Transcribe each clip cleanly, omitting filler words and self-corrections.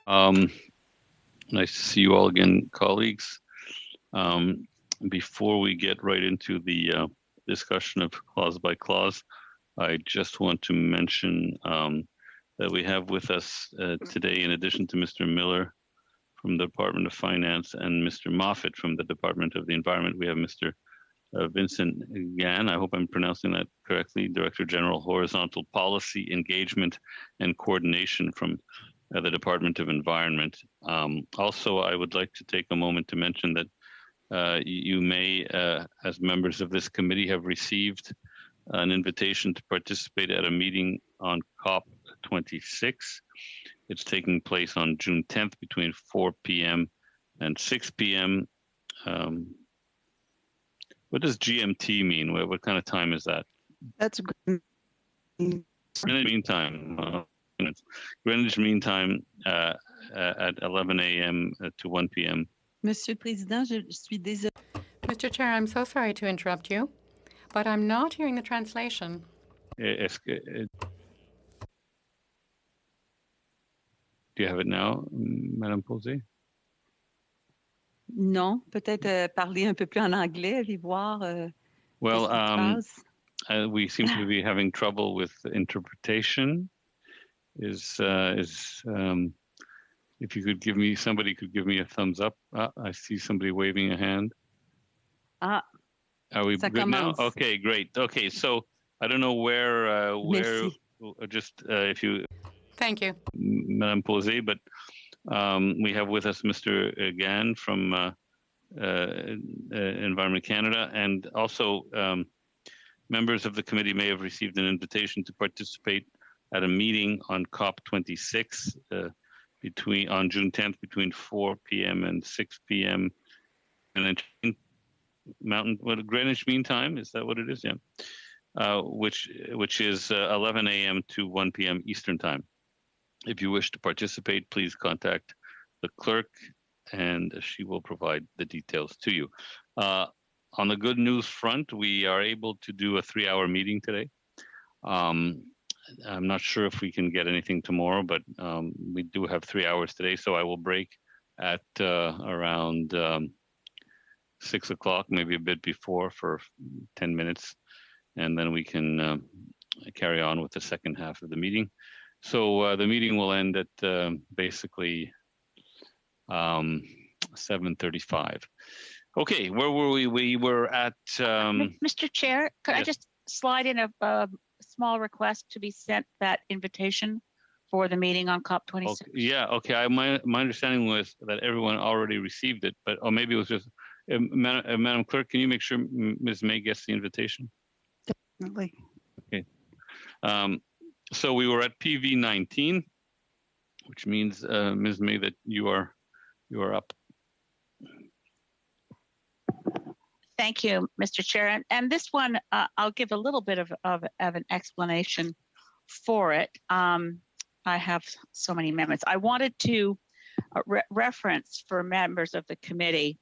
Um, Nice to see you all again, colleagues. Before we get right into the discussion of clause by clause, I just want to mention that we have with us today, in addition to Mr. Miller from the Department of Finance and Mr. Moffat from the Department of the Environment, we have Mr. Vincent Gan, I hope I'm pronouncing that correctly, Director General Horizontal Policy, Engagement, and Coordination from the Department of Environment. Also, I would like to take a moment to mention that you may, as members of this committee, have received an invitation to participate at a meeting on COP26. It's taking place on June 10th between 4 p.m. and 6 p.m. What does GMT mean? What kind of time is that? That's Greenwich Mean Time. Greenwich Mean Time at 11 a.m. to 1 p.m. Monsieur le Président, je suis désolée. Mr. Chair, I'm so sorry to interrupt you, but I'm not hearing the translation. Do you have it now, Madame Posey? Non, peut-être parler un peu plus en anglais, puis voir. Well, we seem to be having trouble with interpretation. If you could somebody could give me a thumbs up. I see somebody waving a hand. Are we good now? Okay, great. Okay, so I don't know where just if you. Thank you, Madame Posey, but we have with us Mr. Gan from Environment Canada, and also members of the committee may have received an invitation to participate at a meeting on COP26 on June 10th between 4 p.m. and 6 p.m. and then Greenwich Mean Time, is that what it is? Yeah. Which is 11 a.m. to 1 p.m. Eastern Time. If you wish to participate, please contact the clerk and she will provide the details to you. On the good news front, we are able to do a 3-hour meeting today. I'm not sure if we can get anything tomorrow, but we do have 3 hours today, so I will break at around 6 o'clock, maybe a bit before, for 10 minutes, and then we can carry on with the second half of the meeting. So the meeting will end at basically 7:35. Okay, where were we? We were at... Mr. Chair, could I just slide in a small request to be sent that invitation for the meeting on COP26? Okay, yeah, okay. My understanding was that everyone already received it, but maybe it was just... Madam Clerk, can you make sure Ms. May gets the invitation? Definitely. Okay. So we were at PV 19, which means, Ms. May, that you are up. Thank you, Mr. Chair. And this one, I'll give a little bit of an explanation for it. I have so many amendments. I wanted to reference for members of the committee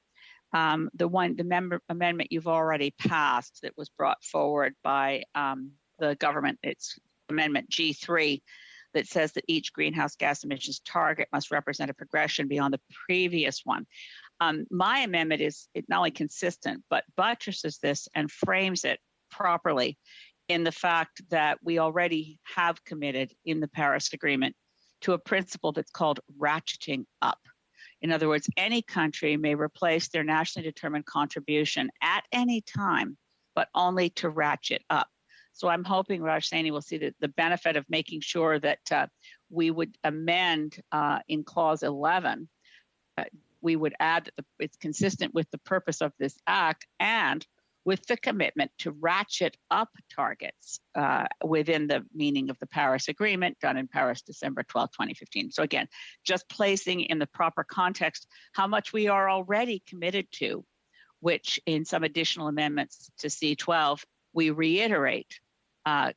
the amendment you've already passed that was brought forward by the government. It's Amendment G3 that says that each greenhouse gas emissions target must represent a progression beyond the previous one. My amendment is not only consistent, but buttresses this and frames it properly in the fact that we already have committed in the Paris Agreement to a principle that's called ratcheting up. In other words, any country may replace their nationally determined contribution at any time, but only to ratchet up. So I'm hoping Raj Saini will see the benefit of making sure that we would amend in clause 11, we would add that it's consistent with the purpose of this act and with the commitment to ratchet up targets within the meaning of the Paris Agreement done in Paris, December 12, 2015. So again, just placing in the proper context how much we are already committed to, which in some additional amendments to C12, we reiterate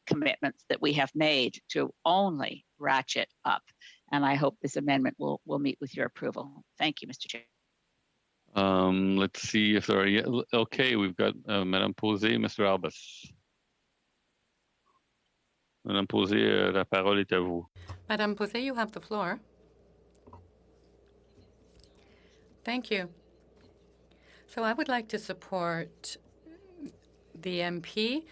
commitments that we have made to only ratchet up. And I hope this amendment will meet with your approval. Thank you, Mr. Chair. Let's see if there are... Okay, we've got Madame Posey, Mr. Albus. Madame Posey, la parole est à vous. Madame Posey, you have the floor. Thank you. So I would like to support the MP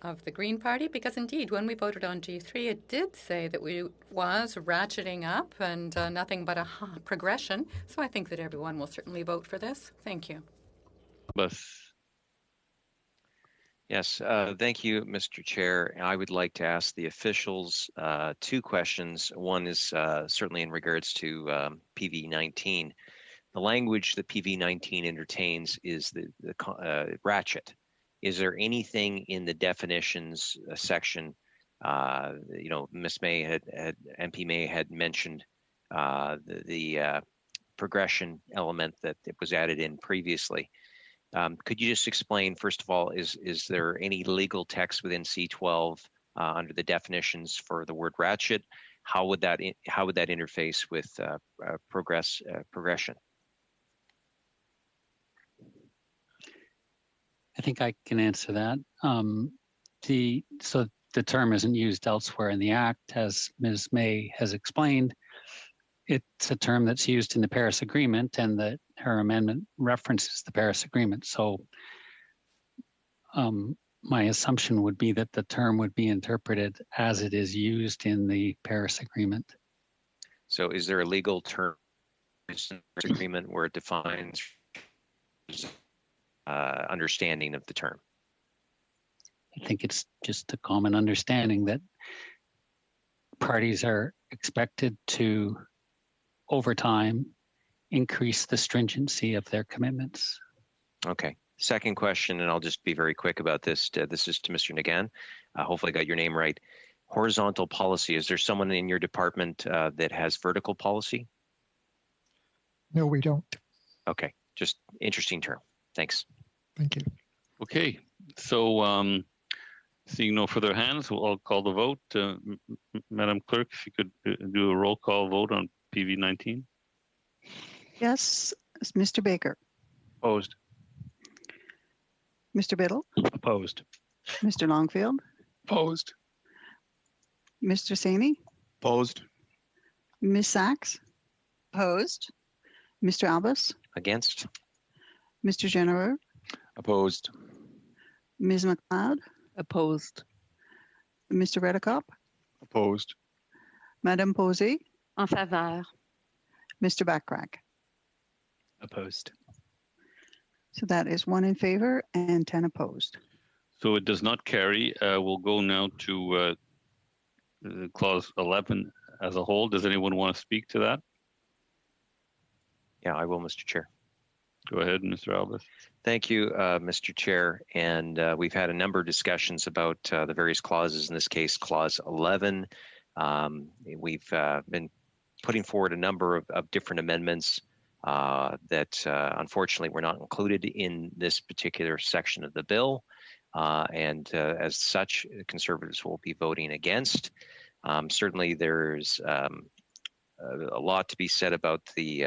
of the Green Party because indeed when we voted on G3 it did say that we was ratcheting up and nothing but a progression. So I think that everyone will certainly vote for this. Thank you. Yes, thank you, Mr. Chair. I would like to ask the officials two questions. One is certainly in regards to PV19. The language that PV19 entertains is the ratchet. Is there anything in the definitions section? Ms. May MP May had mentioned the progression element that it was added in previously. Could you just explain, first of all, is there any legal text within C12 under the definitions for the word ratchet? How would that interface with progression? I think I can answer that. So the term isn't used elsewhere in the Act, as Ms. May has explained. It's a term that's used in the Paris Agreement, and that her amendment references the Paris Agreement. So my assumption would be that the term would be interpreted as it is used in the Paris Agreement. So is there a legal term in the Paris Agreement where it defines understanding of the term? I think it's just a common understanding that parties are expected to, over time, increase the stringency of their commitments. Okay. Second question, and I'll just be very quick about this. This is to Mr. Nagan. Hopefully I got your name right. Horizontal policy. Is there someone in your department that has vertical policy? No, we don't. Okay. Just interesting term. Thanks. Thank you. Okay, so seeing no further hands, I'll call the vote. Madam Clerk, if you could do a roll call vote on PV19. Yes, Mr. Baker. Opposed. Mr. Biddle. Opposed. Mr. Longfield. Opposed. Mr. Saney. Opposed. Ms. Sachs. Opposed. Mr. Albus. Against? Mr. Genereux. Opposed. Ms. McLeod. Opposed. Mr. Redekop. Opposed. Madame Posey. En faveur. Mr. Backrack. Opposed. So that is 1 in favor and 10 opposed. So it does not carry. We'll go now to clause 11 as a whole. Does anyone want to speak to that? Yeah, I will, Mr. Chair. Go ahead, Mr. Albus. Thank you, Mr. Chair. And we've had a number of discussions about the various clauses, in this case, Clause 11. We've been putting forward a number of different amendments that unfortunately were not included in this particular section of the bill. And as such, Conservatives will be voting against. Certainly, there's a lot to be said about the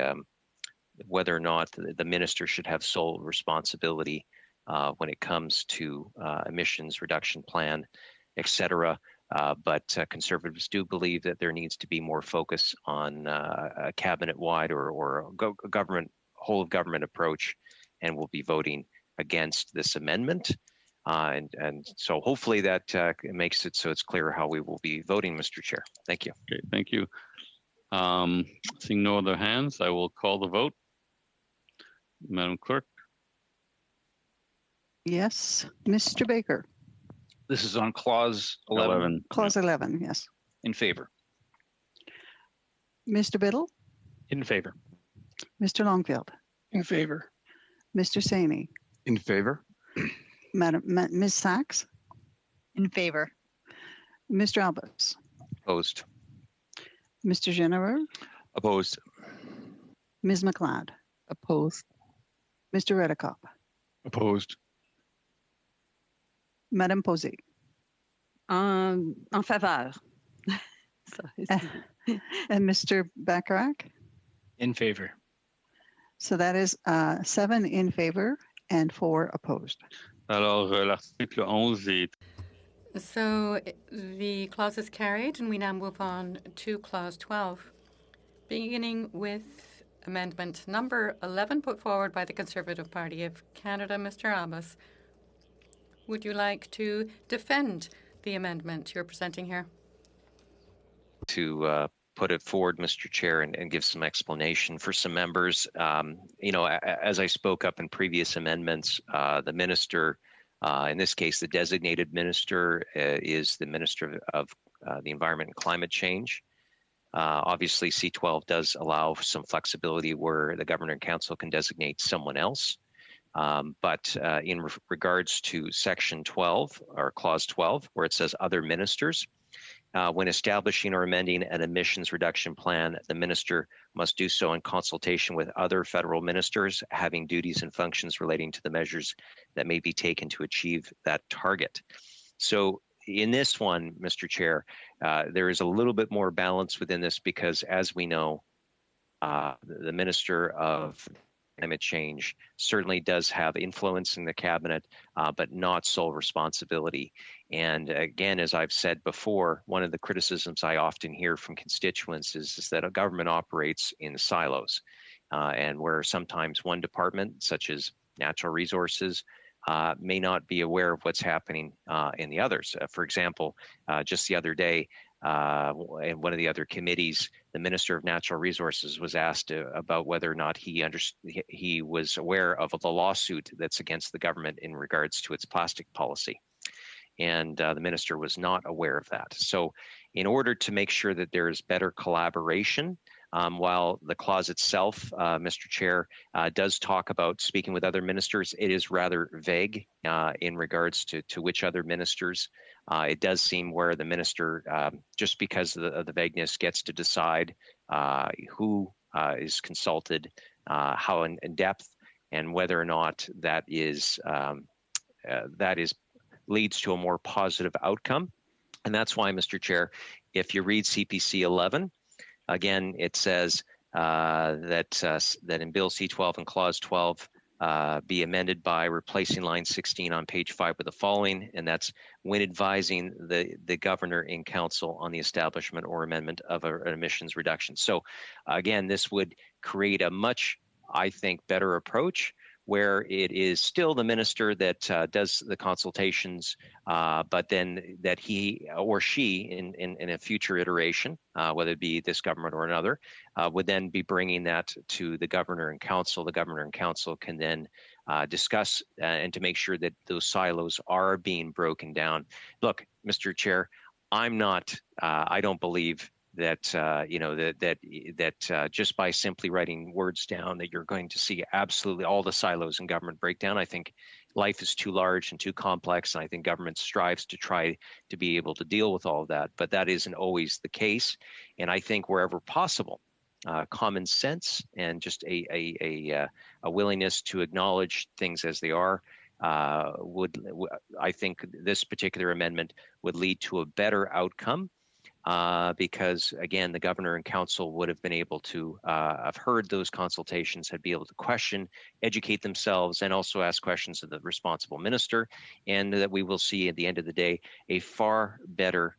whether or not the minister should have sole responsibility when it comes to emissions reduction plan, et cetera. But Conservatives do believe that there needs to be more focus on a cabinet-wide or a government, whole of government approach, and we'll be voting against this amendment. And so hopefully that makes it so it's clear how we will be voting, Mr. Chair. Thank you. Okay, thank you. Seeing no other hands, I will call the vote. Madam Clerk. Yes, Mr. Baker. This is on clause 11. Clause 11, yes. In favor. Mr. Biddle. In favor. Mr. Longfield. In favor. Mr. Saney. In favor. Ms. Sachs. In favor. Mr. Albus. Opposed. Mr. Genereux. Opposed. Ms. McLeod. Opposed. Mr. Redekop. Opposed. Madame Posey. En faveur. And Mr. Backrack. In favor. So that is 7 in favor and 4 opposed. Alors, l'article 11 est... So the clause is carried, and we now move on to clause 12, beginning with amendment number 11 put forward by the Conservative Party of Canada. Mr. Abbas, would you like to defend the amendment you're presenting here? To put it forward, Mr. Chair, and give some explanation for some members. As I spoke up in previous amendments, the minister, in this case, the designated minister is the Minister of the Environment and Climate Change. Obviously, C12 does allow some flexibility where the Governor and Council can designate someone else. But in regards to Section 12 or Clause 12, where it says other ministers, when establishing or amending an emissions reduction plan, the minister must do so in consultation with other federal ministers having duties and functions relating to the measures that may be taken to achieve that target. So in this one, Mr. Chair, there is a little bit more balance within this because, as we know, the Minister of Climate Change certainly does have influence in the cabinet, but not sole responsibility. And again, as I've said before, one of the criticisms I often hear from constituents is that a government operates in silos, and where sometimes one department, such as natural resources, may not be aware of what's happening in the others. For example, just the other day, in one of the other committees, the Minister of Natural Resources was asked about whether or not he was aware of the lawsuit that's against the government in regards to its plastic policy. And the minister was not aware of that. So in order to make sure that there is better collaboration, while the clause itself, Mr. Chair, does talk about speaking with other ministers, it is rather vague in regards to which other ministers. It does seem where the minister, just because of the vagueness, gets to decide who is consulted, how in depth, and whether or not that leads to a more positive outcome. And that's why, Mr. Chair, if you read CPC 11, again, it says that in Bill C12 and Clause 12 be amended by replacing line 16 on page 5 with the following, and that's when advising the governor in council on the establishment or amendment of an emissions reduction. So again, this would create a much, I think, better approach where it is still the minister that does the consultations, but then that he or she in a future iteration, whether it be this government or another, would then be bringing that to the governor and council. The governor and council can then discuss and to make sure that those silos are being broken down. Look, Mr. Chair, I'm not, I don't believe that just by simply writing words down that you're going to see absolutely all the silos in government breakdown. I think life is too large and too complex, and I think government strives to try to be able to deal with all of that, but that isn't always the case. And I think wherever possible, common sense and just a willingness to acknowledge things as they are I think this particular amendment would lead to a better outcome. Because again, the governor and council would have been able to have heard those consultations, had be able to question, educate themselves, and also ask questions of the responsible minister, and that we will see at the end of the day a far better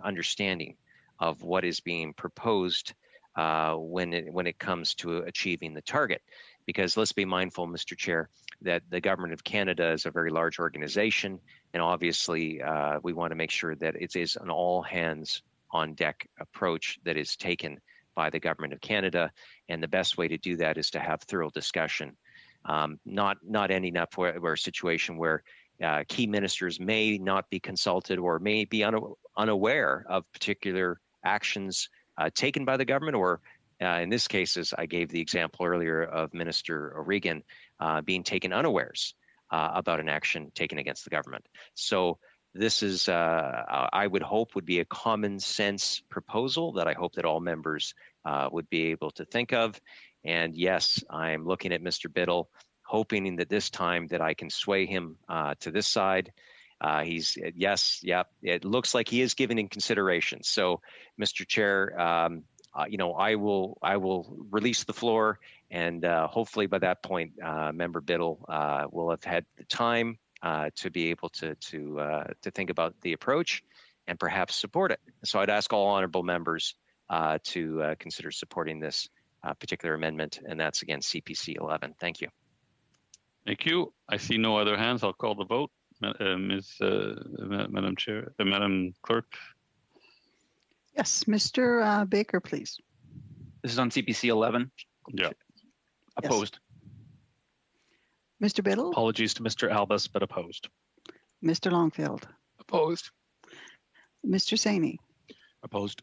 understanding of what is being proposed when it comes to achieving the target. Because let's be mindful, Mr. Chair, that the Government of Canada is a very large organization, and obviously we want to make sure that it is an all hands on deck approach that is taken by the Government of Canada, and the best way to do that is to have thorough discussion, not ending up where a situation where key ministers may not be consulted or may be unaware of particular actions taken by the government, or in this case, as I gave the example earlier of Minister O'Regan being taken unawares about an action taken against the government. So this is, I would hope, would be a common sense proposal that I hope that all members would be able to think of. And yes, I'm looking at Mr. Biddle, hoping that this time that I can sway him to this side. It looks like he is giving in consideration. So, Mr. Chair, I will release the floor, and hopefully by that point, Member Biddle will have had the time to be able to think about the approach and perhaps support it. So I'd ask all honorable members to consider supporting this particular amendment, and that's again CPC 11. Thank you. Thank you. I see no other hands. I'll call the vote. Madam Chair, Madam Clerk. Yes, Mr. Baker, please. This is on CPC 11. Yeah. Opposed. Mr. Biddle, Apologies to Mr. Albus, but opposed. Mr. Longfield, Opposed. Mr. Saney, Opposed.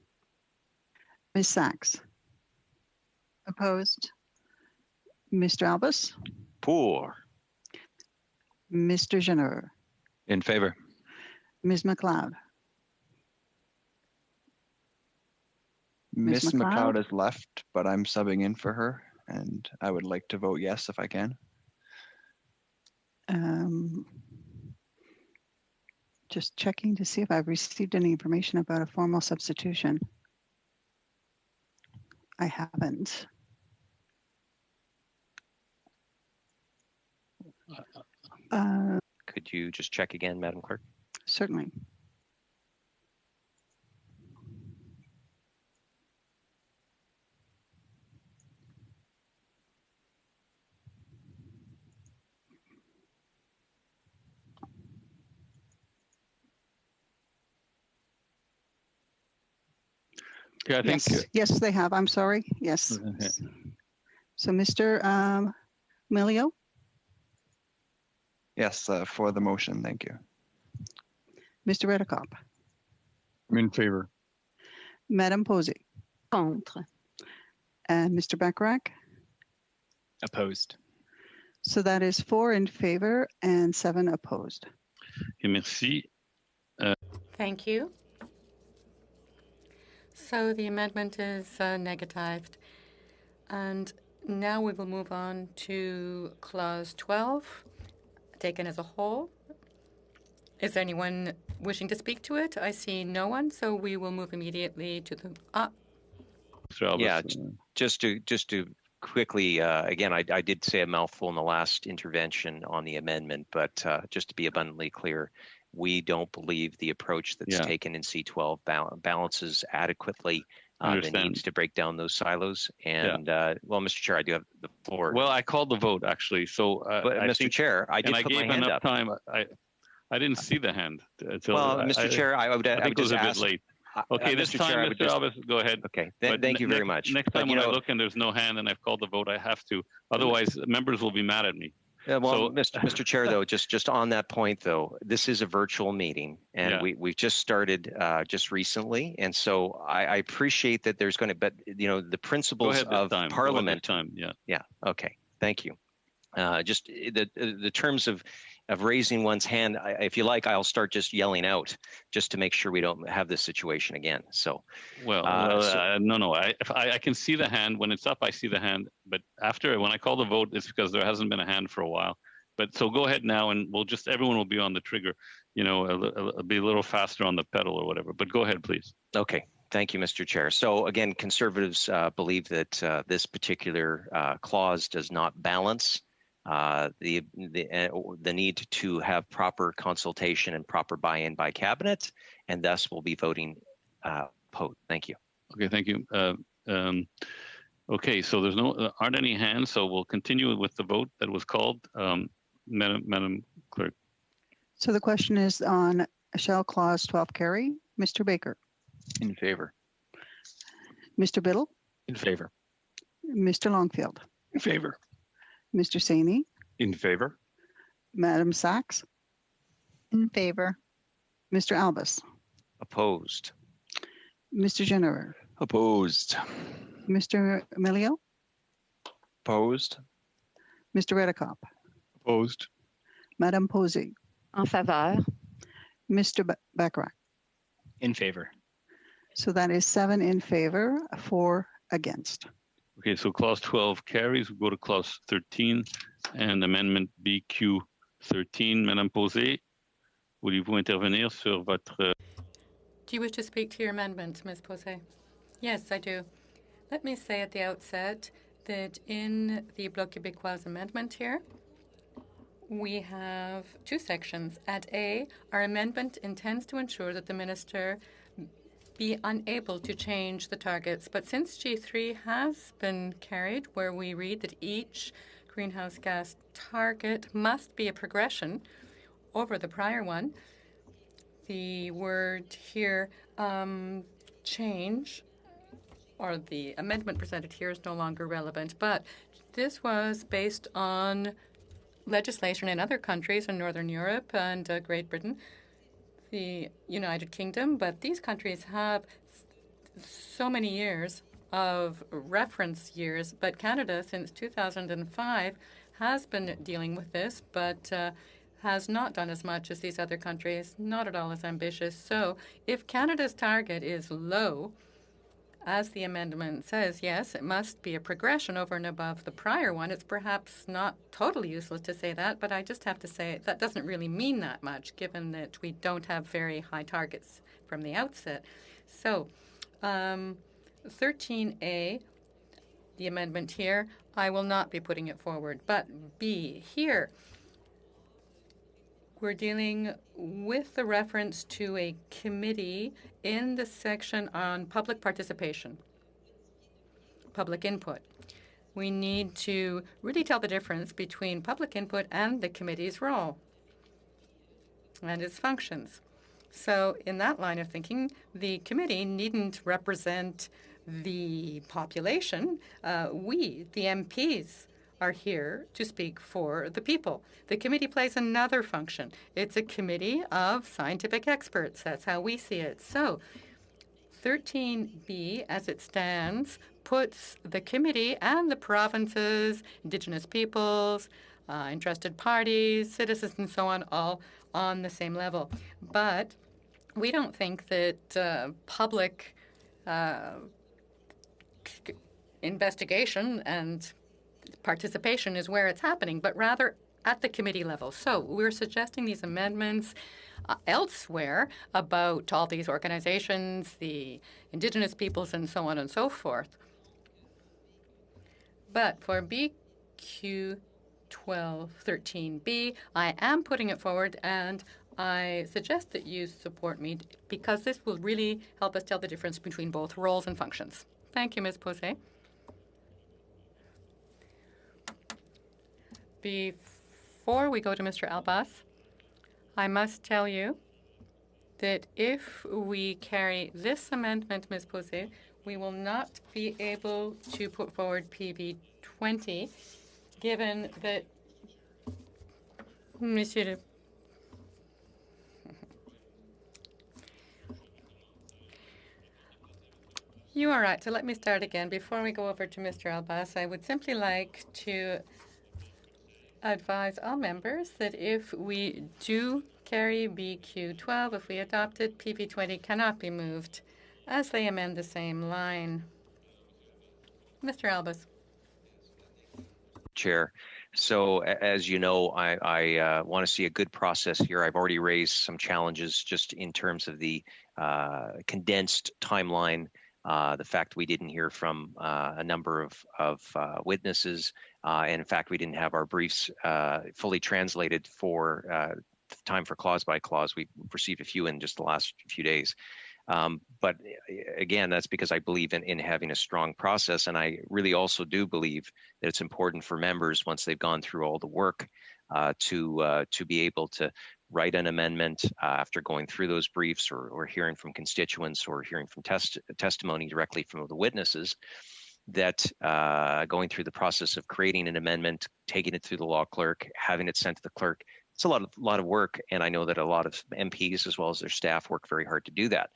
Ms. Sachs, Opposed. Mr. Albus, Pour. Mr. Jenner, In favor. Ms. McLeod, Ms. Miss McLeod? McLeod has left, but I'm subbing in for her, and I would like to vote yes if I can. Just checking to see if I've received any information about a formal substitution. I haven't. Could you just check again, Madam Clerk? Certainly. Yeah, I think. Yes, they have. I'm sorry. Yes. Okay. So Mr. Milio, Yes, for the motion, thank you. Mr. Redekop, I'm in favor. Madame Posey, Contre. and Mr. Bacharach. Opposed. So that is 4 in favor and 7 opposed. Okay, merci. Thank you. So the amendment is negatived. And now we will move on to clause 12, taken as a whole. Is there anyone wishing to speak to it? I see no one, so we will move immediately to the... Mr. Albus, Yeah, just to quickly, again, I did say a mouthful in the last intervention on the amendment, but just to be abundantly clear, we don't believe the approach that's Yeah. taken in C12 balances adequately the Understand. needs to break down those silos. And well, Mr. Chair, I do have the floor. Well, I called the vote actually, so but I Mr. think, Chair, I did and I put my gave hand enough up. time. I didn't see the hand until. Well, Mr. Chair, I would I think it was just a bit ask. late. Okay, this Mr. time, Chair, I would Mr. just- Albus, go ahead. Okay, But thank you very next- much. Next But, time you when I know, look and there's no hand and I've called the vote, I have to. Otherwise, members will be mad at me. well, So- Mr. Chair, though, just on that point, though, this is a virtual meeting, and Yeah. we've just started just recently, and so I appreciate that there's going to, but you know, the Go principles ahead this of time. Go ahead Parliament. this time. Yeah. Yeah. Okay. Thank you. Just the terms of raising one's hand. If you like, I'll start just yelling out, just to make sure we don't have this situation again. So. Well, no. I can see the hand when it's up. I see the hand, but after when I call the vote, it's because there hasn't been a hand for a while. But so go ahead now, and everyone will be on the trigger. You know, be a little faster on the pedal or whatever. But go ahead, please. Okay. Thank you, Mr. Chair. So again, Conservatives believe that this particular clause does not balance the need to have proper consultation and proper buy-in by cabinet, and thus we'll be voting opposed. Thank you. Okay, thank you. Okay, so there's aren't any hands, so we'll continue with the vote that was called. Madam Clerk. So the question is on shall clause 12 carry? Mr. Baker, In favor. Mr. Biddle, In favor. Mr. Longfield, In favor. Mr. Saney, In favor. Madam Sachs, In favor. Mr. Albus, Opposed. Mr. Jenner, Opposed. Mr. Milio, Opposed. Mr. Redekop, Opposed. Madame Posey, En faveur. Mr. Bacharach. In favor. So that is 7 in favor, 4 against. Okay, so clause 12 carries. We go to clause 13 and amendment BQ 13. Madame Posey, voulez-vous intervenir sur votre... Do you wish to speak to your amendment, Ms. Posey? Yes, I do. Let me say at the outset that in the Bloc Québécois amendment here, we have 2 sections. At A, our amendment intends to ensure that the minister be unable to change the targets. But since G3 has been carried, where we read that each greenhouse gas target must be a progression over the prior one, the word here, change, or the amendment presented here is no longer relevant. But this was based on legislation in other countries in Northern Europe and Great Britain, the United Kingdom, but these countries have so many years of reference years. But Canada, since 2005, has been dealing with this, but has not done as much as these other countries, not at all as ambitious. So if Canada's target is low, as the amendment says, yes, it must be a progression over and above the prior one. It's perhaps not totally useless to say that, but I just have to say that doesn't really mean that much, given that we don't have very high targets from the outset. So 13A, the amendment here, I will not be putting it forward. But B, here, we're dealing with the reference to a committee in the section on public participation, public input. We need to really tell the difference between public input and the committee's role and its functions. So in that line of thinking, the committee needn't represent the population. We, the MPs, are here to speak for the people. The committee plays another function. It's a committee of scientific experts. That's how we see it. So 13B, as it stands, puts the committee and the provinces, Indigenous peoples, interested parties, citizens, and so on, all on the same level. But we don't think that public investigation and participation is where it's happening, but rather at the committee level. So we're suggesting these amendments elsewhere about all these organizations, the Indigenous peoples, and so on and so forth. But for BQ 1213B, I am putting it forward, and I suggest that you support me because this will really help us tell the difference between both roles and functions. Thank you, Ms. Posey. Before we go to Mr. Albas, I must tell you that if we carry this amendment, Ms. Posey, we will not be able to put forward PB 20, given that Monsieur You are right. So let me start again. Before we go over to Mr. Albas, I would simply like to advise all members that if we do carry BQ 12, if we adopt it, PB 20 cannot be moved as they amend the same line. Mr. Albas. Chair. So as you know, I want to see a good process here. I've already raised some challenges just in terms of the condensed timeline, the fact we didn't hear from a number of witnesses, and in fact, we didn't have our briefs fully translated for time for clause by clause. We received a few in just the last few days. But again, that's because I believe in having a strong process. And I really also do believe that it's important for members, once they've gone through all the work, to be able to write an amendment after going through those briefs or hearing from constituents or hearing from testimony directly from the witnesses, that going through the process of creating an amendment, taking it through the law clerk, having it sent to the clerk, it's a lot of work, and I know that a lot of MPs as well as their staff work very hard to do that.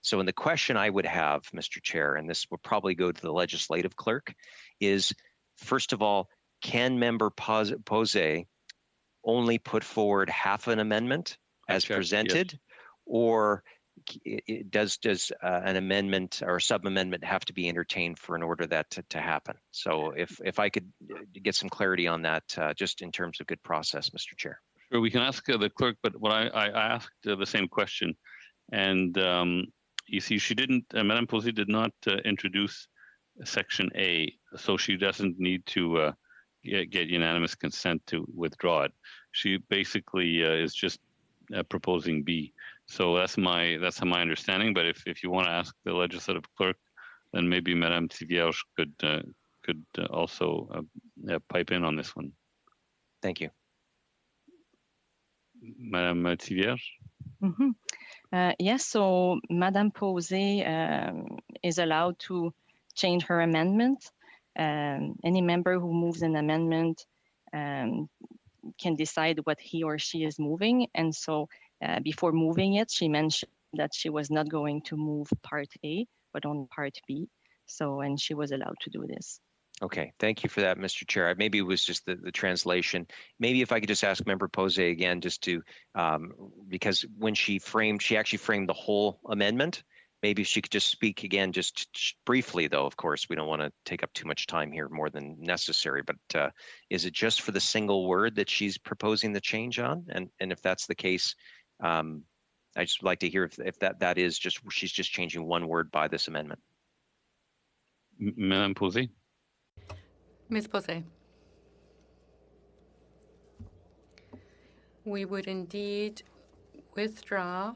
So in the question I would have, Mr. Chair, and this would probably go to the legislative clerk, is first of all, can member Posey only put forward half an amendment as presented, yes, or does an amendment or sub-amendment have to be entertained for in order that to happen? So if I could get some clarity on that, just in terms of good process, Mr. Chair. Sure, we can ask the clerk, but what I asked the same question, and you see, she didn't. Madame Posey did not introduce Section A, so she doesn't need to get unanimous consent to withdraw it. She basically is just proposing B. So that's my understanding. But if you want to ask the legislative clerk, then maybe Madame Tivierge could also pipe in on this one. Thank you. Madame Tivierge? Yes, so Madame Posey is allowed to change her amendment. Any member who moves an amendment can decide what he or she is moving. And so before moving it, she mentioned that she was not going to move part A, but on part B. So, and she was allowed to do this. Okay, thank you for that, Mr. Chair. Maybe it was just the translation. Maybe if I could just ask Member Posey again, just to, because when she actually framed the whole amendment. Maybe she could just speak again, just briefly, though. Of course, we don't want to take up too much time here, more than necessary. But is it just for the single word that she's proposing the change on? And if that's the case, I just would like to hear if that is just she's just changing one word by this amendment. Madame Posey? Ms. Posey. We would indeed withdraw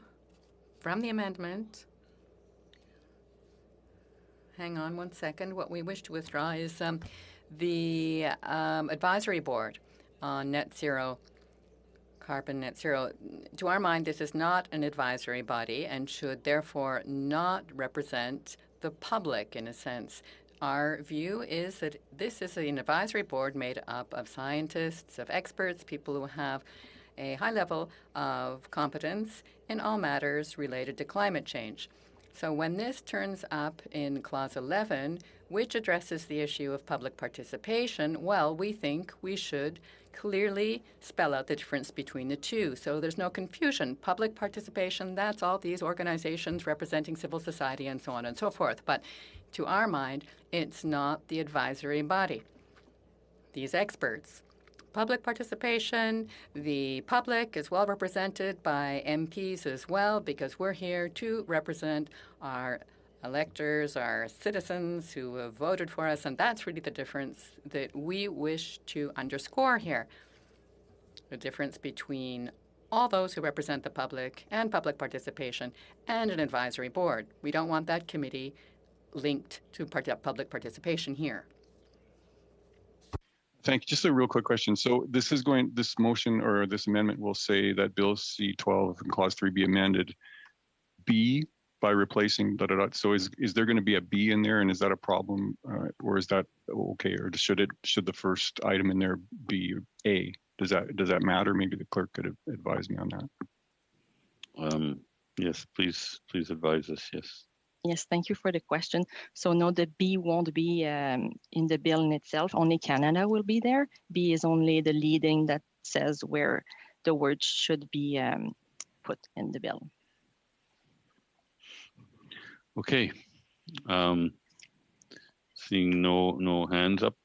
from the amendment. Hang on one second. What we wish to withdraw is the advisory board on net zero, carbon net zero. To our mind, this is not an advisory body and should therefore not represent the public in a sense. Our view is that this is an advisory board made up of scientists, of experts, people who have a high level of competence in all matters related to climate change. So when this turns up in Clause 11, which addresses the issue of public participation, well, we think we should clearly spell out the difference between the two. So there's no confusion. Public participation, that's all these organizations representing civil society and so on and so forth. But to our mind, it's not the advisory body. These experts. Public participation, the public is well represented by MPs as well, because we're here to represent our electors, our citizens who have voted for us, and that's really the difference that we wish to underscore here. The difference between all those who represent the public and public participation and an advisory board. We don't want that committee linked to public participation here. Thank you. Just a real quick question. So this motion or this amendment will say that Bill C-12 and Clause 3 be amended B by replacing da da da. So is there going to be a B in there, and is that a problem, or is that okay, or should the first item in there be A? Does that matter? Maybe the clerk could advise me on that. Yes, please advise us. Yes. Yes, thank you for the question. So no, the B won't be in the bill in itself. Only Canada will be there. B is only the leading that says where the words should be put in the bill. Okay. Seeing no hands up,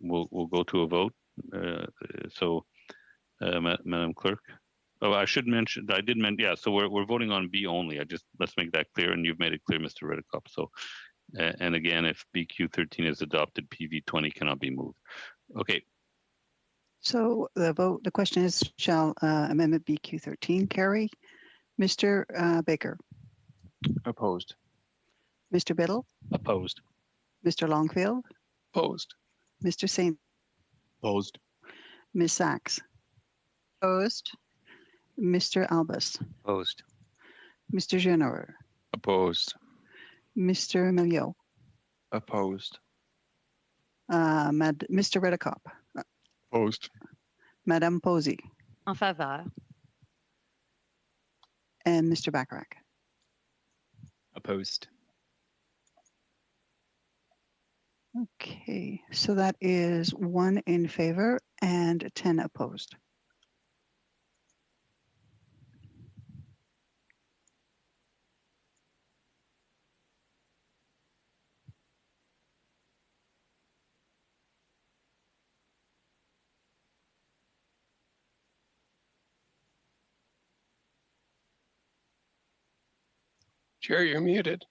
we'll go to a vote. Madam Clerk. Oh, I did mention, yeah, so we're voting on B only. Let's make that clear, and you've made it clear, Mr. Redekop. So, and again, if BQ 13 is adopted, PV 20 cannot be moved. Okay. So the question is, shall Amendment BQ 13 carry? Mr. Baker? Opposed. Mr. Biddle? Opposed. Mr. Longfield? Opposed. Mr. St. Opposed. Ms. Sachs? Opposed. Mr. Albus? Opposed. Mr. Jenner? Opposed. Mr. Milieu? Opposed. Mr. Redekop? Opposed. Madame Posey? En faveur. And Mr. Bacharach? Opposed. Okay, so that is 1 in favor and 10 opposed. Chair, you're muted.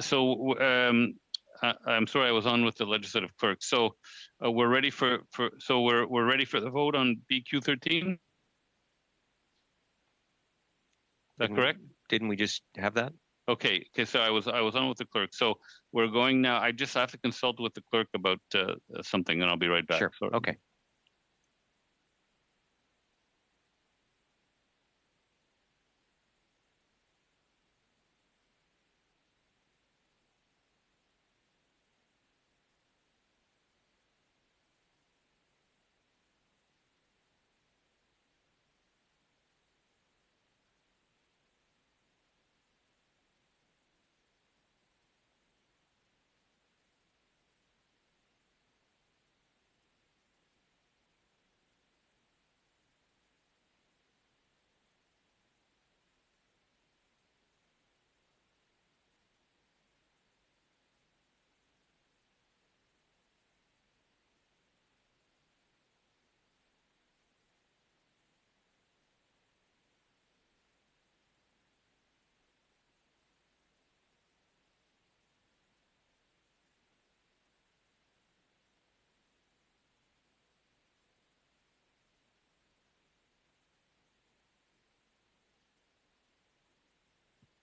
So I'm sorry, I was on with the legislative clerk. So we're ready for we're ready for the vote on BQ 13. Is that correct? Didn't we just have that? Okay. So I was on with the clerk. So we're going now. I just have to consult with the clerk about something, and I'll be right back. Sure. Sorry. Okay.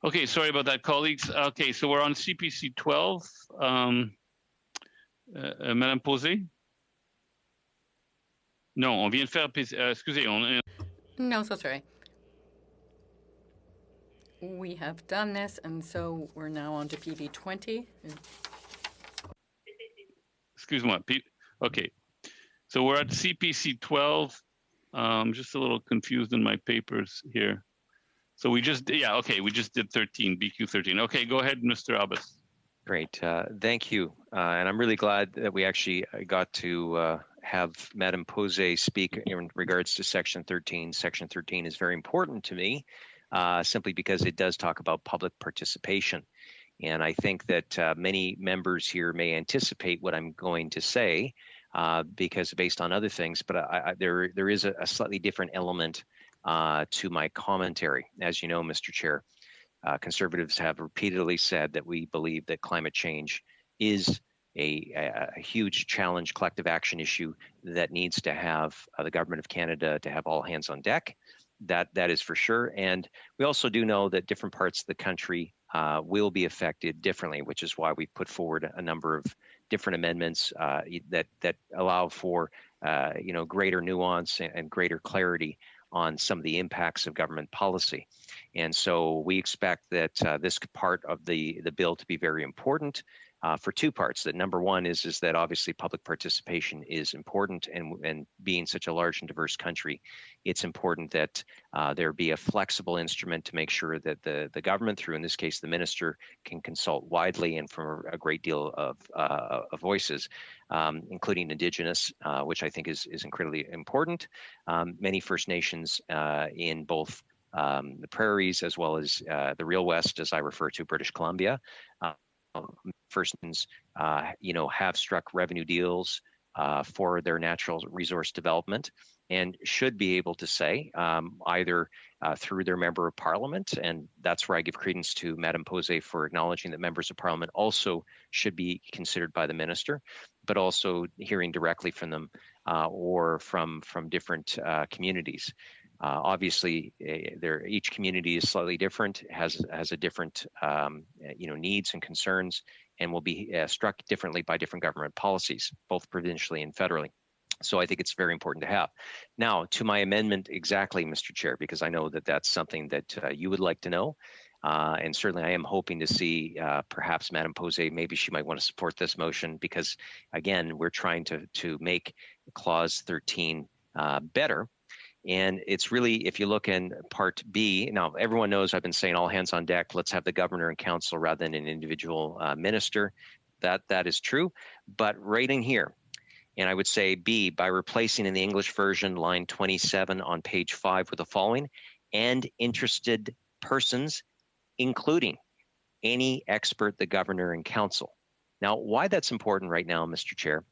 Okay, sorry about that, colleagues. Okay, so we're on CPC 12. Madame Posé? Non, on vient de faire... excusez, No, so sorry. We have done this, and so we're now on to PB 20. Excuse-moi. Okay, so we're at CPC 12. Just a little confused in my papers here. So we just did 13, BQ 13. Okay, go ahead, Mr. Abbas. Great, thank you. And I'm really glad that we actually got to have Madame Posé speak in regards to Section 13. Section 13 is very important to me, simply because it does talk about public participation. And I think that many members here may anticipate what I'm going to say, because based on other things, but there is a slightly different element to my commentary. As you know, Mr. Chair, Conservatives have repeatedly said that we believe that climate change is a huge challenge, collective action issue that needs to have the Government of Canada to have all hands on deck. That is for sure. And we also do know that different parts of the country will be affected differently, which is why we put forward a number of different amendments that allow for greater nuance and greater clarity on some of the impacts of government policy. And so we expect that this part of the bill to be very important for two parts. That number one is that obviously public participation is important, and being such a large and diverse country, it's important that there be a flexible instrument to make sure that the government, through in this case the minister, can consult widely and from a great deal of voices, including Indigenous, which I think is incredibly important. Many First Nations in both the prairies as well as the real West, as I refer to British Columbia, First Nations, have struck revenue deals for their natural resource development, and should be able to say either through their member of parliament, and that's where I give credence to Madame Posé for acknowledging that members of parliament also should be considered by the minister, but also hearing directly from them or from different communities. Obviously, each community is slightly different, has a different needs and concerns, and will be struck differently by different government policies, both provincially and federally. So I think it's very important to have. Now, to my amendment exactly, Mr. Chair, because I know that that's something that you would like to know. And certainly I am hoping to see perhaps Madame Posé, maybe she might want to support this motion, because again, we're trying to make Clause 13 better. And it's really, if you look in Part B, now everyone knows I've been saying all hands on deck, let's have the governor and council rather than an individual minister. That is true, but right in here, and I would say B, by replacing in the English version line 27 on page 5 with the following, and interested persons, including any expert, the governor and council. Now, why that's important right now, Mr. Chair,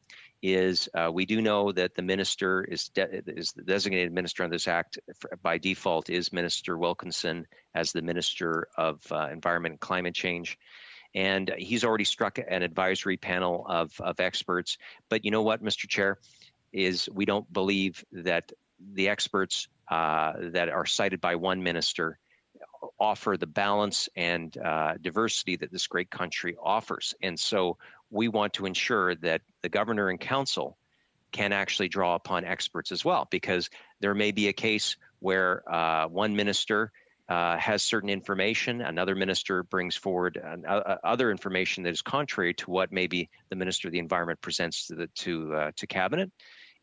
is we do know that the minister is the designated minister on this act by default is Minister Wilkinson as the Minister of Environment and Climate Change. And he's already struck an advisory panel of experts. But you know what, Mr. Chair, is we don't believe that the experts that are cited by one minister offer the balance and diversity that this great country offers. And so we want to ensure that the governor and council can actually draw upon experts as well, because there may be a case where one minister has certain information, another minister brings forward other information that is contrary to what maybe the Minister of the Environment presents to Cabinet.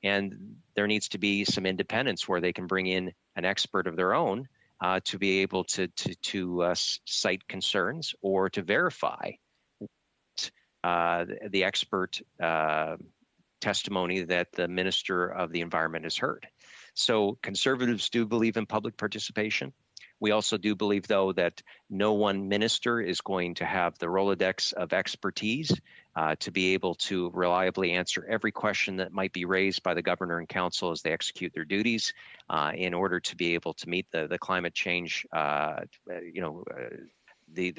And there needs to be some independence where they can bring in an expert of their own to be able to cite concerns or to verify the expert testimony that the Minister of the Environment has heard. So Conservatives do believe in public participation. We also do believe, though, that no one minister is going to have the Rolodex of expertise to be able to reliably answer every question that might be raised by the governor and council as they execute their duties in order to be able to meet the climate change, the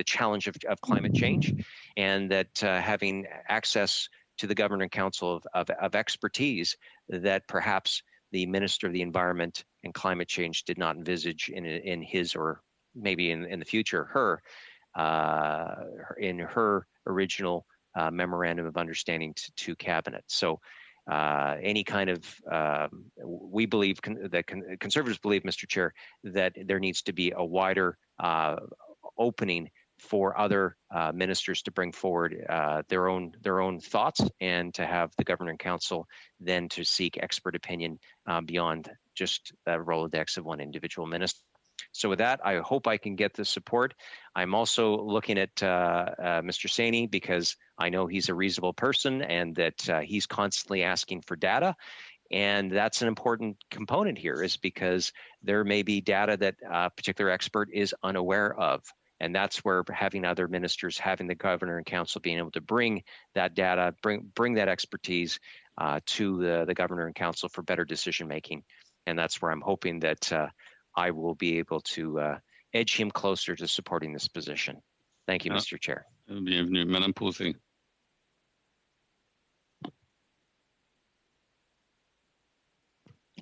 challenge of climate change, and that having access to the governor and council of expertise that perhaps the Minister of the Environment and Climate Change did not envisage in his, or maybe in the future, in her original memorandum of understanding to Cabinet. So any kind of, we believe that Conservatives believe, Mr. Chair, that there needs to be a wider opening for other ministers to bring forward their own thoughts, and to have the governor and council then to seek expert opinion beyond just the Rolodex of one individual minister. So with that, I hope I can get the support. I'm also looking at Mr. Saini, because I know he's a reasonable person and that he's constantly asking for data. And that's an important component here, is because there may be data that a particular expert is unaware of. And that's where having other ministers, having the governor and council being able to bring that data, bring that expertise to the governor and council for better decision making. And that's where I'm hoping that I will be able to edge him closer to supporting this position. Thank you, Mr. Chair. Bienvenue, Madame Posey.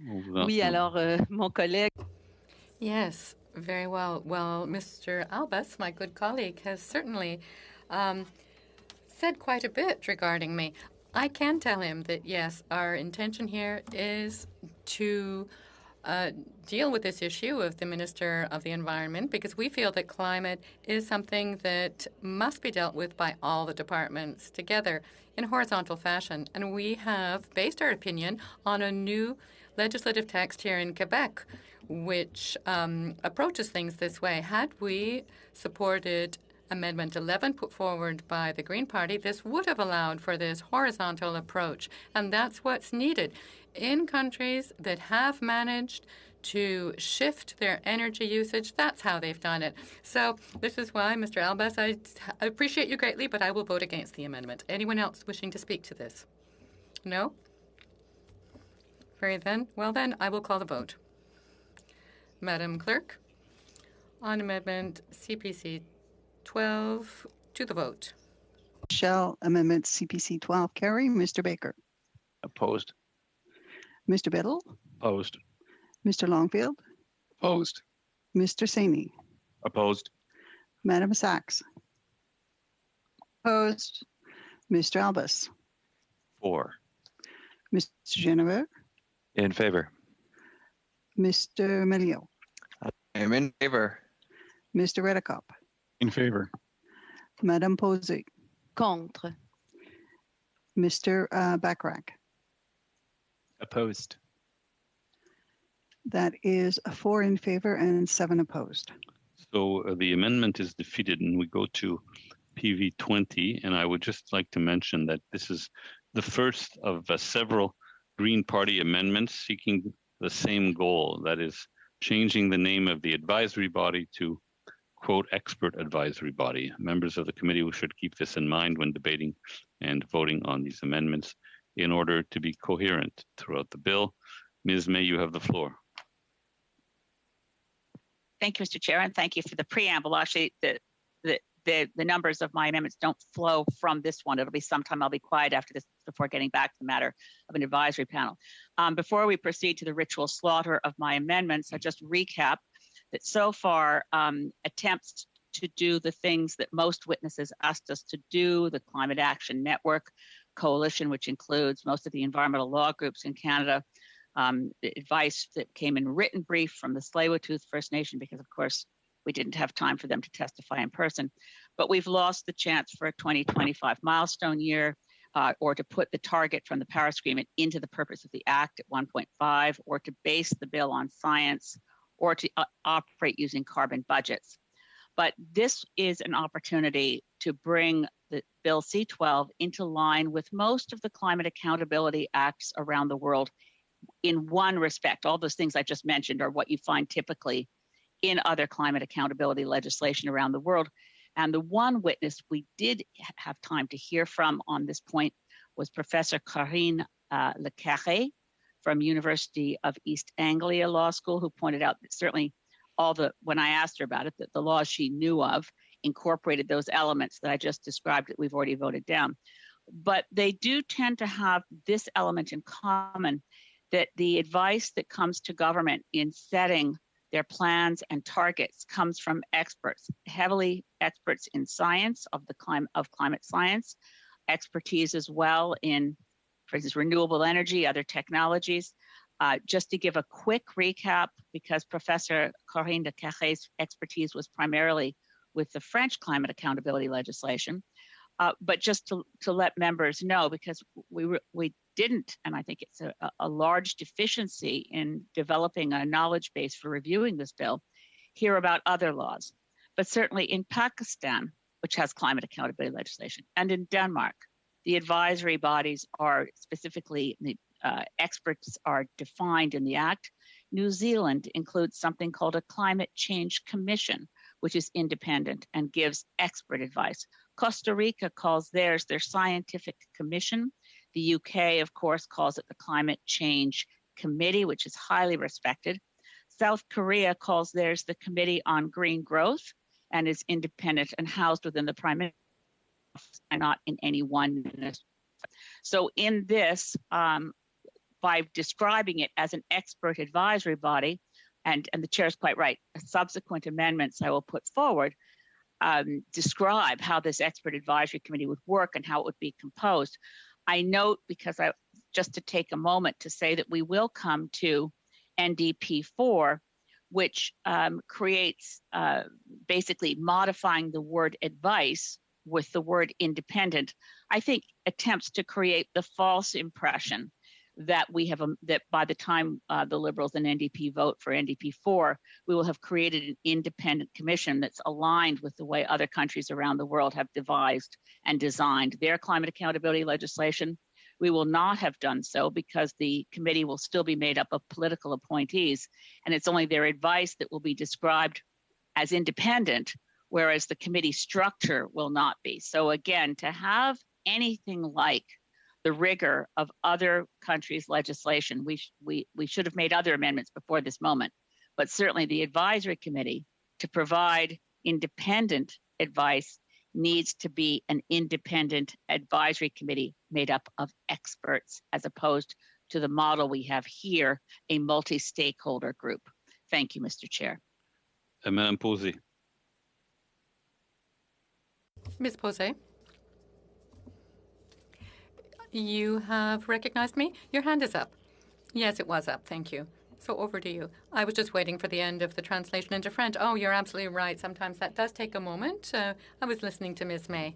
Oui, alors, mon collègue. Yes, very well. Well, Mr. Albas, my good colleague, has certainly said quite a bit regarding me. I can tell him that, yes, our intention here is to deal with this issue of the Minister of the Environment, because we feel that climate is something that must be dealt with by all the departments together in a horizontal fashion. And we have based our opinion on a new legislative text here in Quebec, which approaches things this way. Had we supported Amendment 11 put forward by the Green Party, this would have allowed for this horizontal approach. And that's what's needed in countries that have managed to shift their energy usage. That's how they've done it. So this is why, Mr. Albas, I appreciate you greatly, but I will vote against the amendment. Anyone else wishing to speak to this? No? Very then. Well, then, I will call the vote. Madam Clerk, on Amendment CPC 12, to the vote. Shall Amendment CPC 12 carry? Mr. Baker? Opposed. Mr. Biddle? Opposed. Mr. Longfield? Opposed. Mr. Saini? Opposed. Madam Sachs? Opposed. Mr. Albas? For. Mr. Geneveux? In favor. Mr. Melio? I'm in favor. Mr. Redekop? In favor. Madame Posey? Contre. Mr. Bachrach? Opposed. That is 4 in favor and 7 opposed. So the amendment is defeated, and we go to PV 20. And I would just like to mention that this is the first of several Green Party amendments seeking the same goal, that is, changing the name of the advisory body to, quote, expert advisory body. Members of the committee should keep this in mind when debating and voting on these amendments in order to be coherent throughout the bill. Ms. May, you have the floor. Thank you, Mr. Chair, and thank you for the preamble. Actually, the the numbers of my amendments don't flow from this one. It'll be sometime I'll be quiet after this before getting back to the matter of an advisory panel. Before we proceed to the ritual slaughter of my amendments, I just recap that so far attempts to do the things that most witnesses asked us to do, the Climate Action Network Coalition, which includes most of the environmental law groups in Canada, the advice that came in written brief from the Tsleil-Waututh First Nation, because of course we didn't have time for them to testify in person. But we've lost the chance for a 2025 milestone year, or to put the target from the Paris Agreement into the purpose of the Act at 1.5, or to base the bill on science, or to operate using carbon budgets. But this is an opportunity to bring the Bill C-12 into line with most of the climate accountability acts around the world in one respect. All those things I just mentioned are what you find typically in other climate accountability legislation around the world. And the one witness we did have time to hear from on this point was Professor Karine Le Carré from University of East Anglia Law School, who pointed out that certainly when I asked her about it, that the laws she knew of incorporated those elements that I just described that we've already voted down. But they do tend to have this element in common, that the advice that comes to government in setting their plans and targets comes from experts, heavily experts in science of climate science, expertise as well in, for instance, renewable energy, other technologies. Just to give a quick recap, because Professor Karine Le Carré's expertise was primarily with the French climate accountability legislation, but just to let members know, because we didn't, and I think it's a large deficiency in developing a knowledge base for reviewing this bill, hear about other laws. But certainly in Pakistan, which has climate accountability legislation, and in Denmark, the advisory bodies are specifically, experts are defined in the Act. New Zealand includes something called a Climate Change Commission, which is independent and gives expert advice. Costa Rica calls theirs their Scientific Commission. The UK, of course, calls it the Climate Change Committee, which is highly respected. South Korea calls theirs the Committee on Green Growth and is independent and housed within the Prime Minister's office and not in any one ministry. So in this, by describing it as an expert advisory body, and the chair is quite right, subsequent amendments I will put forward describe how this expert advisory committee would work and how it would be composed. I note, because just to take a moment to say that we will come to NDP 4, which creates basically modifying the word advice with the word independent, I think attempts to create the false impression that we have that by the time the Liberals and NDP vote for NDP 4, we will have created an independent commission that's aligned with the way other countries around the world have devised and designed their climate accountability legislation. We will not have done so because the committee will still be made up of political appointees, and it's only their advice that will be described as independent, whereas the committee structure will not be. So again, to have anything like the rigor of other countries' legislation, we should have made other amendments before this moment, but certainly the advisory committee to provide independent advice needs to be an independent advisory committee made up of experts, as opposed to the model we have here, a multi-stakeholder group. Thank you, Mr. Chair. Madame Posey. Ms. Posey, you have recognized me. Your hand is up. Yes, it was up. Thank you. So over to you. I was just waiting for the end of the translation into French. Oh, you're absolutely right. Sometimes that does take a moment. I was listening to Ms. May.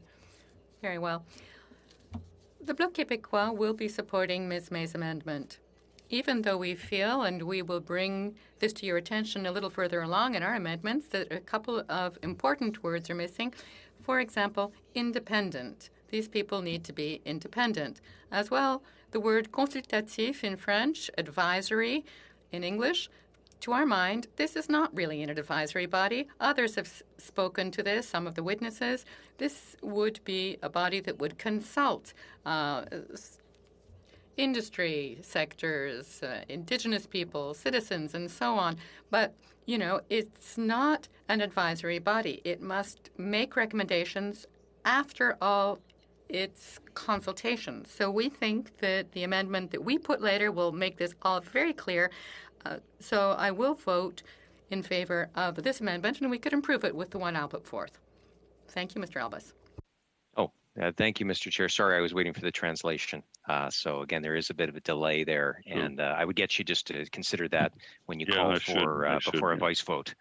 Very well. The Bloc Québécois will be supporting Ms. May's amendment, even though we feel, and we will bring this to your attention a little further along in our amendments, that a couple of important words are missing. For example, independent. These people need to be independent. As well, the word consultatif in French, advisory in English. To our mind, this is not really an advisory body. Others have spoken to this, some of the witnesses. This would be a body that would consult industry sectors, Indigenous people, citizens, and so on. But, you know, it's not an advisory body. It must make recommendations after all its consultations. So we think that the amendment that we put later will make this all very clear. So I will vote in favor of this amendment, and we could improve it with the one I'll put forth. Thank you, Mr. Albus. Thank you, Mr. Chair. Sorry, I was waiting for the translation. So again, there is a bit of a delay there, and I would get you just to consider that when you call for before a voice vote,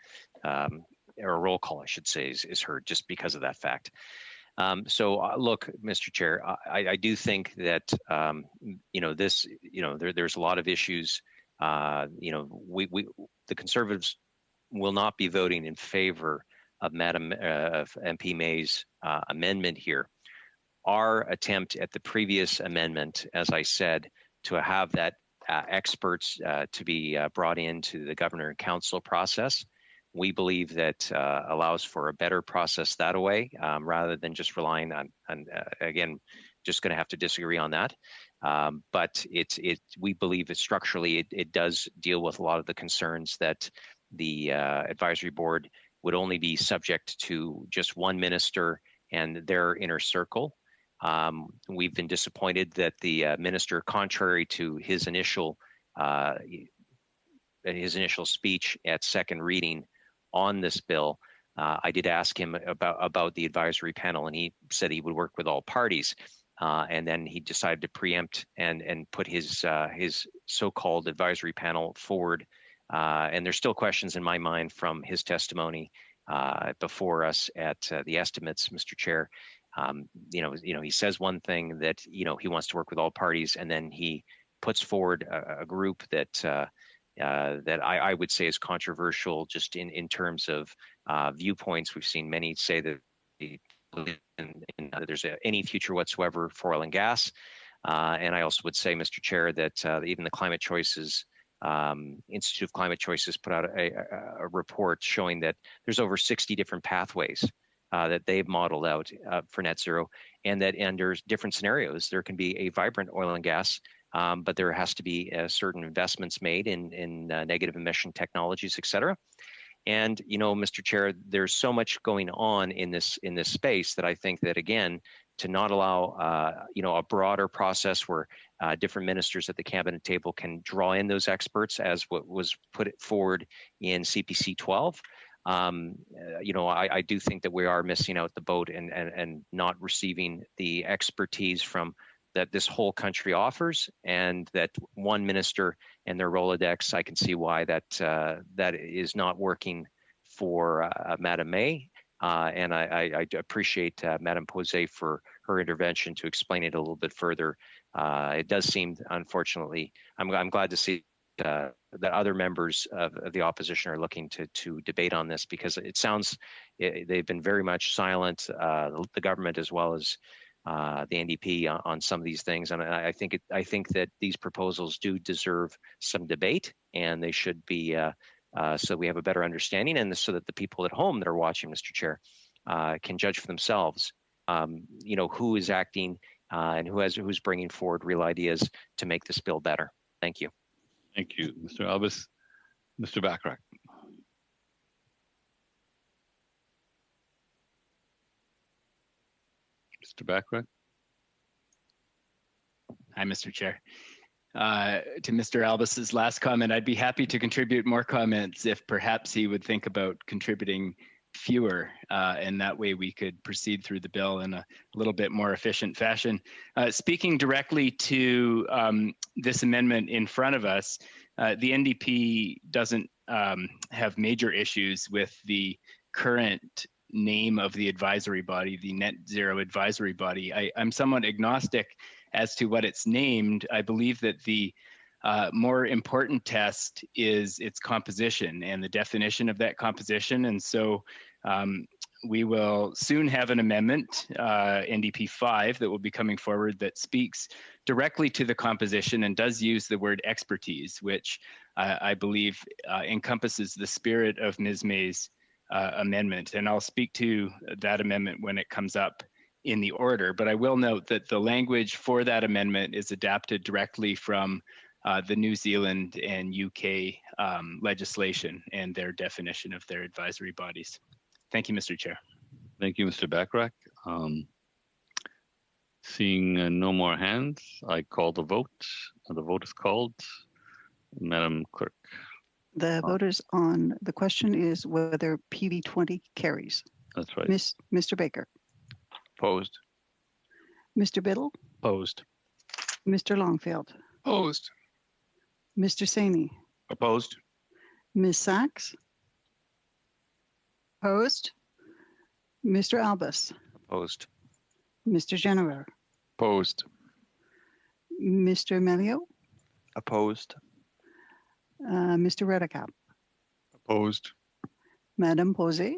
or a roll call, I should say, is heard, just because of that fact. Look, Mr. Chair, I do think that there's a lot of issues. The Conservatives will not be voting in favor of MP May's amendment here. Our attempt at the previous amendment, as I said, to have that experts to be brought into the Governor and Council process, we believe that allows for a better process that way, rather than just relying on again, just going to have to disagree on that. But we believe that structurally it does deal with a lot of the concerns that the advisory board would only be subject to just one minister and their inner circle. We've been disappointed that the minister, contrary to his initial speech at second reading on this bill, I did ask him about the advisory panel, and he said he would work with all parties. And then he decided to preempt and put his so-called advisory panel forward. And there's still questions in my mind from his testimony before us at the estimates, Mr. Chair. He says one thing that, he wants to work with all parties, and then he puts forward a group that I would say is controversial just in terms of viewpoints. We've seen many say that there's any future whatsoever for oil and gas. And I also would say, Mr. Chair, that even the Climate Choices, Institute of Climate Choices put out a report showing that there's over 60 different pathways that they've modeled out for net zero, and that under different scenarios, there can be a vibrant oil and gas, but there has to be certain investments made in negative emission technologies, et cetera. And, Mr. Chair, there's so much going on in this space that I think that, again, to not allow, a broader process where different ministers at the cabinet table can draw in those experts, as what was put forward in CPC 12. I do think that we are missing out the boat and not receiving the expertise from that this whole country offers, and that one minister and their Rolodex, I can see why that is not working for Madam May. And I appreciate Madam Posey for her intervention to explain it a little bit further. It does seem, unfortunately, I'm glad to see that other members of the opposition are looking to debate on this, because it sounds they've been very much silent, the government as well as the NDP on some of these things. And I think that these proposals do deserve some debate, and they should be so we have a better understanding, and so that the people at home that are watching, Mr. Chair, can judge for themselves, who is acting and who's bringing forward real ideas to make this bill better. Thank you. Thank you, Mr. Albus. Mr. Bachrach. Mr. Bachrach. Hi, Mr. Chair. To Mr. Albus's last comment, I'd be happy to contribute more comments if perhaps he would think about contributing fewer, and that way we could proceed through the bill in a little bit more efficient fashion. Speaking directly to this amendment in front of us, the NDP doesn't have major issues with the current name of the advisory body, the Net Zero Advisory Body. I'm somewhat agnostic as to what it's named. I believe that the more important test is its composition and the definition of that composition. And so we will soon have an amendment, NDP 5, that will be coming forward that speaks directly to the composition and does use the word expertise, which I believe encompasses the spirit of Ms. May's amendment. And I'll speak to that amendment when it comes up in the order, but I will note that the language for that amendment is adapted directly from the New Zealand and UK legislation and their definition of their advisory bodies. Thank you, Mr. Chair. Thank you, Mr. Bachrach. Seeing no more hands, I call the vote. The vote is called. Madam Clerk. The voters on the question is whether PB 20 carries. That's right. Mr. Baker, Opposed. Mr. Biddle, Opposed. Mr. Longfield, Opposed. Mr. Saini, Opposed. Ms. Sachs, Opposed? Mr. Albus, Opposed. Mr. Generer, Opposed. Mr. Melio, Opposed. Mr. Redicap, Opposed. Madame Posey,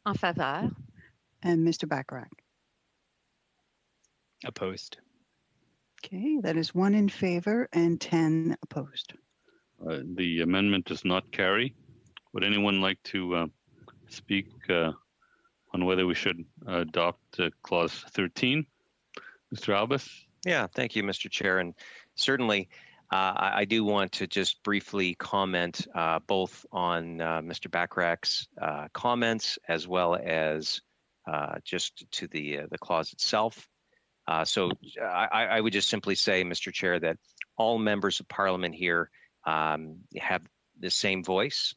En faveur? and Mr. Bachrach. Opposed. Okay, that is 1 in favor and 10 opposed. The amendment does not carry. Would anyone like to speak on whether we should adopt clause 13? Mr. Albus? Yeah, thank you, Mr. Chair. And certainly, I do want to just briefly comment both on Mr. Bachrach's comments as well as just to the clause itself. So I would just simply say, Mr. Chair, that all members of Parliament here have the same voice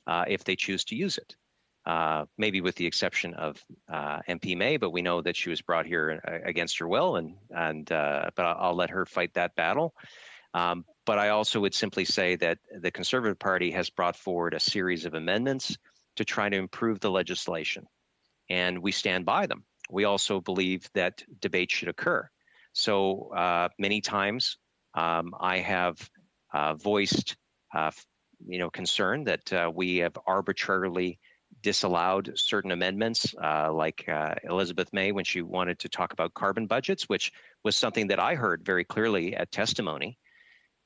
if they choose to use it. Maybe with the exception of MP May, but we know that she was brought here against her will, but I'll let her fight that battle. But I also would simply say that the Conservative Party has brought forward a series of amendments to try to improve the legislation, and we stand by them. We also believe that debate should occur. So many times I have voiced, concern that we have arbitrarily disallowed certain amendments, like Elizabeth May when she wanted to talk about carbon budgets, which was something that I heard very clearly at testimony,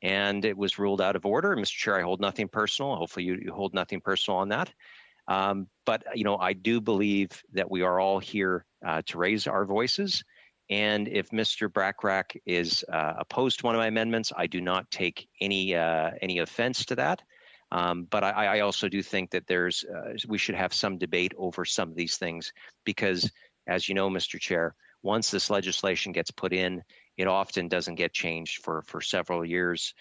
and it was ruled out of order. Mr. Chair, I hold nothing personal. Hopefully you hold nothing personal on that. But I do believe that we are all here to raise our voices. And if Mr. Bachrach is opposed to one of my amendments, I do not take any offense to that. But I also do think that we should have some debate over some of these things because, as you know, Mr. Chair, once this legislation gets put in, it often doesn't get changed for several years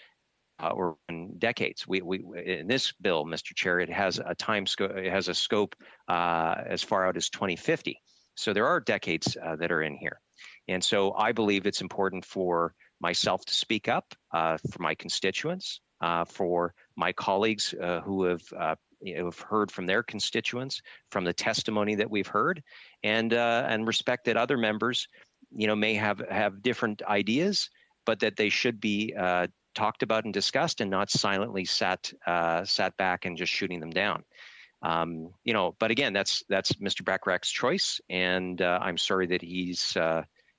or decades. We in this bill, Mr. Chair, it has a time scope. It has a scope as far out as 2050. So there are decades that are in here, and so I believe it's important for myself to speak up for my constituents, for my colleagues who have heard from their constituents, from the testimony that we've heard, and respect that other members, may have different ideas, but that they should be talked about and discussed, and not silently sat back and just shooting them down. But again, that's Mr. Bachrach's choice, and I'm sorry that he's.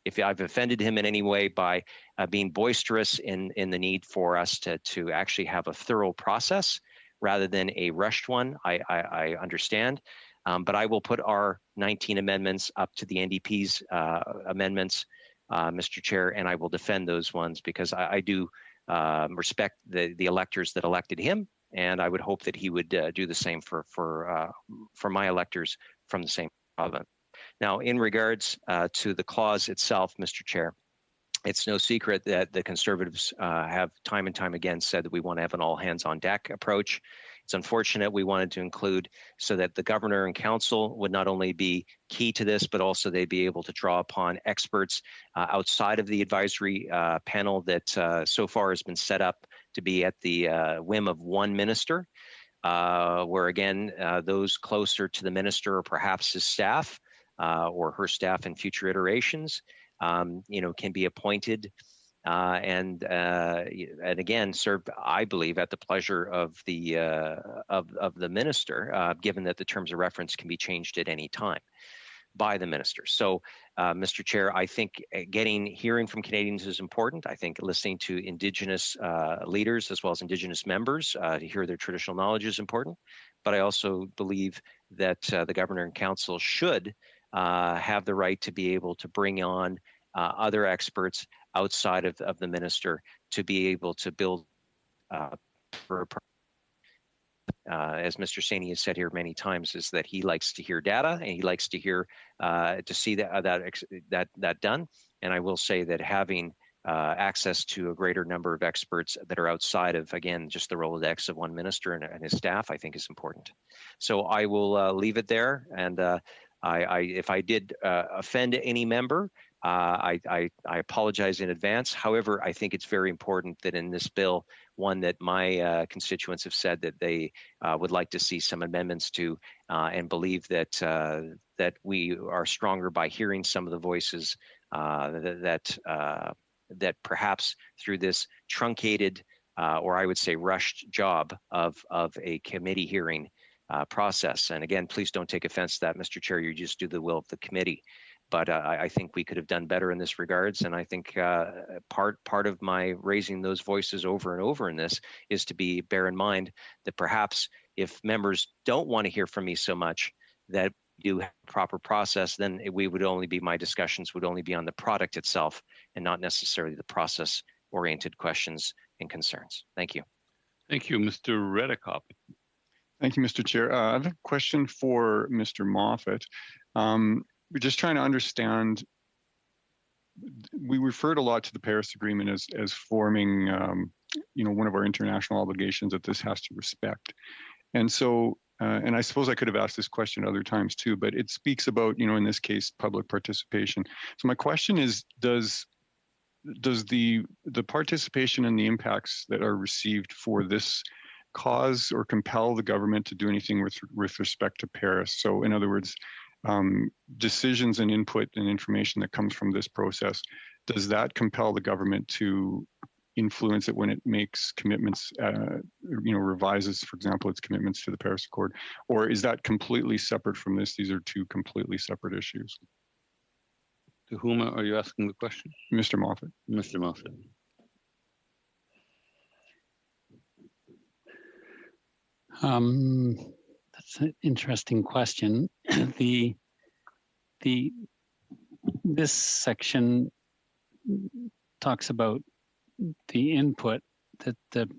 If I've offended him in any way by being boisterous in the need for us to actually have a thorough process rather than a rushed one, I understand. But I will put our 19 amendments up to the NDP's amendments, Mr. Chair, and I will defend those ones because I do respect the electors that elected him, and I would hope that he would do the same for my electors from the same province. Now, in regards to the clause itself, Mr. Chair, it's no secret that the Conservatives have time and time again said that we want to have an all-hands-on-deck approach. It's unfortunate we wanted to include so that the governor and council would not only be key to this, but also they'd be able to draw upon experts outside of the advisory panel that so far has been set up to be at the whim of one minister, where again, those closer to the minister or perhaps his staff or her staff in future iterations, can be appointed and again served, I believe, at the pleasure of the minister, given that the terms of reference can be changed at any time by the minister. So, Mr. Chair, I think hearing from Canadians is important. I think listening to Indigenous leaders as well as Indigenous members to hear their traditional knowledge is important. But I also believe that the governor and council should have the right to be able to bring on other experts outside of the minister to be able to build as Mr. Saini has said here many times, is that he likes to hear data and he likes to hear to see that done. And I will say that having access to a greater number of experts that are outside of, again, just the Rolodex of one minister and his staff, I think is important. So I will leave it there. And if I did offend any member, I apologize in advance. However, I think it's very important that in this bill, one that my constituents have said that they would like to see some amendments to, and believe that that we are stronger by hearing some of the voices that perhaps through this truncated or I would say rushed job of a committee hearing process. And again, please don't take offense to that, Mr. Chair. You just do the will of the committee. But I think we could have done better in this regards. And I think part of my raising those voices over and over in this is to bear in mind that perhaps if members don't want to hear from me so much, that we do have a proper process, then my discussions would only be on the product itself and not necessarily the process oriented questions and concerns. Thank you. Thank you, Mr. Redekop. Thank you, Mr. Chair. I have a question for Mr. Moffat. We're just trying to understand, we referred a lot to the Paris Agreement as forming, one of our international obligations that this has to respect. And so, and I suppose I could have asked this question other times too, but it speaks about, in this case, public participation. So my question is, does the participation and the impacts that are received for this cause or compel the government to do anything with respect to Paris? So in other words, decisions and input and information that comes from this process, does that compel the government to influence it when it makes commitments, revises, for example, its commitments to the Paris Accord? Or is that completely separate from this? These are two completely separate issues. To whom are you asking the question? Mr. Moffat. Mr. Moffat. That's an interesting question. This section talks about the input that the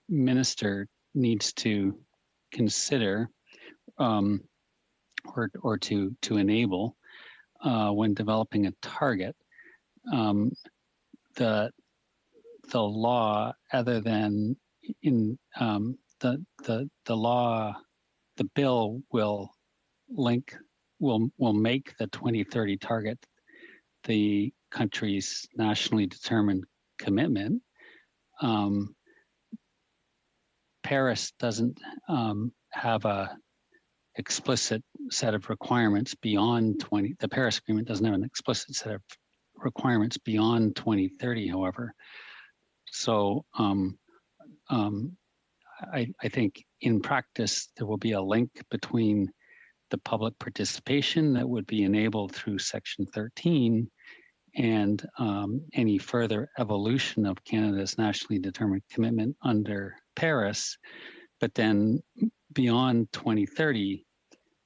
minister needs to consider or to enable when developing a target. The law, other than in the law, the bill will make the 2030 target the country's nationally determined commitment. Paris doesn't have a explicit set of requirements beyond the Paris Agreement doesn't have an explicit set of requirements beyond 2030, however. So I think in practice, there will be a link between the public participation that would be enabled through Section 13 and any further evolution of Canada's nationally determined commitment under Paris. But then beyond 2030,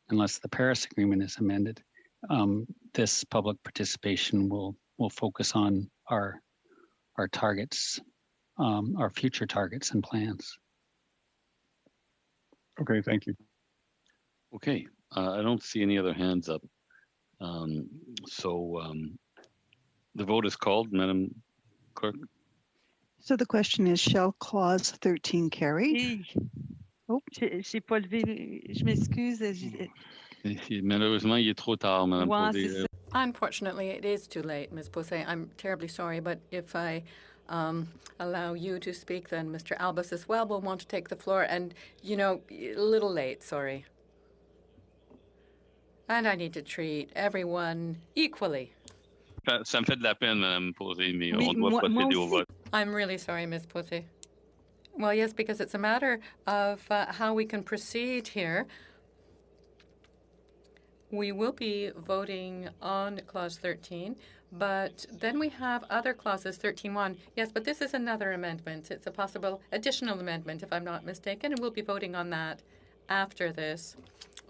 unless the Paris Agreement is amended, this public participation will focus on our targets, our future targets and plans. Okay, thank you. Okay, I don't see any other hands up. The vote is called, Madam Clerk. So the question is, shall clause 13 carry? Oh, j'ai pas levé. Je m'excuse. Malheureusement, il est trop tard, Madame Posé. Unfortunately, it is too late, Ms. Posé. I'm terribly sorry, but if I allow you to speak, then Mr. Albus as well will want to take the floor. And, a little late, sorry. And I need to treat everyone equally. Ça me fait de la peine, Madame Posé, mais on doit procéder au vote. I'm really sorry, Ms. Posé. Well, yes, because it's a matter of how we can proceed here. We will be voting on Clause 13, but then we have other clauses, 13.1. Yes, but this is another amendment. It's a possible additional amendment, if I'm not mistaken, and we'll be voting on that after this.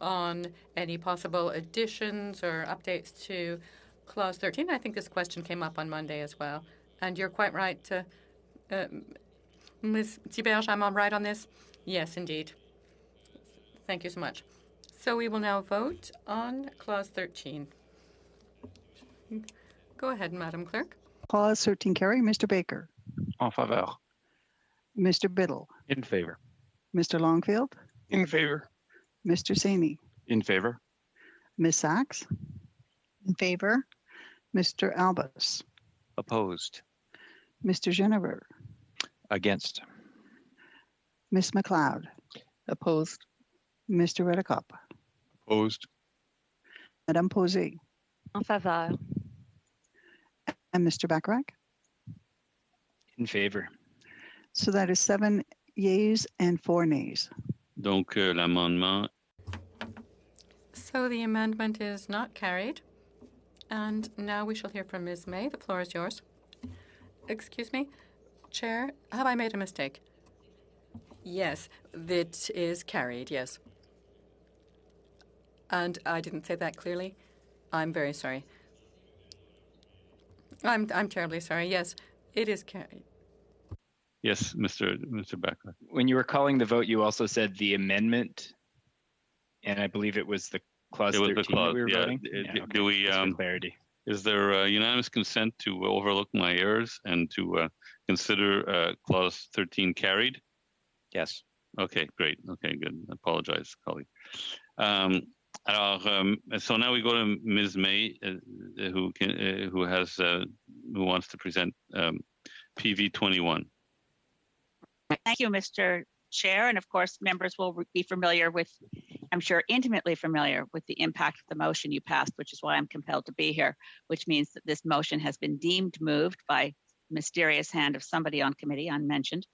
on any possible additions or updates to Clause 13. I think this question came up on Monday as well. And you're quite right, Ms. Thiberge, I'm all right on this? Yes, indeed. Thank you so much. So we will now vote on Clause 13. Go ahead, Madam Clerk. Clause 13 carry. Mr. Baker. En faveur. Mr. Biddle. In favor. Mr. Longfield. In favor. Mr. Saney. In favor. Ms. Sachs. In favor. Mr. Albus. Opposed. Mr. Genevers. Against. Ms. McLeod. Opposed. Mr. Redekop. Opposed. Madame Posey. En faveur. And Mr. Bacharach. In favor. So that is 7 yeas and 4 nays. Donc, l'amendement. So the amendment is not carried. And now we shall hear from Ms. May. The floor is yours. Excuse me, Chair, have I made a mistake? Yes, that is carried, yes. And I didn't say that clearly. I'm very sorry. I'm terribly sorry. Yes, it is carried. Yes, Mr. Bacharach. When you were calling the vote, you also said the amendment, and I believe it was the clause 13 that we were voting. Do we? Just for clarity. Is there unanimous consent to overlook my errors and to consider clause 13 carried? Yes. Okay, great. Okay, good. I apologize, colleague. So now we go to Ms. May, who wants to present PV 21. Thank you, Mr. Chair. And of course, members will be familiar with, I'm sure intimately familiar with the impact of the motion you passed, which is why I'm compelled to be here, which means that this motion has been deemed moved by mysterious hand of somebody on committee, unmentioned.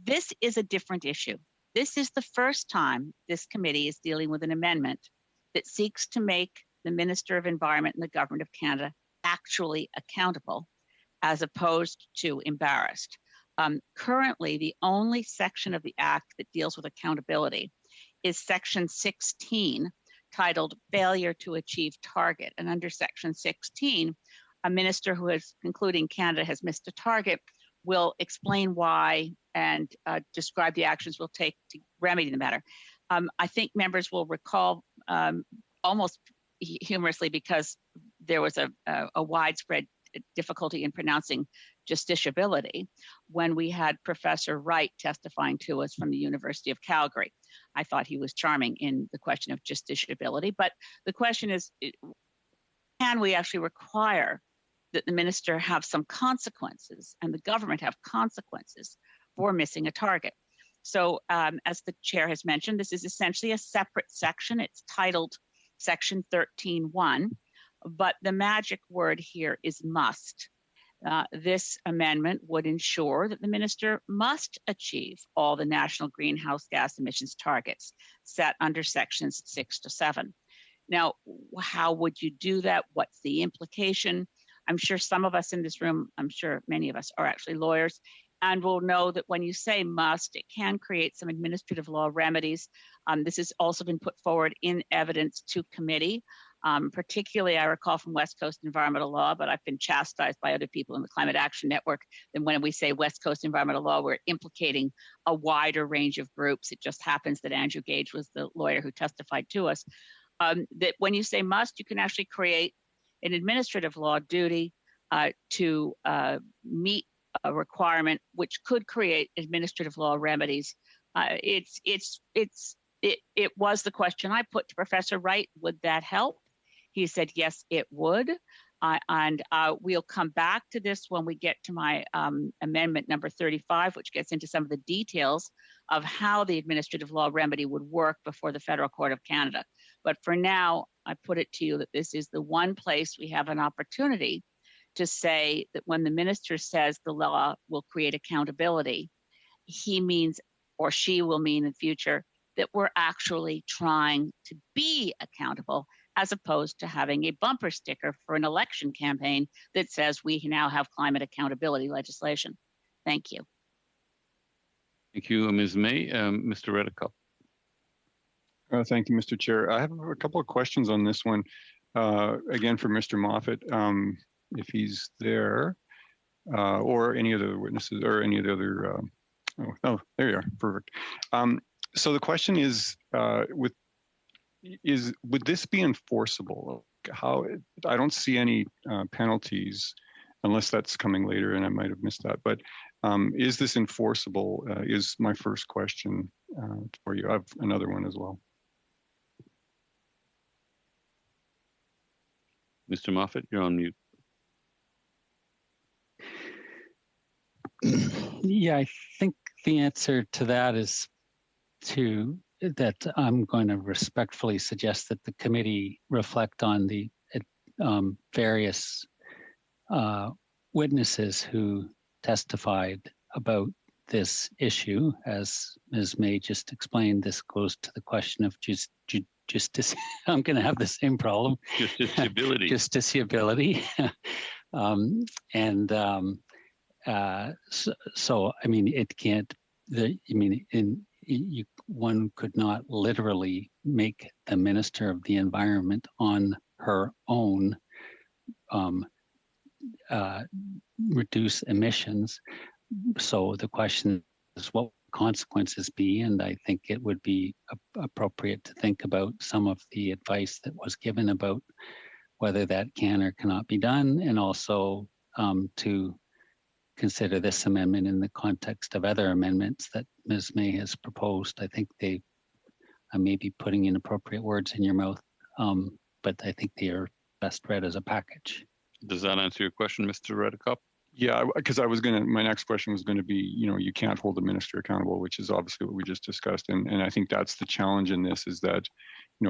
This is a different issue. This is the first time this committee is dealing with an amendment that seeks to make the Minister of Environment in the Government of Canada actually accountable, as opposed to embarrassed. Currently, the only section of the Act that deals with accountability is Section 16, titled Failure to Achieve Target. And under Section 16, a minister who is concluding Canada has missed a target will explain why and describe the actions we'll take to remedy the matter. I think members will recall almost humorously, because there was a widespread difficulty in pronouncing justiciability when we had Professor Wright testifying to us from the University of Calgary. I thought he was charming in the question of justiciability, but the question is, can we actually require that the minister have some consequences and the government have consequences for missing a target? So as the chair has mentioned, this is essentially a separate section. It's titled Section 13.1, but the magic word here is must. This amendment would ensure that the minister must achieve all the national greenhouse gas emissions targets set under sections 6 to 7. Now, how would you do that? What's the implication? I'm sure some of us in this room, I'm sure many of us are actually lawyers, and will know that when you say must, it can create some administrative law remedies. This has also been put forward in evidence to committee. Particularly, I recall from West Coast Environmental Law, but I've been chastised by other people in the Climate Action Network that when we say West Coast Environmental Law, we're implicating a wider range of groups. It just happens that Andrew Gage was the lawyer who testified to us. That when you say must, you can actually create an administrative law duty to meet a requirement, which could create administrative law remedies. It was the question I put to Professor Wright. Would that help? He said, yes, it would. And we'll come back to this when we get to my amendment number 35, which gets into some of the details of how the administrative law remedy would work before the Federal Court of Canada. But for now, I put it to you that this is the one place we have an opportunity to say that when the minister says the law will create accountability, he means, or she will mean in future, that we're actually trying to be accountable, as opposed to having a bumper sticker for an election campaign that says we now have climate accountability legislation. Thank you. Thank you, Ms. May. Mr. Redekop. Thank you, Mr. Chair. I have a couple of questions on this one. Again, for Mr. Moffat, if he's there, or any of the witnesses, or any of the other. There you are. Perfect. So the question is, would this be enforceable? How? I don't see any penalties, unless that's coming later, and I might have missed that. But is this enforceable? Is my first question for you. I have another one as well. Mr. Moffat, you're on mute. Yeah, I think the answer to that is that I'm going to respectfully suggest that the committee reflect on the various witnesses who testified about this issue. As Ms. May just explained, this goes to the question of justice. I'm going to have the same problem. Justiciability. Justiciability. So I mean, it can't. One could not literally make the Minister of the Environment on her own reduce emissions. So the question is, what consequences be? And I think it would be appropriate to think about some of the advice that was given about whether that can or cannot be done, and also to consider this amendment in the context of other amendments that Ms. May has proposed. I think I may be putting inappropriate words in your mouth, but I think they are best read as a package. Does that answer your question, Mr. Redekop? Yeah, because my next question was going to be, you can't hold the minister accountable, which is obviously what we just discussed. And I think that's the challenge in this, is that,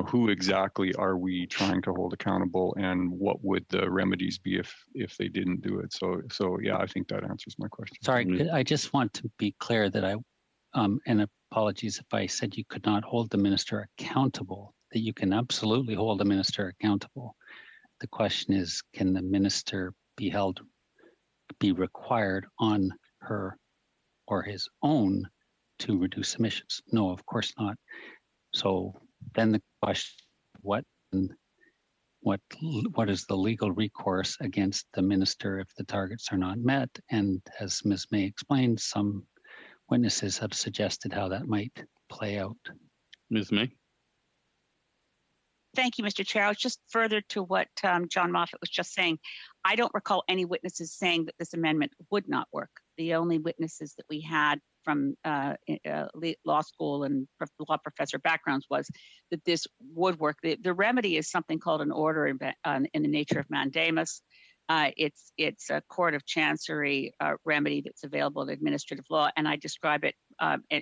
who exactly are we trying to hold accountable, and what would the remedies be if they didn't do it? So yeah, I think that answers my question. Sorry, I just want to be clear that and apologies if I said you could not hold the minister accountable, that you can absolutely hold the minister accountable. The question is, can the minister be required on her or his own to reduce emissions? No, of course not. So then the question, what is the legal recourse against the minister if the targets are not met? And as Ms. May explained, some witnesses have suggested how that might play out. Ms. May? Thank you, Mr. Chair. I was just further to what John Moffat was just saying. I don't recall any witnesses saying that this amendment would not work. The only witnesses that we had from law school and law professor backgrounds was that this would work. The remedy is something called an order in the nature of mandamus. It's a court of chancery remedy that's available in administrative law, and I describe it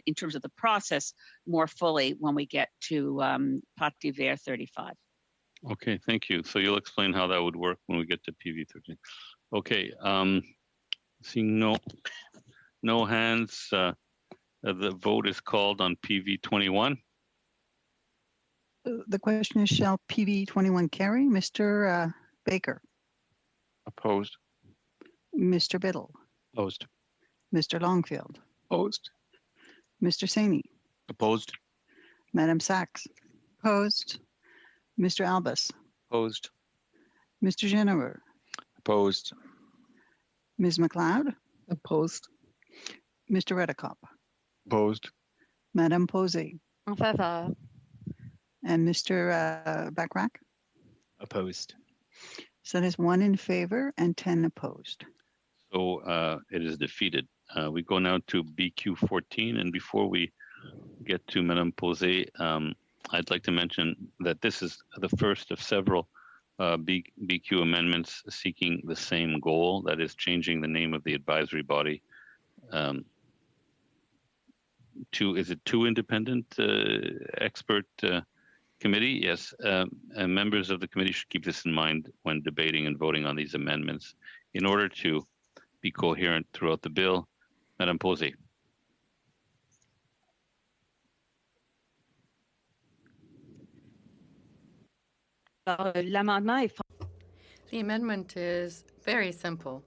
in terms of the process more fully when we get to Pacte d'Hiver 35. Okay, thank you. So you'll explain how that would work when we get to PV 13. Okay, seeing no hands, the vote is called on PV 21. The question is, shall PV 21 carry? Mr. Baker? Opposed. Mr. Biddle? Opposed. Mr. Longfield? Opposed. Mr. Saini? Opposed. Madam Sachs? Opposed. Mr. Albus? Opposed. Mr. Jennewer? Opposed. Ms. McLeod? Opposed. Mr. Redekop? Opposed. Madame Posey? En faveur. And Mr. Backrack? Opposed. So there's 1 in favor and 10 opposed. So it is defeated. We go now to BQ 14, and before we get to Madame Posey, I'd like to mention that this is the first of several BQ amendments seeking the same goal, that is changing the name of the advisory body to two independent expert committee? Yes, members of the committee should keep this in mind when debating and voting on these amendments in order to be coherent throughout the bill. Madame Posey. The amendment is very simple.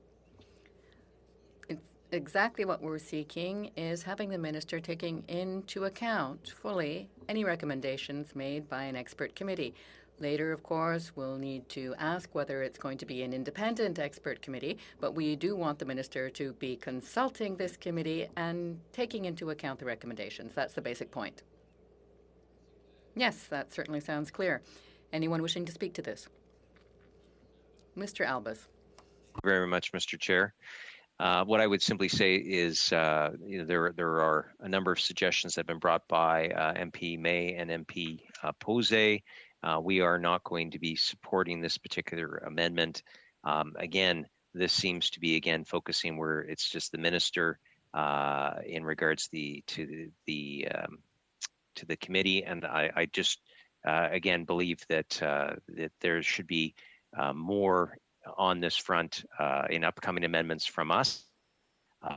exactly what we're seeking is having the minister taking into account fully any recommendations made by an expert committee. Later, of course, we'll need to ask whether it's going to be an independent expert committee, but we do want the minister to be consulting this committee and taking into account the recommendations. That's the basic point. Yes, that certainly sounds clear. Anyone wishing to speak to this? Mr. Albus. Very much, Mr. Chair. What I would simply say is, there are a number of suggestions that have been brought by MP May and MP Posey. We are not going to be supporting this particular amendment. Again, this seems to be focusing where it's just the minister in regards to the committee, and I just again believe that that there should be more on this front in upcoming amendments from us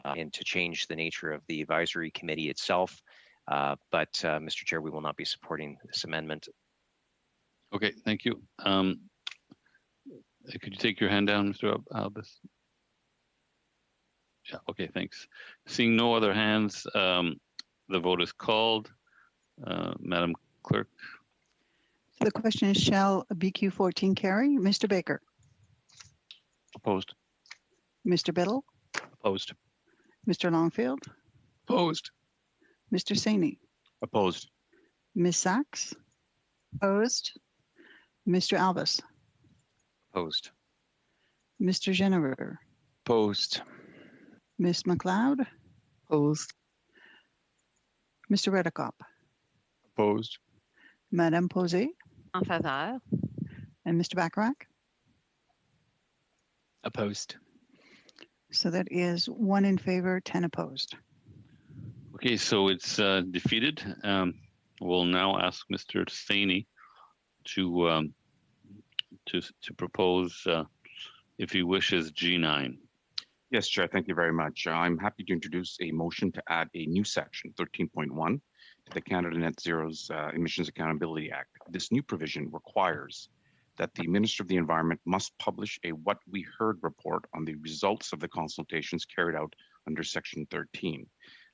and to change the nature of the advisory committee itself. But Mr. Chair, we will not be supporting this amendment. Okay, thank you. Could you take your hand down, Mr. Albus? Yeah, okay, thanks. Seeing no other hands, the vote is called. Madam Clerk. The question is, shall BQ 14 carry? Mr. Baker? Opposed. Mr. Biddle? Opposed. Mr. Longfield? Opposed. Mr. Saini? Opposed. Ms. Sachs? Opposed. Mr. Albus? Opposed. Mr. Jennerer? Opposed. Ms. McLeod? Opposed. Mr. Redekop? Opposed. Madame Posey? En faveur. And Mr. Bacharach? Opposed. So that is 1 in favor, 10 opposed. Okay, so it's defeated. We'll now ask Mr. Saini to propose, if he wishes, G9. Yes, Chair, thank you very much. I'm happy to introduce a motion to add a new section, 13.1, to the Canada Net Zero's Emissions Accountability Act. This new provision requires that the Minister of the Environment must publish a What We Heard report on the results of the consultations carried out under Section 13.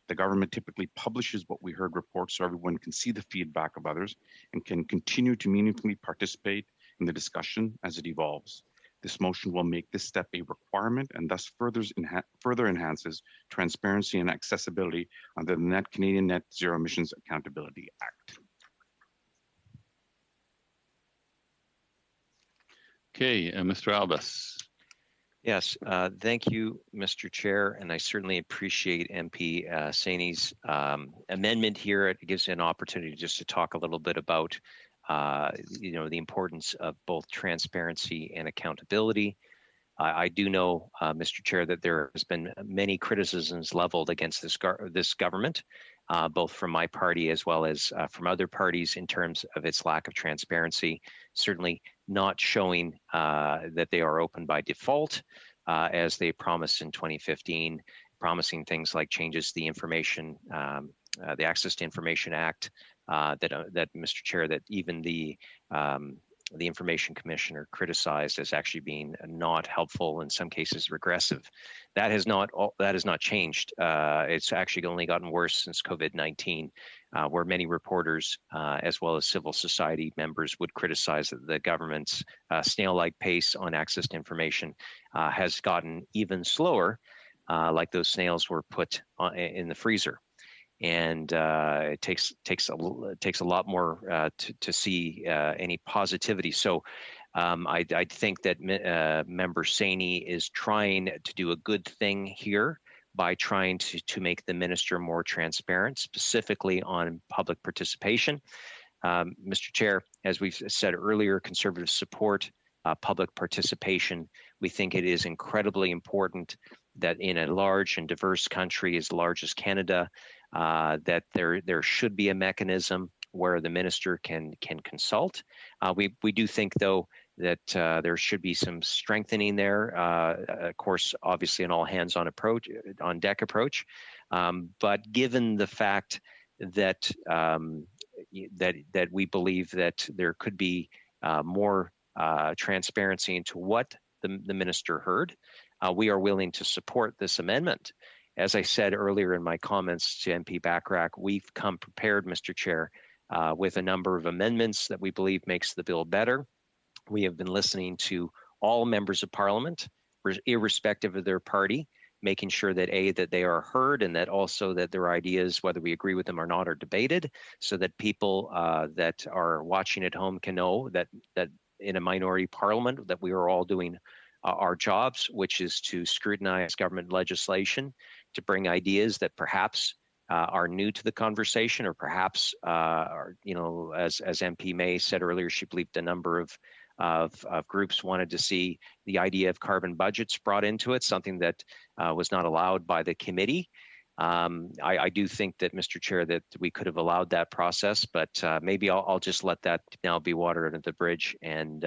The government typically publishes What We Heard reports so everyone can see the feedback of others and can continue to meaningfully participate in the discussion as it evolves. This motion will make this step a requirement and thus further enhances transparency and accessibility under the Canadian Net Zero Emissions Accountability Act. Okay, Mr. Albus. Yes, thank you, Mr. Chair, and I certainly appreciate MP Saini's amendment here. It gives an opportunity just to talk a little bit about the importance of both transparency and accountability. I do know, Mr. Chair, that there has been many criticisms leveled against this government, both from my party as well as from other parties in terms of its lack of transparency, certainly not showing that they are open by default, as they promised in 2015, promising things like changes to the Information, the Access to Information Act, that Mr. Chair, that even the Information Commissioner criticized as actually being not helpful, in some cases regressive. That has not changed. It's actually only gotten worse since COVID-19, where many reporters, as well as civil society members, would criticize that the government's snail-like pace on access to information has gotten even slower, like those snails were put in the freezer. And it takes a lot more to see any positivity. So I think that Member Saini is trying to do a good thing here by trying to make the minister more transparent, specifically on public participation. Mr. Chair, as we've said earlier, Conservatives support public participation. We think it is incredibly important that in a large and diverse country as large as Canada, that there should be a mechanism where the minister can consult. We do think, though, that there should be some strengthening there. Of course, obviously, an all hands on deck approach. But given the fact that that we believe that there could be more transparency into what the minister heard, we are willing to support this amendment. as I said earlier in my comments to MP Bachrach, we've come prepared, Mr. Chair, with a number of amendments that we believe makes the bill better. We have been listening to all members of Parliament, irrespective of their party, making sure that that they are heard, and that also that their ideas, whether we agree with them or not, are debated, so that people that are watching at home can know that in a minority parliament that we are all doing our jobs, which is to scrutinize government legislation, to bring ideas that perhaps are new to the conversation, or perhaps are, as MP May said earlier, she believed a number of groups wanted to see the idea of carbon budgets brought into it, something that was not allowed by the committee. I do think that, Mr. Chair, that we could have allowed that process, but maybe I'll just let that now be water under the bridge and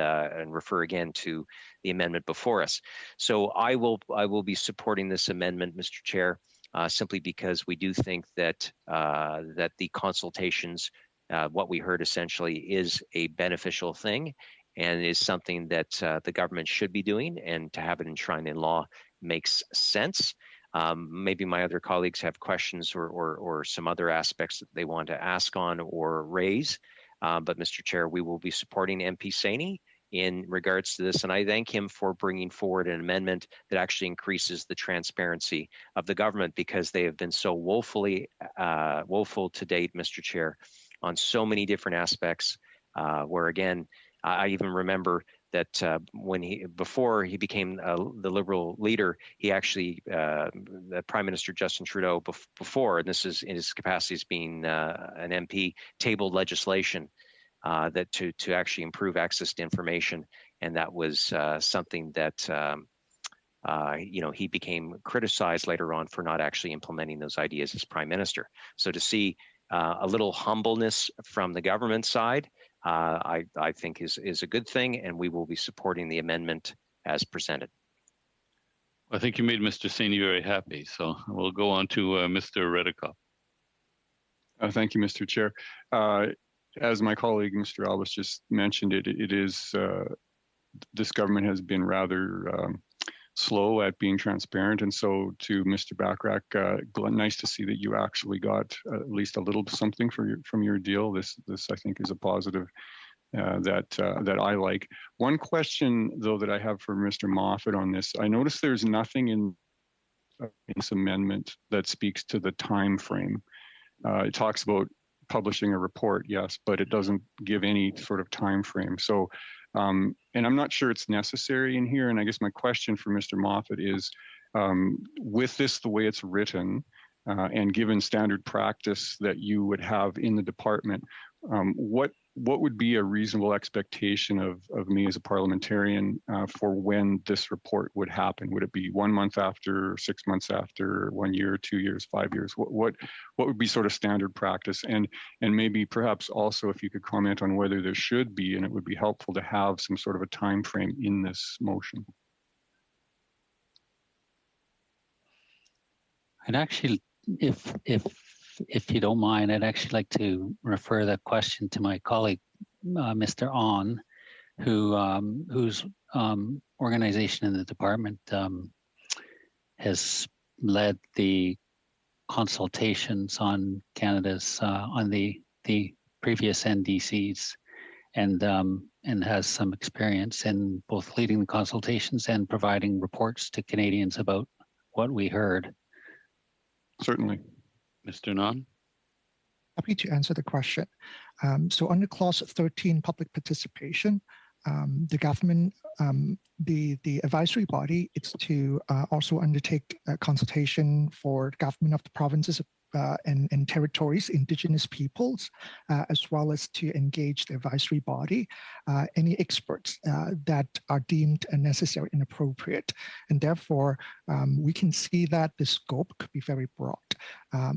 refer again to the amendment before us. So I will be supporting this amendment, Mr. Chair, simply because we do think that that the consultations, what we heard essentially, is a beneficial thing, and is something that the government should be doing, and to have it enshrined in law makes sense. Maybe my other colleagues have questions or some other aspects that they want to ask on or raise. But Mr. Chair, we will be supporting MP Saini in regards to this, and I thank him for bringing forward an amendment that actually increases the transparency of the government, because they have been so woeful to date, Mr. Chair, on so many different aspects, where again, I even remember that before he became the Liberal leader, he actually, the Prime Minister Justin Trudeau before, and this is in his capacity as being an MP, tabled legislation that to actually improve access to information, and that was something that he became criticized later on for not actually implementing those ideas as Prime Minister. So to see a little humbleness from the government side, I think is a good thing, and we will be supporting the amendment as presented. I think you made Mr. Saini very happy, so we'll go on to Mr. Redekop. Thank you, Mr. Chair. As my colleague, Mr. Albus, just mentioned, it is this government has been rather slow at being transparent, and so to Mr. Bachrach, nice to see that you actually got at least a little something from your deal. This I think is a positive that I like. One question though that I have for Mr. Moffat on this, I noticed there's nothing in this amendment that speaks to the time frame. It talks about publishing a report, yes, but it doesn't give any sort of time frame. So and I'm not sure it's necessary in here. And I guess my question for Mr. Moffat is, with this the way it's written, and given standard practice that you would have in the department, what would be a reasonable expectation of me as a parliamentarian for when this report would happen? Would it be 1 month after, 6 months after, 1 year, 2 years, 5 years? What would be sort of standard practice? And maybe perhaps also if you could comment on whether there should be, and it would be helpful to have some sort of a time frame in this motion. I'd actually, if you don't mind, I'd actually like to refer the question to my colleague, Mr. On, whose organization in the department has led the consultations on Canada's on the previous NDCs, and has some experience in both leading the consultations and providing reports to Canadians about what we heard. Certainly. Mr. Nan? Happy to answer the question. So under clause 13, public participation, the government, the advisory body, it's to also undertake a consultation for the government of the provinces and territories, Indigenous peoples, as well as to engage the advisory body, any experts that are deemed necessary and appropriate. And therefore, we can see that the scope could be very broad.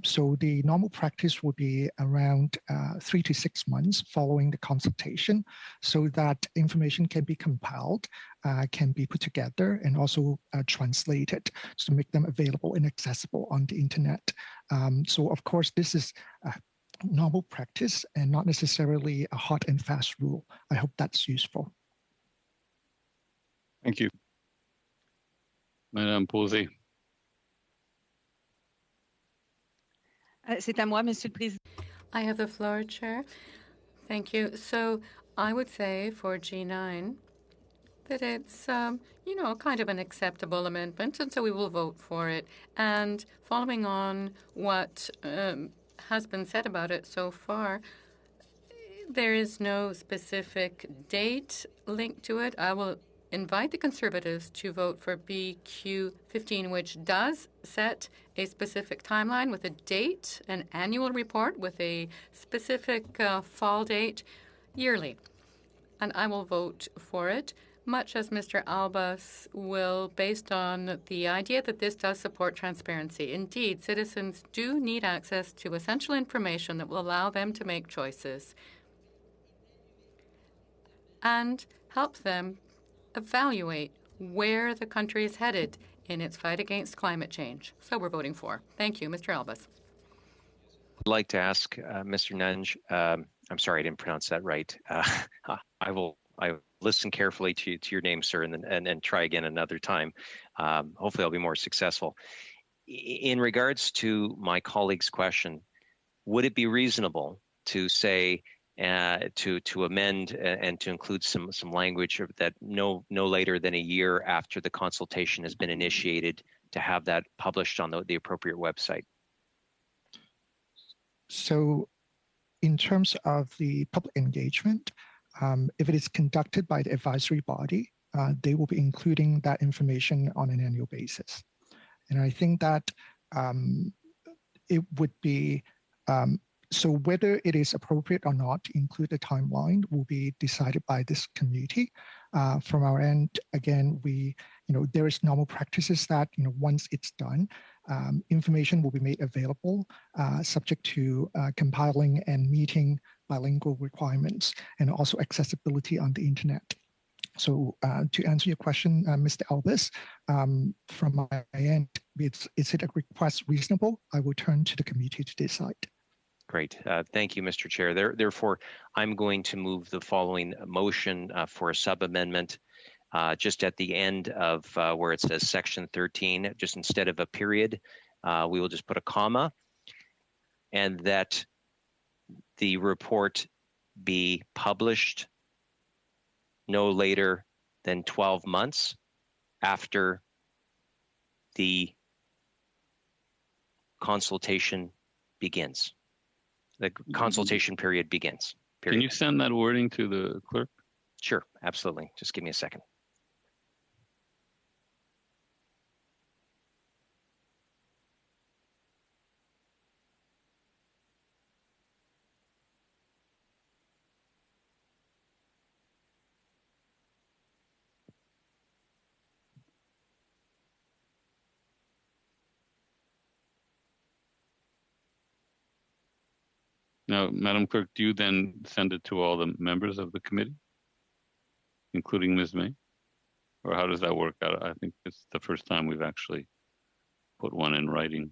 So the normal practice would be around 3 to 6 months following the consultation, so that information can be compiled, can be put together, and also translated to make them available and accessible on the internet. So of course, this is normal practice and not necessarily a hard and fast rule. I hope that's useful. Thank you. Madame Posey. C'est à moi, Monsieur le Président. I have the floor, Chair. Thank you. So I would say for G9 that it's, kind of an acceptable amendment, and so we will vote for it. And following on what has been said about it so far, there is no specific date linked to it. I will invite the Conservatives to vote for BQ15, which does set a specific timeline with a date, an annual report with a specific fall date yearly. And I will vote for it, much as Mr. Albas will, based on the idea that this does support transparency. Indeed, citizens do need access to essential information that will allow them to make choices and help them evaluate where the country is headed in its fight against climate change. So we're voting for. Thank you, Mr. Albas. I'd like to ask Mr. Nunge, I'm sorry, I didn't pronounce that right. I will listen carefully to your name, sir, and then try again another time. Hopefully I'll be more successful. In regards to my colleague's question, would it be reasonable to say to amend and to include some language that no later than a year after the consultation has been initiated, to have that published on the appropriate website? So in terms of the public engagement, if it is conducted by the advisory body, they will be including that information on an annual basis. And I think that it would be, so whether it is appropriate or not to include the timeline will be decided by this committee. From our end, again, there is normal practices that, once it's done, information will be made available, subject to compiling and meeting bilingual requirements, and also accessibility on the internet. So to answer your question, Mr. Albas, from my end, is it a request reasonable? I will turn to the committee to decide. Great. Thank you, Mr. Chair. Therefore, I'm going to move the following motion for a sub-amendment just at the end of where it says section 13, just instead of a period, we will just put a comma, and that the report be published no later than 12 months after the consultation begins. The consultation period begins. Period. Can you send that wording to the clerk? Sure, absolutely. Just give me a second. Now, Madam Clerk, do you then send it to all the members of the committee, including Ms. May? Or how does that work out? I think it's the first time we've actually put one in writing.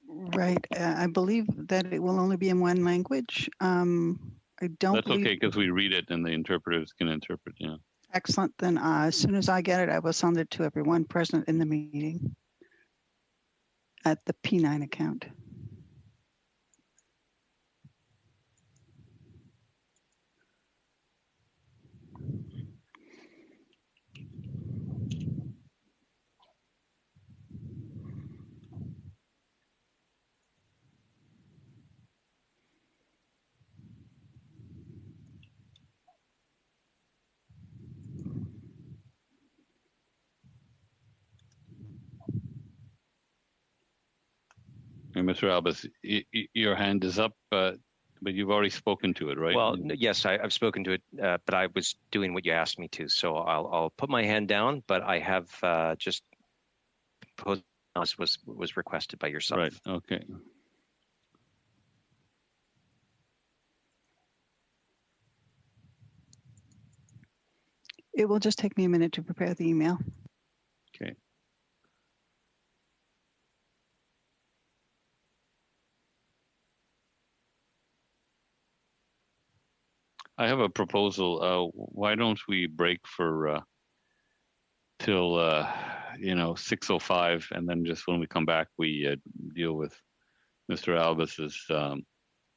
Right. I believe that it will only be in one language. I don't That's believe... okay, because we read it and the interpreters can interpret, yeah. Excellent. Then as soon as I get it, I will send it to everyone present in the meeting at the P9 account. And Mr. Albas, your hand is up, but you've already spoken to it, right? Well, yes, I've spoken to it, but I was doing what you asked me to. So I'll put my hand down, but I have just proposed was requested by yourself. Right. Okay. It will just take me a minute to prepare the email. Okay. I have a proposal. Why don't we break for till 6:05, and then just when we come back, we deal with Mr. Albus's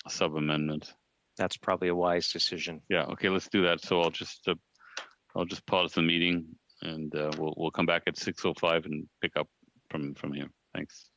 sub amendment. That's probably a wise decision. Yeah. Okay. Let's do that. So I'll just pause the meeting, and we'll come back at 6:05 and pick up from here. Thanks.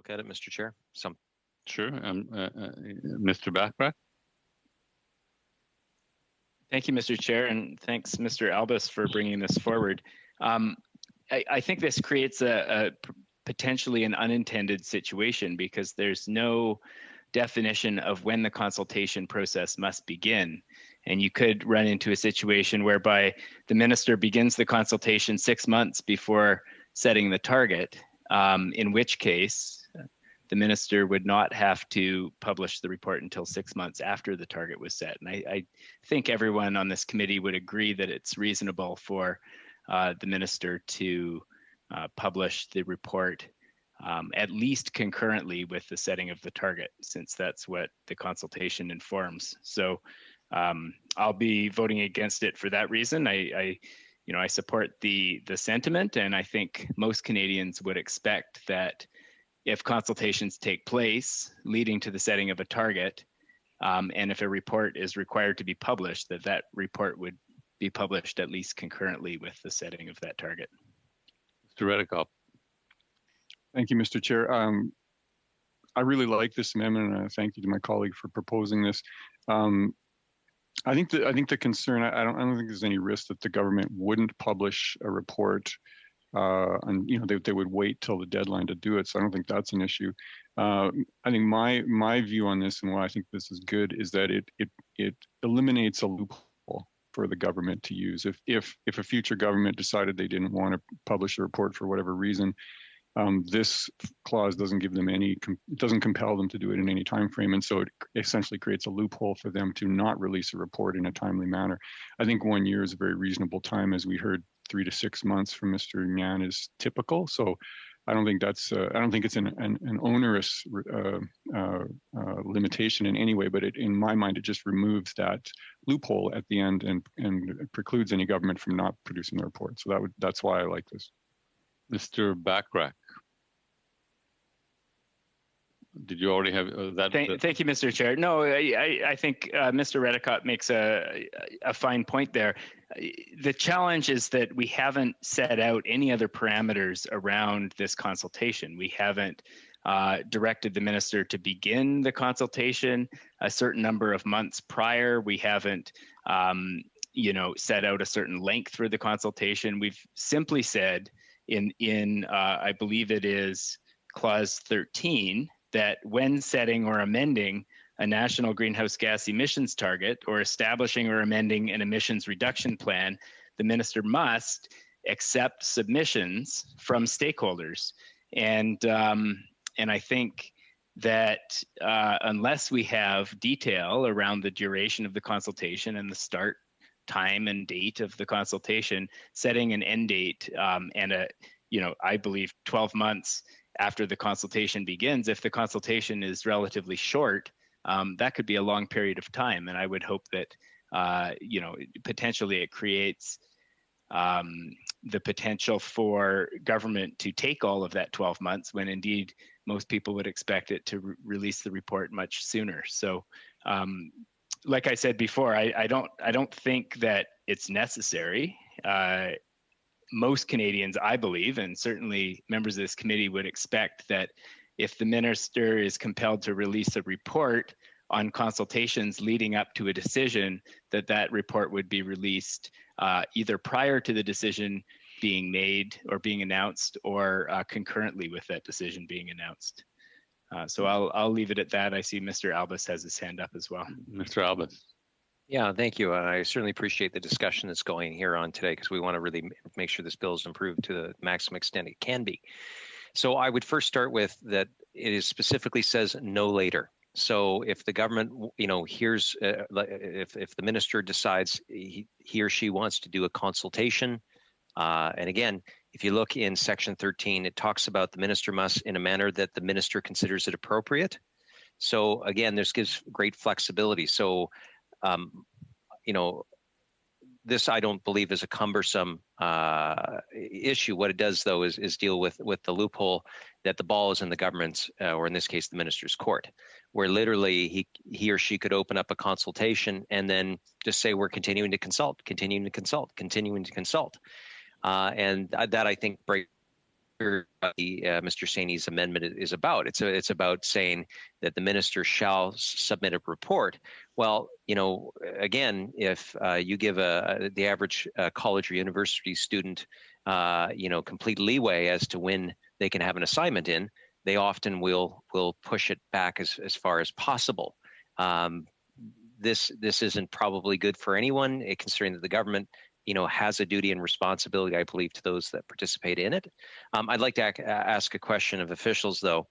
look at it, Mr. Chair? Sure. Mr. Backrack? Thank you, Mr. Chair, and thanks, Mr. Albus, for bringing this forward. I think this creates a potentially an unintended situation because there's no definition of when the consultation process must begin. And you could run into a situation whereby the minister begins the consultation 6 months before setting the target, in which case the minister would not have to publish the report until 6 months after the target was set. And I think everyone on this committee would agree that it's reasonable for the minister to publish the report at least concurrently with the setting of the target, since that's what the consultation informs. So I'll be voting against it for that reason. I support the sentiment, and I think most Canadians would expect that if consultations take place leading to the setting of a target, and if a report is required to be published, that report would be published at least concurrently with the setting of that target. Mr. Redekop. Thank you, Mr. Chair. I really like this amendment, and thank you to my colleague for proposing this. I think the concern, I don't think there's any risk that the government wouldn't publish a report, and they would wait till the deadline to do it. So I don't think that's an issue. I think my view on this, and why I think this is good, is that it eliminates a loophole for the government to use. If a future government decided they didn't want to publish a report for whatever reason, this clause doesn't give them it doesn't compel them to do it in any time frame, and so it essentially creates a loophole for them to not release a report in a timely manner. I think 1 year is a very reasonable time, as we heard. 3 to 6 months from Mr. Nyan is typical, so I don't think that's I don't think it's an onerous limitation in any way, but in my mind it just removes that loophole at the end and precludes any government from not producing the report. So that's why I like this. Mr. Backrack. Did you already have that? Thank you, Mr. Chair. No, I think Mr. Redekop makes a fine point there. The challenge is that we haven't set out any other parameters around this consultation. We haven't directed the minister to begin the consultation a certain number of months prior. We haven't set out a certain length for the consultation. We've simply said in I believe it is clause 13, that when setting or amending a national greenhouse gas emissions target or establishing or amending an emissions reduction plan, the minister must accept submissions from stakeholders. And I think that unless we have detail around the duration of the consultation and the start time and date of the consultation, setting an end date and I believe 12 months after the consultation begins, if the consultation is relatively short, that could be a long period of time. And I would hope that, potentially it creates the potential for government to take all of that 12 months when indeed most people would expect it to release the report much sooner. So like I said before, I don't think that it's necessary. Most Canadians, I believe, and certainly members of this committee would expect that if the minister is compelled to release a report on consultations leading up to a decision, that report would be released either prior to the decision being made or being announced, or concurrently with that decision being announced. So I'll leave it at that. I see Mr. Albus has his hand up as well. Mr. Albus. Yeah, thank you. I certainly appreciate the discussion that's going here on today, because we want to really make sure this bill is improved to the maximum extent it can be. So I would first start with that it specifically says no later. So if the government, hears, if the minister decides he or she wants to do a consultation, and again, if you look in section 13, it talks about the minister must in a manner that the minister considers it appropriate. So again, this gives great flexibility. So this I don't believe is a cumbersome issue. What it does, though, is deal with the loophole that the ball is in the government's, or in this case, the minister's court, where literally he or she could open up a consultation and then just say, we're continuing to consult, and that I think breaks Mr. Saini's amendment is about. It's about saying that the minister shall submit a report. Well, again, if you give the average college or university student, complete leeway as to when they can have an assignment in, they often will push it back as far as possible. This isn't probably good for anyone, considering that the government has a duty and responsibility, I believe, to those that participate in it. I'd like to ask a question of officials, though,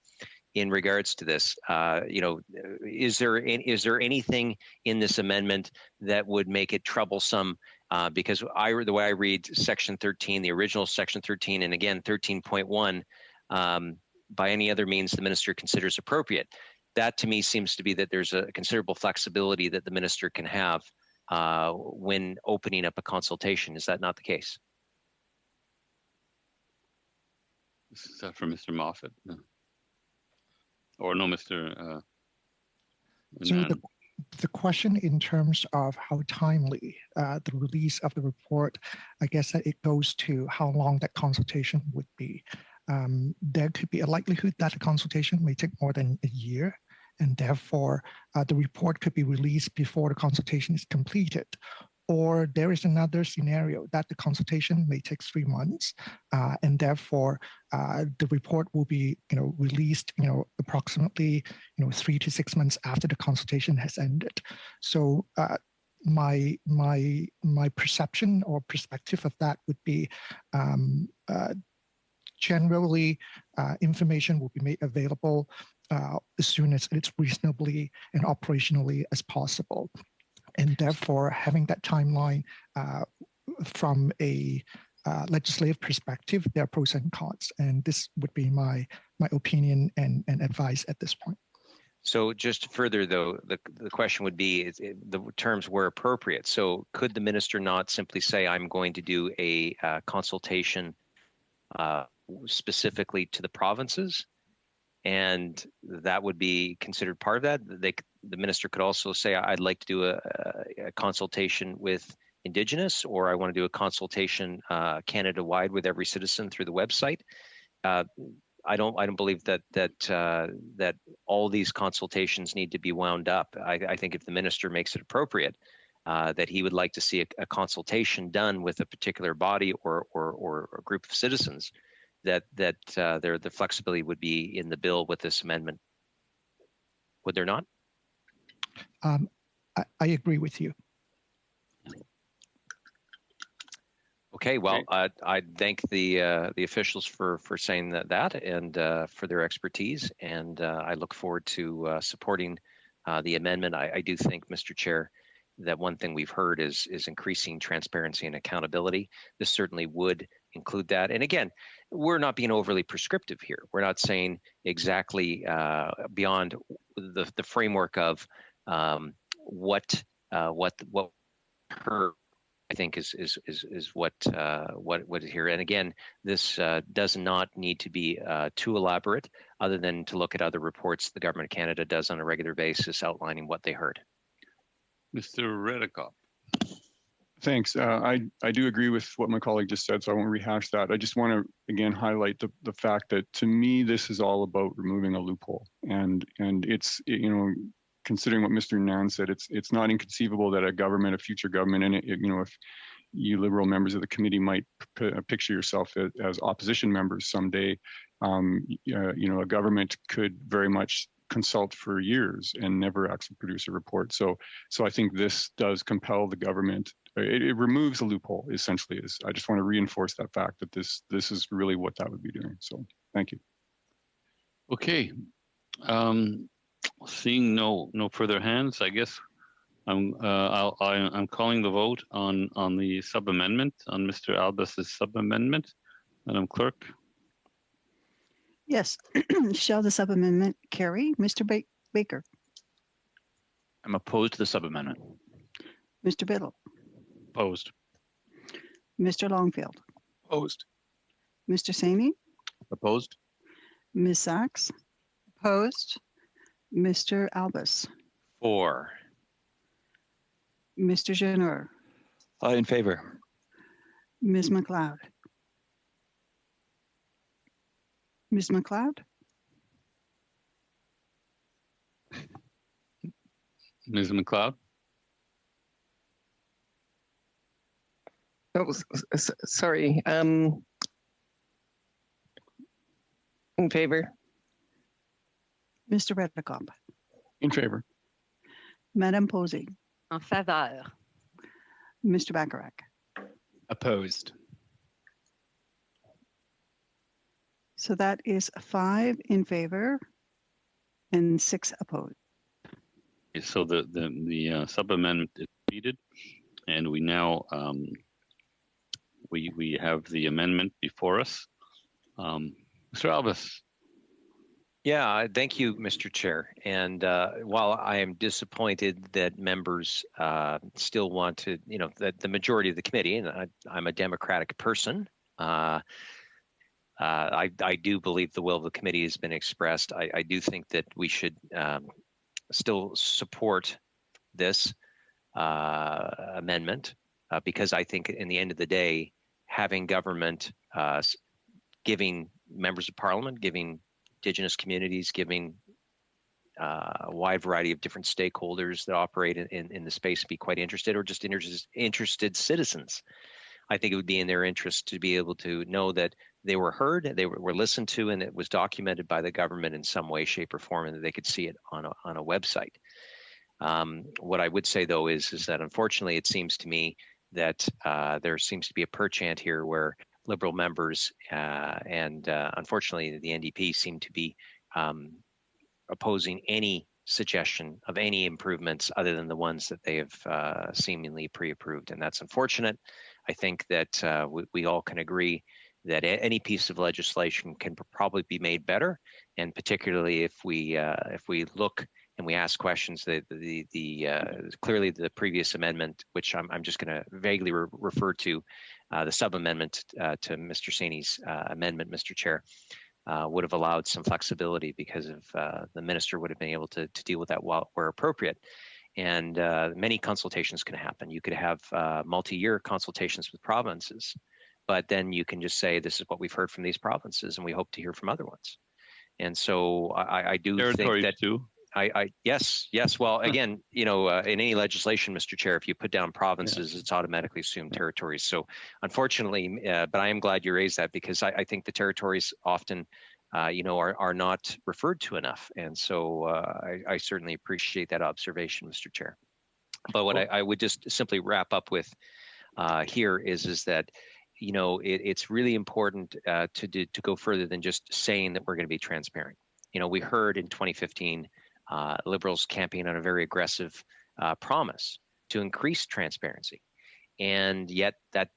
in regards to this. Is there anything in this amendment that would make it troublesome? Because the way I read Section 13, the original Section 13, and again 13.1, by any other means the minister considers appropriate. That to me seems to be that there's a considerable flexibility that the minister can have when opening up a consultation. Is that not the case? This is for Mr. Moffat. No. Or no, Mr. So the question in terms of how timely the release of the report, I guess that it goes to how long that consultation would be. There could be a likelihood that a consultation may take more than a year, and therefore the report could be released before the consultation is completed. Or there is another scenario that the consultation may take 3 months, and therefore the report will be, released, approximately, 3 to 6 months after the consultation has ended. So my perception or perspective of that would be generally information will be made available as soon as it's reasonably and operationally as possible. And therefore, having that timeline from a legislative perspective, there are pros and cons. And this would be my opinion and advice at this point. So just further, though, the question would be, the terms were appropriate. So could the minister not simply say, I'm going to do a consultation specifically to the provinces, and that would be considered part of that? The minister could also say, I'd like to do a consultation with Indigenous, or I want to do a consultation Canada-wide with every citizen through the website. I don't believe that all these consultations need to be wound up. I think if the minister makes it appropriate, that he would like to see a consultation done with a particular body or a group of citizens, that the flexibility would be in the bill with this amendment. Would there not? I agree with you. Okay, well, I thank the officials for saying that and for their expertise, and I look forward to supporting the amendment. I do think, Mr. Chair, that one thing we've heard is increasing transparency and accountability. This certainly would include that. And again, we're not being overly prescriptive here. We're not saying exactly beyond the framework of what her, I think, is what here. And again, this does not need to be too elaborate, other than to look at other reports the Government of Canada does on a regular basis outlining what they heard. Mr. Redekop. Thanks. I do agree with what my colleague just said, so I won't rehash that. I just want to again highlight the fact that to me this is all about removing a loophole, and it's considering what Mr. Nan said, it's not inconceivable that a future government, and if you Liberal members of the committee might picture yourself as opposition members someday, a government could very much consult for years and never actually produce a report. So I think this does compel the government. It removes a loophole, essentially. I just want to reinforce that fact that this is really what that would be doing. So thank you. Okay. Seeing no further hands, I guess I'm calling the vote on the sub amendment, on Mr. Albus's sub amendment. Madam Clerk. Yes. Shall the sub amendment carry? Mr. Baker. I'm opposed to the sub amendment. Mr. Biddle. Opposed. Mr. Longfield. Opposed. Mr. Saini. Opposed. Ms. Sachs. Opposed. Mr. Albus. For. Mr. Jenner. In favor. Ms. McLeod. Ms. McLeod, Ms. McLeod, Oh, sorry. In favor. Mr. Redekop, In favor. Madame Posey, En faveur. Mr. Bacharach. Opposed. So that is 5 in favor and 6 opposed. so the sub amendment is defeated, and we now we have the amendment before us. Mr. Albus. Yeah, thank you, Mr. Chair. And while I am disappointed that members still want to, that the majority of the committee, and I'm a democratic person, I do believe the will of the committee has been expressed. I do think that we should still support this amendment because I think in the end of the day, having government giving members of parliament, giving Indigenous communities, giving a wide variety of different stakeholders that operate in the space be quite interested, or just interested citizens. I think it would be in their interest to be able to know that they were heard, they were listened to, and it was documented by the government in some way, shape, or form, and that they could see it on a website. What I would say, though, is that unfortunately, it seems to me that there seems to be a perchant here where Liberal members and unfortunately the NDP seem to be opposing any suggestion of any improvements other than the ones that they have seemingly pre-approved, and that's unfortunate. I think that we all can agree that any piece of legislation can probably be made better, and particularly if we look and we ask questions. Clearly the previous amendment, which I'm just going to vaguely refer to, the sub amendment to Mr. Saini's amendment, Mr. Chair, would have allowed some flexibility because of the minister would have been able to deal with that where appropriate. And many consultations can happen. You could have multi-year consultations with provinces, but then you can just say, this is what we've heard from these provinces, and we hope to hear from other ones. And so I do think that too. Yes. Well, again, in any legislation, Mr. Chair, if you put down provinces, it's automatically assumed territories. So unfortunately, but I am glad you raised that because I think the territories often, are not referred to enough. And so I certainly appreciate that observation, Mr. Chair. But what I would just simply wrap up with here is that, it's really important to go further than just saying that we're going to be transparent. We heard in 2015, Liberals campaign on a very aggressive promise to increase transparency. And yet that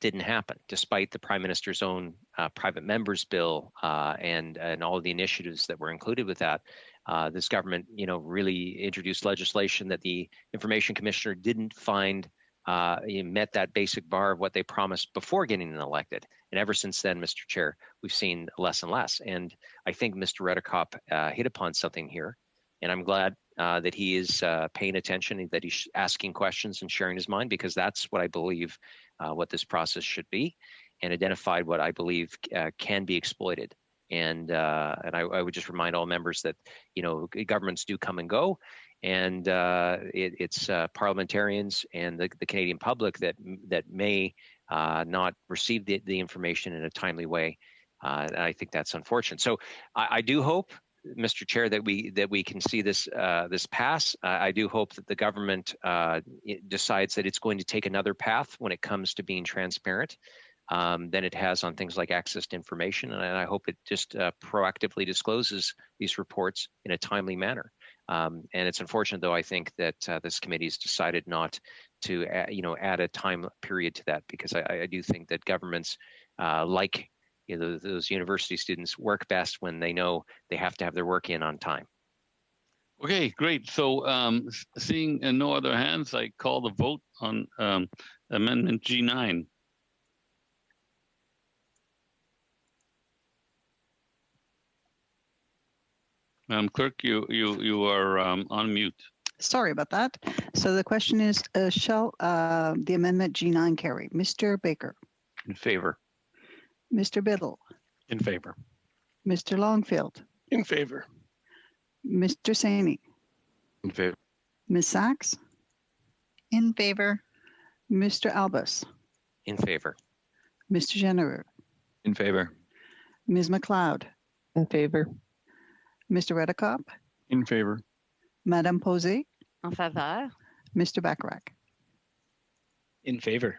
didn't happen, despite the Prime Minister's own private members bill and all of the initiatives that were included with that. This government, really introduced legislation that the Information Commissioner didn't find met that basic bar of what they promised before getting elected. And ever since then, Mr. Chair, we've seen less and less. And I think Mr. Redekop hit upon something here. And I'm glad that he is paying attention, that he's asking questions and sharing his mind, because that's what I believe what this process should be, and identified what I believe can be exploited. And I would just remind all members that, governments do come and go. And it's parliamentarians and the Canadian public that may not receive the information in a timely way. And I think that's unfortunate. So I do hope, Mr. Chair, that we can see this pass. I do hope that the government decides that it's going to take another path when it comes to being transparent than it has on things like access to information. And I hope it just proactively discloses these reports in a timely manner. And it's unfortunate, though, I think that this committee has decided not to, add a time period to that, because I do think that governments like those university students work best when they know they have to have their work in on time. Okay, great. So seeing no other hands, I call the vote on Amendment G9. Madam Clerk, you are on mute. Sorry about that. So the question is, shall the amendment G9 carry? Mr. Baker. In favor. Mr. Biddle. In favor. Mr. Longfield, In favor. Mr. Saini, In favor. Ms. Sachs, In favor. Mr. Albus, In favor. Mr. Genereux, In favor. Ms. McLeod, In favor. Mr. Redekop, In favor. Madame Posey, En faveur. Mr. Bacharach. In favor.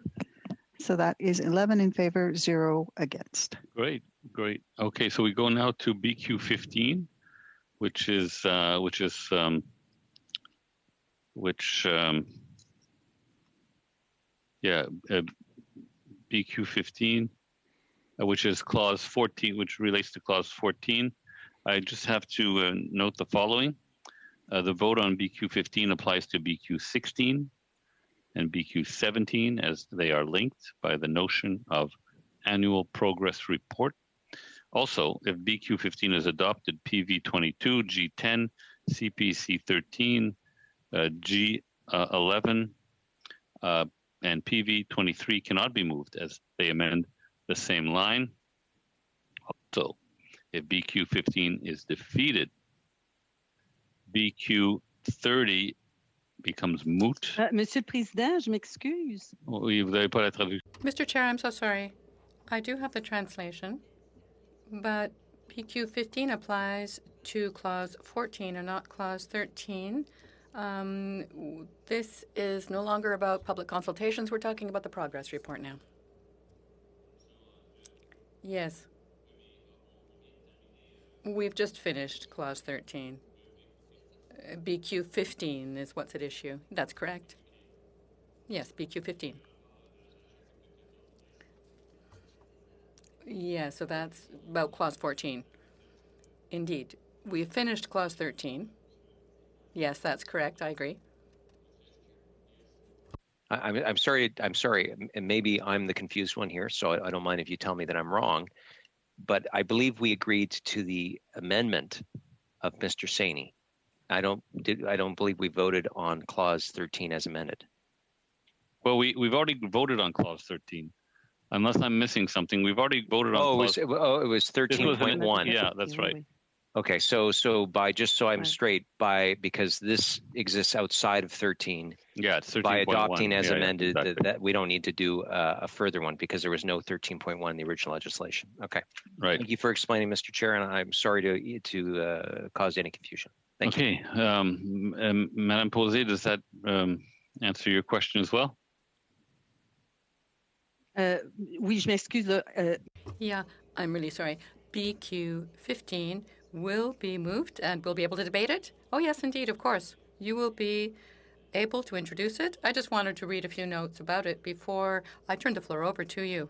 So that is 11 in favor, 0 against. Great, great. Okay, so we go now to BQ 15, which BQ 15, which is clause 14, which relates to clause 14. I just have to note the following. The vote on BQ 15 applies to BQ 16 and BQ 17 as they are linked by the notion of annual progress report. Also, if BQ 15 is adopted, PV 22, G10, CPC 13, G11, and PV 23 cannot be moved as they amend the same line. Also, if BQ 15 is defeated, BQ 30 becomes moot. Monsieur le Président, je m'excuse. Oui, vous n'avez pas la traduction. Mr. Chair, I'm so sorry. I do have the translation, but PQ 15 applies to clause 14 and not clause 13. This is no longer about public consultations. We're talking about the progress report now. Yes. We've just finished clause 13. BQ 15 is what's at issue. That's correct. Yes, BQ 15. Yeah, so that's about clause 14. Indeed. We've finished clause 13. Yes, that's correct. I agree. I'm sorry, and maybe I'm the confused one here, so I don't mind if you tell me that I'm wrong, but I believe we agreed to the amendment of Mr. Saini. I don't believe we voted on clause 13 as amended. Well, we've already voted on clause 13. Unless I'm missing something, we've already voted on clause. It was 13.1. Yeah, that's right. Okay, so by just so I'm straight, because this exists outside of 13. Yeah, it's 13.1. By adopting as amended, exactly. that we don't need to do a further one because there was no 13.1 in the original legislation. Okay. Right. Thank you for explaining, Mr. Chair, and I'm sorry to cause any confusion. Thank you. Madame Posey, does that answer your question as well? Oui, je m'excuse. Yeah, I'm really sorry. BQ 15 will be moved and we'll be able to debate it? Oh, yes, indeed, of course. You will be able to introduce it. I just wanted to read a few notes about it before I turn the floor over to you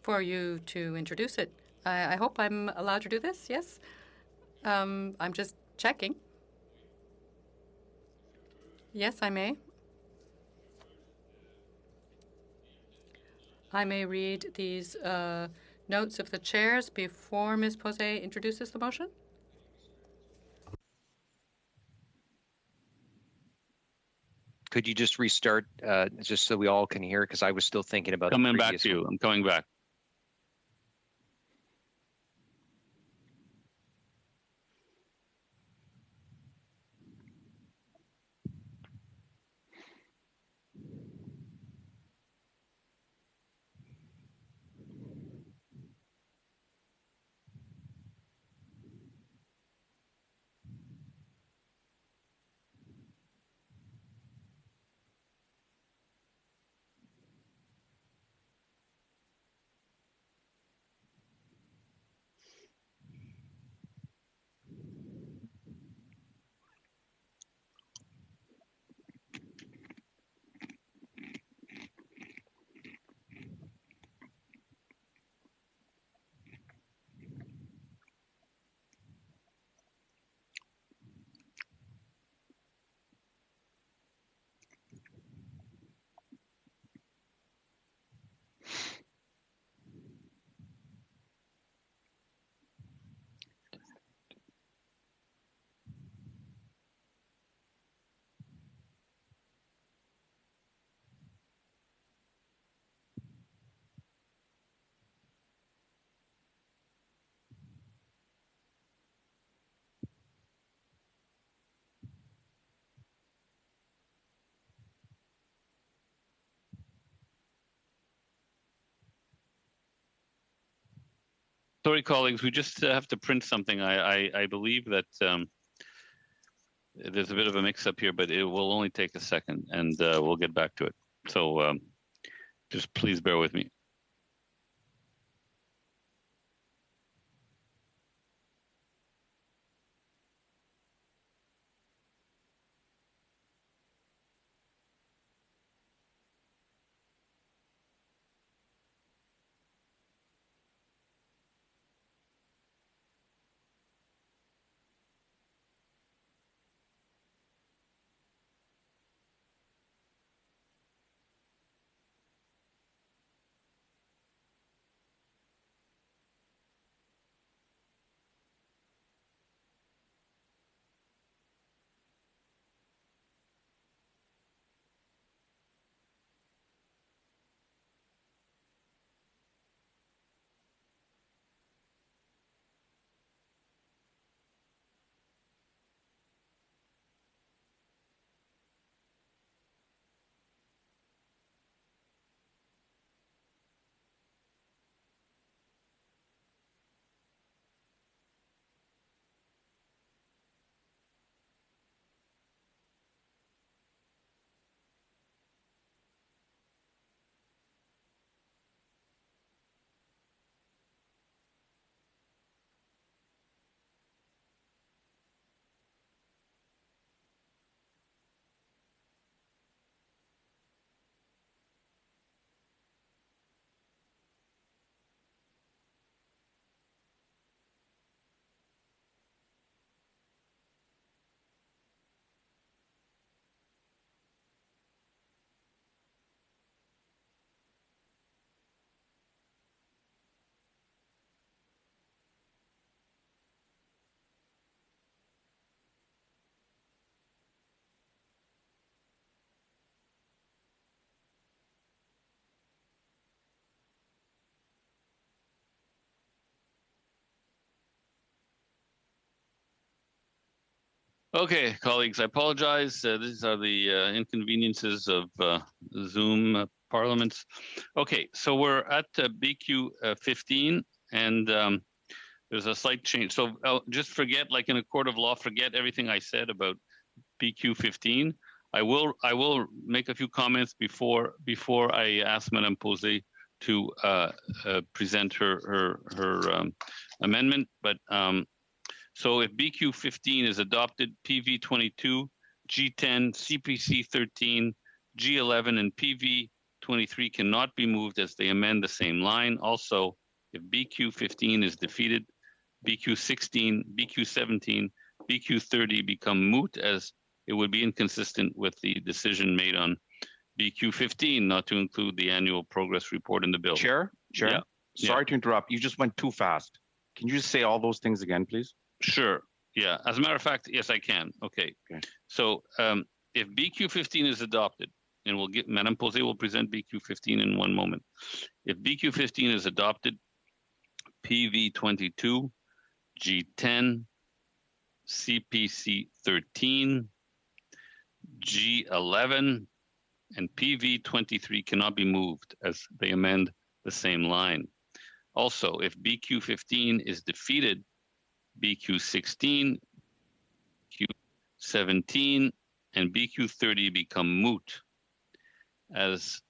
for you to introduce it. I hope I'm allowed to do this, yes? I'm just checking. Yes, I may. I may read these notes of the chairs before Ms. Posey introduces the motion? Could you just restart, just so we all can hear? Because I was still thinking about coming back to you. I'm coming back. Sorry, colleagues, we just have to print something. I believe that there's a bit of a mix-up here, but it will only take a second, and we'll get back to it. So just please bear with me. Okay, colleagues, I apologize. These are the inconveniences of Zoom parliaments. Okay, so we're at BQ 15, and there's a slight change. So just forget, like in a court of law, forget everything I said about BQ 15. I will make a few comments before I ask Madame Posé to present her amendment, but. So if BQ 15 is adopted, PV 22, G10, CPC 13, G11, and PV 23 cannot be moved as they amend the same line. Also, if BQ 15 is defeated, BQ 16, BQ 17, BQ 30 become moot, as it would be inconsistent with the decision made on BQ 15 not to include the annual progress report in the bill. Chair, Yeah. sorry to interrupt. You just went too fast. Can you just say all those things again, please? Sure. Yeah. As a matter of fact, yes, I can. Okay. So if BQ 15 is adopted, and we'll get Madame Posé will present BQ 15 in one moment. If BQ 15 is adopted, PV 22, G10, CPC 13, G11, and PV 23 cannot be moved as they amend the same line. Also, if BQ 15 is defeated, BQ 16, BQ 17, and BQ 30 become moot, as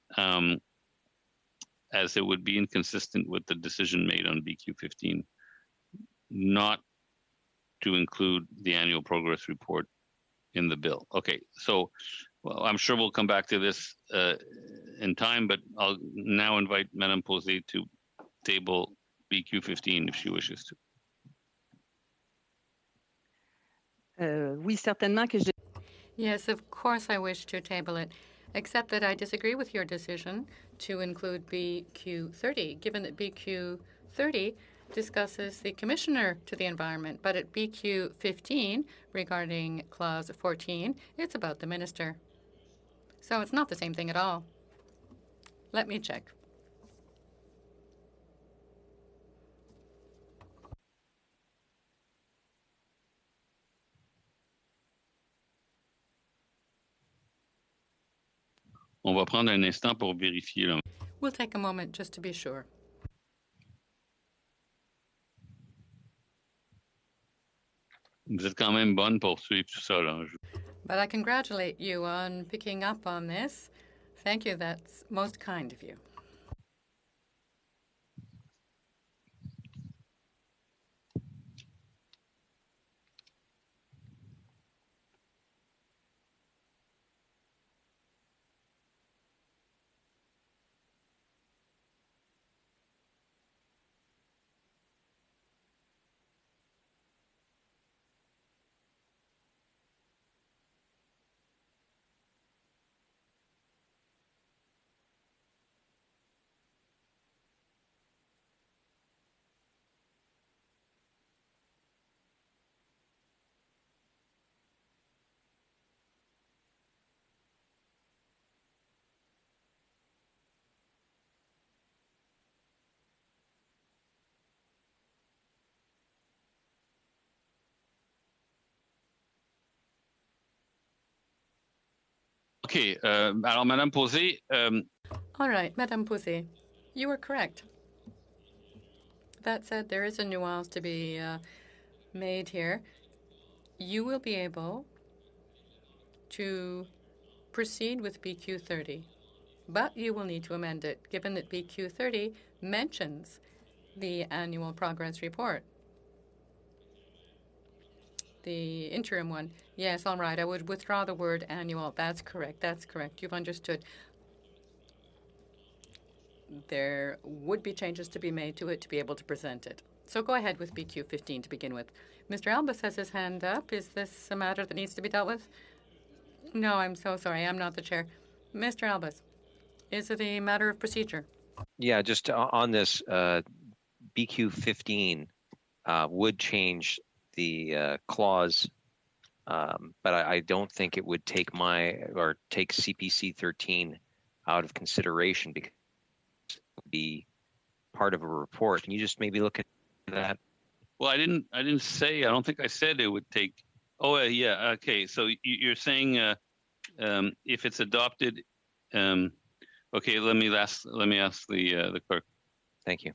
it would be inconsistent with the decision made on BQ 15 not to include the annual progress report in the bill. Okay, so well, I'm sure we'll come back to this in time, but I'll now invite Madame Posé to table BQ 15 if she wishes to. Oui, certainement que Yes, of course I wish to table it, except that I disagree with your decision to include BQ 30, given that BQ 30 discusses the Commissioner to the Environment, but at BQ 15, regarding Clause 14, it's about the Minister. So it's not the same thing at all. Let me check. On va prendre un instant pour vérifier. Là. We'll take a moment just to be sure. Vous êtes quand même bonne pour suivre tout ça, là. But I congratulate you on picking up on this. Thank you. That's most kind of you. OK. Alors, Madame Posé. All right, Madame Posé, you were correct. That said, there is a nuance to be made here. You will be able to proceed with BQ 30, but you will need to amend it, given that BQ 30 mentions the annual progress report. The interim one. Yes, all right. I would withdraw the word annual. That's correct. That's correct. You've understood. There would be changes to be made to it to be able to present it. So go ahead with BQ 15 to begin with. Mr. Albus has his hand up. Is this a matter that needs to be dealt with? No, I'm so sorry. I'm not the chair. Mr. Albus, is it a matter of procedure? Yeah, just on this, BQ 15 would change the clause, but I don't think it would take take CPC 13 out of consideration because it would be part of a report. Can you just maybe look at that? Well, I didn't say. I don't think I said it would take. Oh, yeah. Okay. So you're saying if it's adopted. Okay. Let me ask the clerk. Thank you.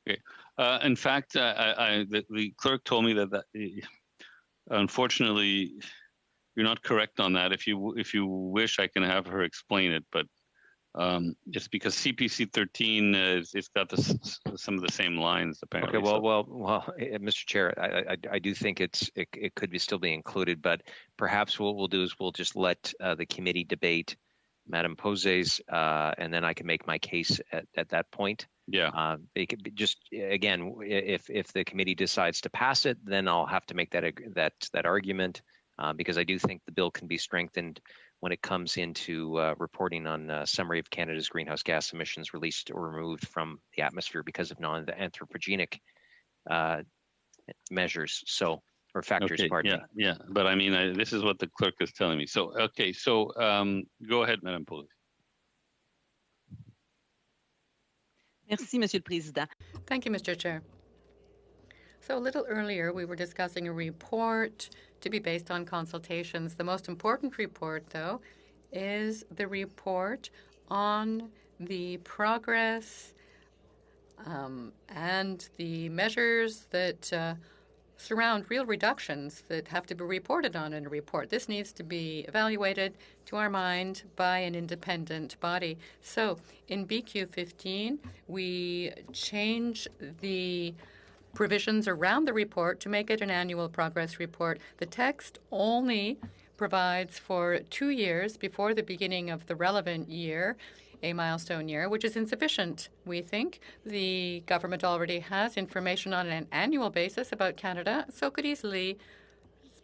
Okay. In fact, the clerk told me that unfortunately you're not correct on that. If you wish, I can have her explain it, but it's because CPC 13 it's got some of the same lines apparently. Okay. Well, Mr. Chair, I do think it could still be included, but perhaps what we'll do is we'll just let the committee debate Madame Posé's, and then I can make my case at that point. Yeah. They could just again, if the committee decides to pass it, then I'll have to make that argument because I do think the bill can be strengthened when it comes into reporting on summary of Canada's greenhouse gas emissions released or removed from the atmosphere because of non-anthropogenic measures. So. Or factors, okay, pardon me. Yeah. But I mean, this is what the clerk is telling me. So, okay. So, go ahead, Madame Posé. Merci, Monsieur le Président. Thank you, Mr. Chair. So a little earlier, we were discussing a report to be based on consultations. The most important report, though, is the report on the progress and the measures that surround real reductions that have to be reported on in a report. This needs to be evaluated, to our mind, by an independent body. So in BQ 15, we change the provisions around the report to make it an annual progress report. The text only provides for 2 years before the beginning of the relevant year a milestone year, which is insufficient, we think. The government already has information on an annual basis about Canada, so could easily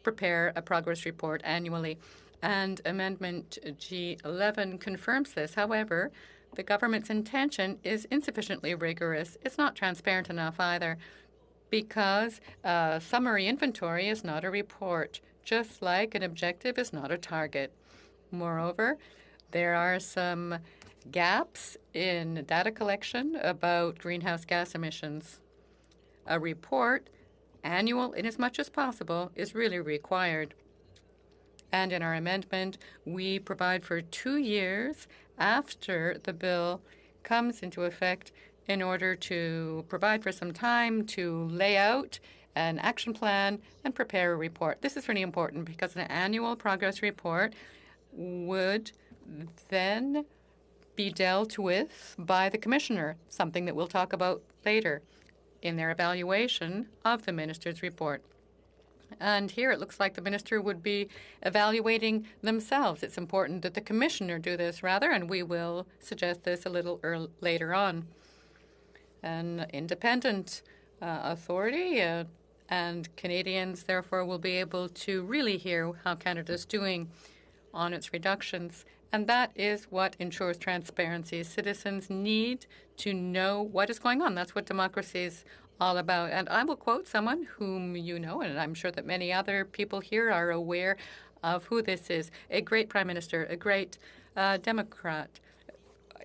prepare a progress report annually. And Amendment G11 confirms this. However, the government's intention is insufficiently rigorous. It's not transparent enough either, because a summary inventory is not a report, just like an objective is not a target. Moreover, there are some gaps in data collection about greenhouse gas emissions. A report, annual in as much as possible, is really required. And in our amendment, we provide for 2 years after the bill comes into effect in order to provide for some time to lay out an action plan and prepare a report. This is really important because an annual progress report would then be dealt with by the commissioner, something that we'll talk about later in their evaluation of the minister's report. And here it looks like the minister would be evaluating themselves. It's important that the commissioner do this rather, and we will suggest this a little later on. An independent authority and Canadians, therefore, will be able to really hear how Canada is doing on its reductions. And that is what ensures transparency. Citizens need to know what is going on. That's what democracy is all about. And I will quote someone whom you know, and I'm sure that many other people here are aware of who this is. A great prime minister, a great Democrat,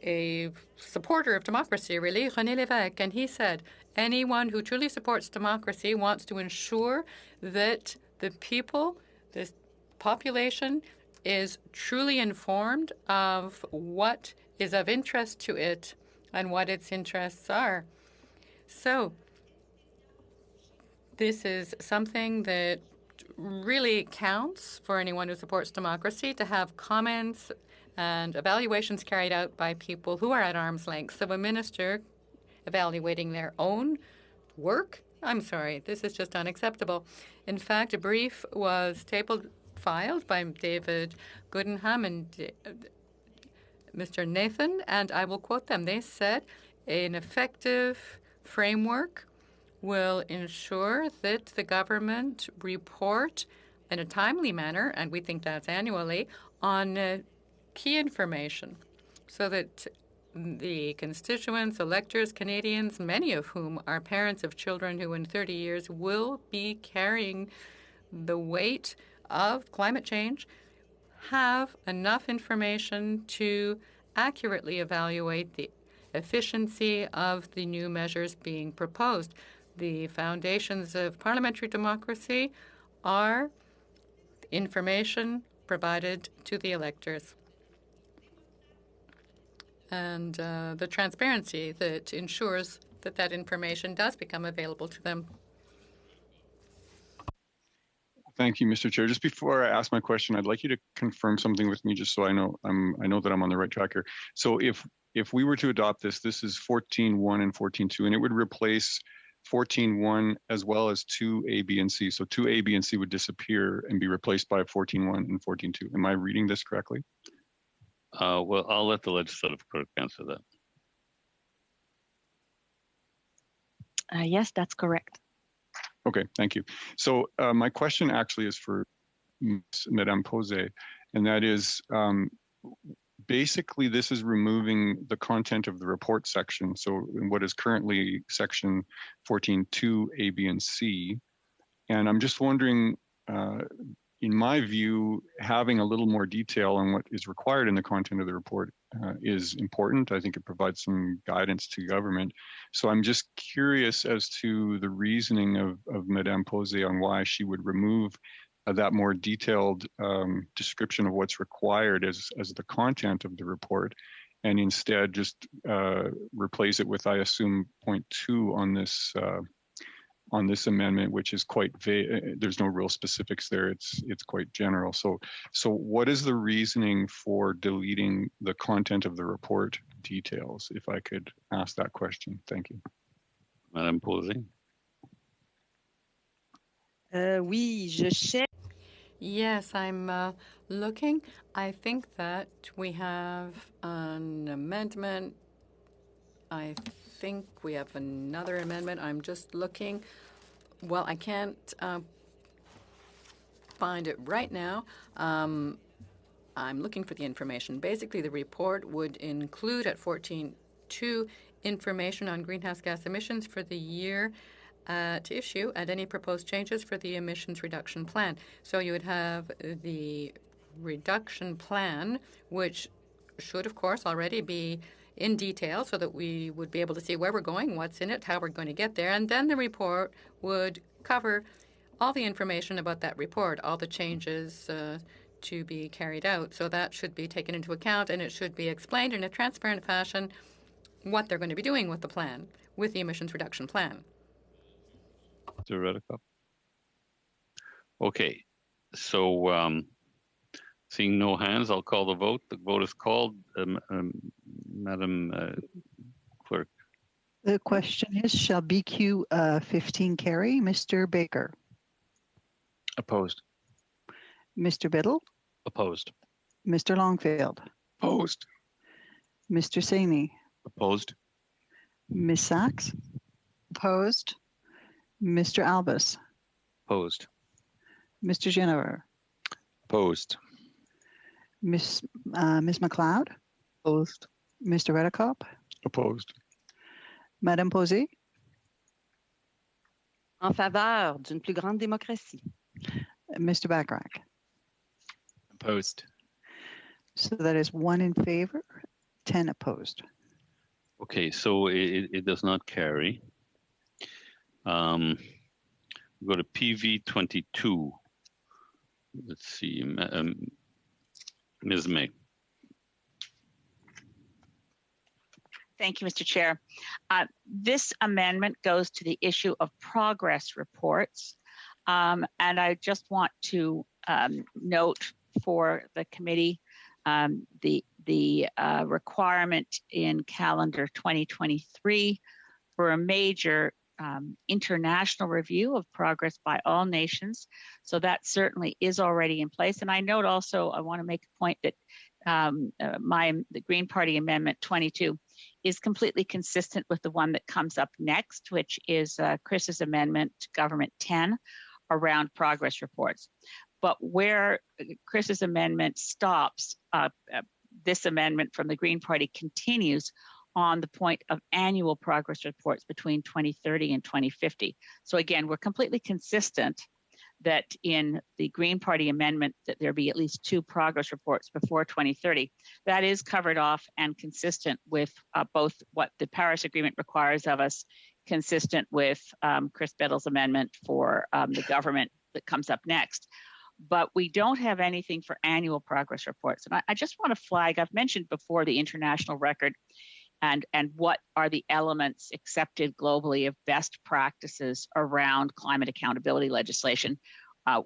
a supporter of democracy, really, René Lévesque. And he said, anyone who truly supports democracy wants to ensure that the people, the population, is truly informed of what is of interest to it and what its interests are. So this is something that really counts for anyone who supports democracy, to have comments and evaluations carried out by people who are at arm's length. So a minister evaluating their own work, I'm sorry, this is just unacceptable. In fact, a brief was filed by David Goodenham and Mr. Nathan, and I will quote them. They said, an effective framework will ensure that the government report in a timely manner, and we think that's annually, on key information so that the constituents, electors, Canadians, many of whom are parents of children who in 30 years will be carrying the weight of climate change, have enough information to accurately evaluate the efficiency of the new measures being proposed. The foundations of parliamentary democracy are information provided to the electors and the transparency that ensures that that information does become available to them. Thank you, Mr. Chair. Just before I ask my question, I'd like you to confirm something with me, just so I know that I'm on the right track here. So if we were to adopt this, this is 14.1 and 14.2, and it would replace 14.1 as well as 2A, B, and C. So 2A, B, and C would disappear and be replaced by 14.1 and 14.2. Am I reading this correctly? Well, I'll let the legislative clerk answer that. Yes, that's correct. Okay, thank you. So my question actually is for Madame Posey, and that is, basically this is removing the content of the report section. So in what is currently section 14.2 A, B, and C. And I'm just wondering, in my view, having a little more detail on what is required in the content of the report is important. I think it provides some guidance to government. So I'm just curious as to the reasoning of Madame Posey on why she would remove that more detailed description of what's required as the content of the report, and instead just replace it with, I assume, point 2 on this amendment, which is quite vague. There's no real specifics there. It's quite general. So what is the reasoning for deleting the content of the report details? If I could ask that question. Thank you. Madame Posey. Oui, je cherche. Yes, I'm looking. I think that we have an amendment. I think we have another amendment. I'm just looking. Well, I can't find it right now. I'm looking for the information. Basically, the report would include at 14.2 information on greenhouse gas emissions for the year to issue and any proposed changes for the emissions reduction plan. So you would have the reduction plan, which should, of course, already be in detail so that we would be able to see where we're going, what's in it, how we're going to get there. And then the report would cover all the information about that report, all the changes to be carried out. So that should be taken into account, and it should be explained in a transparent fashion what they're going to be doing with the plan, with the emissions reduction plan. Mr. Redekop. Okay, so seeing no hands, I'll call the vote. The vote is called. Madam Clerk. The question is, shall BQ 15 carry? Mr. Baker. Opposed. Mr. Biddle. Opposed. Mr. Longfield. Opposed. Mr. Saini. Opposed. Ms. Sachs. Opposed. Mr. Albus. Opposed. Mr. Jennifer. Opposed. Ms. McLeod. Opposed. Mr. Redekop. Opposed. Madame Posey. En faveur d'une plus grande démocratie. Mr. Bachrach. Opposed. So that is 1 in favor, 10 opposed. Okay, so it does not carry. We go to PV 22. Let's see, Ms. May. Thank you, Mr. Chair. This amendment goes to the issue of progress reports. And I just want to note for the committee the requirement in calendar 2023 for a major international review of progress by all nations. So that certainly is already in place. And I note also, I want to make a point that the Green Party Amendment 22 is completely consistent with the one that comes up next, which is Chris's amendment to Government 10 around progress reports. But where Chris's amendment stops, this amendment from the Green Party continues on the point of annual progress reports between 2030 and 2050. So again, we're completely consistent that in the Green Party amendment that there be at least 2 progress reports before 2030. That is covered off and consistent with both what the Paris Agreement requires of us, consistent with Chris Biddle's amendment for the government that comes up next. But we don't have anything for annual progress reports. And I just want to flag, I've mentioned before the international record and what are the elements accepted globally of best practices around climate accountability legislation,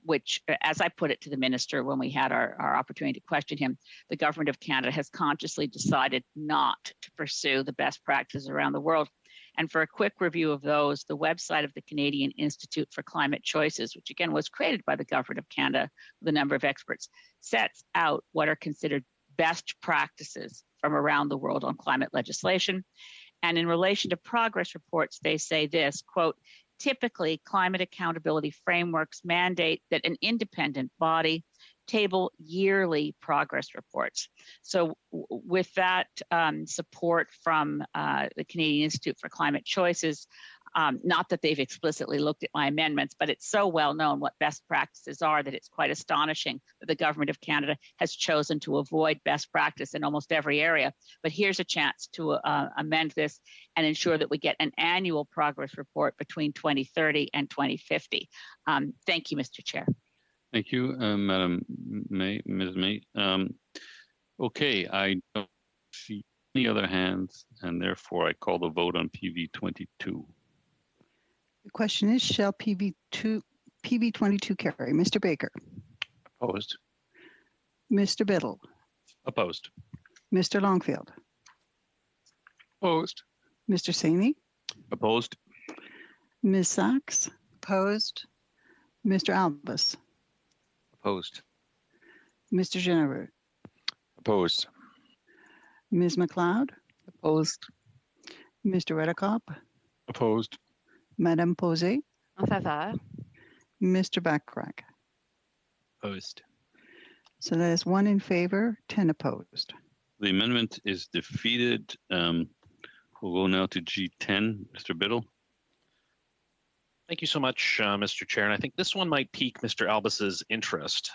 which, as I put it to the minister when we had our opportunity to question him, the government of Canada has consciously decided not to pursue the best practices around the world. And for a quick review of those, the website of the Canadian Institute for Climate Choices, which again was created by the government of Canada with a number of experts, sets out what are considered best practices from around the world on climate legislation. And in relation to progress reports, they say this, quote, typically climate accountability frameworks mandate that an independent body table yearly progress reports. So with that support from the Canadian Institute for Climate Choices, not that they've explicitly looked at my amendments, but it's so well known what best practices are that it's quite astonishing that the government of Canada has chosen to avoid best practice in almost every area. But here's a chance to amend this and ensure that we get an annual progress report between 2030 and 2050. Thank you, Mr. Chair. Thank you, Madam May, Ms. May. Okay, I don't see any other hands, and therefore I call the vote on PV 22. The question is, shall PV 22 carry? Mr. Baker. Opposed. Mr. Biddle. Opposed. Mr. Longfield. Opposed. Mr. Saini. Opposed. Ms. Sachs. Opposed. Mr. Albus. Opposed. Mr. Genereux, Opposed. Ms. McLeod, Opposed. Mr. Redekop, Opposed. Madame Posey, En faveur. Mr. Backrack. Opposed. So that is 1 in favor, 10 opposed. The amendment is defeated. We'll go now to G10. Mr. Biddle. Thank you so much, Mr. Chair. And I think this one might pique Mr. Albus's interest.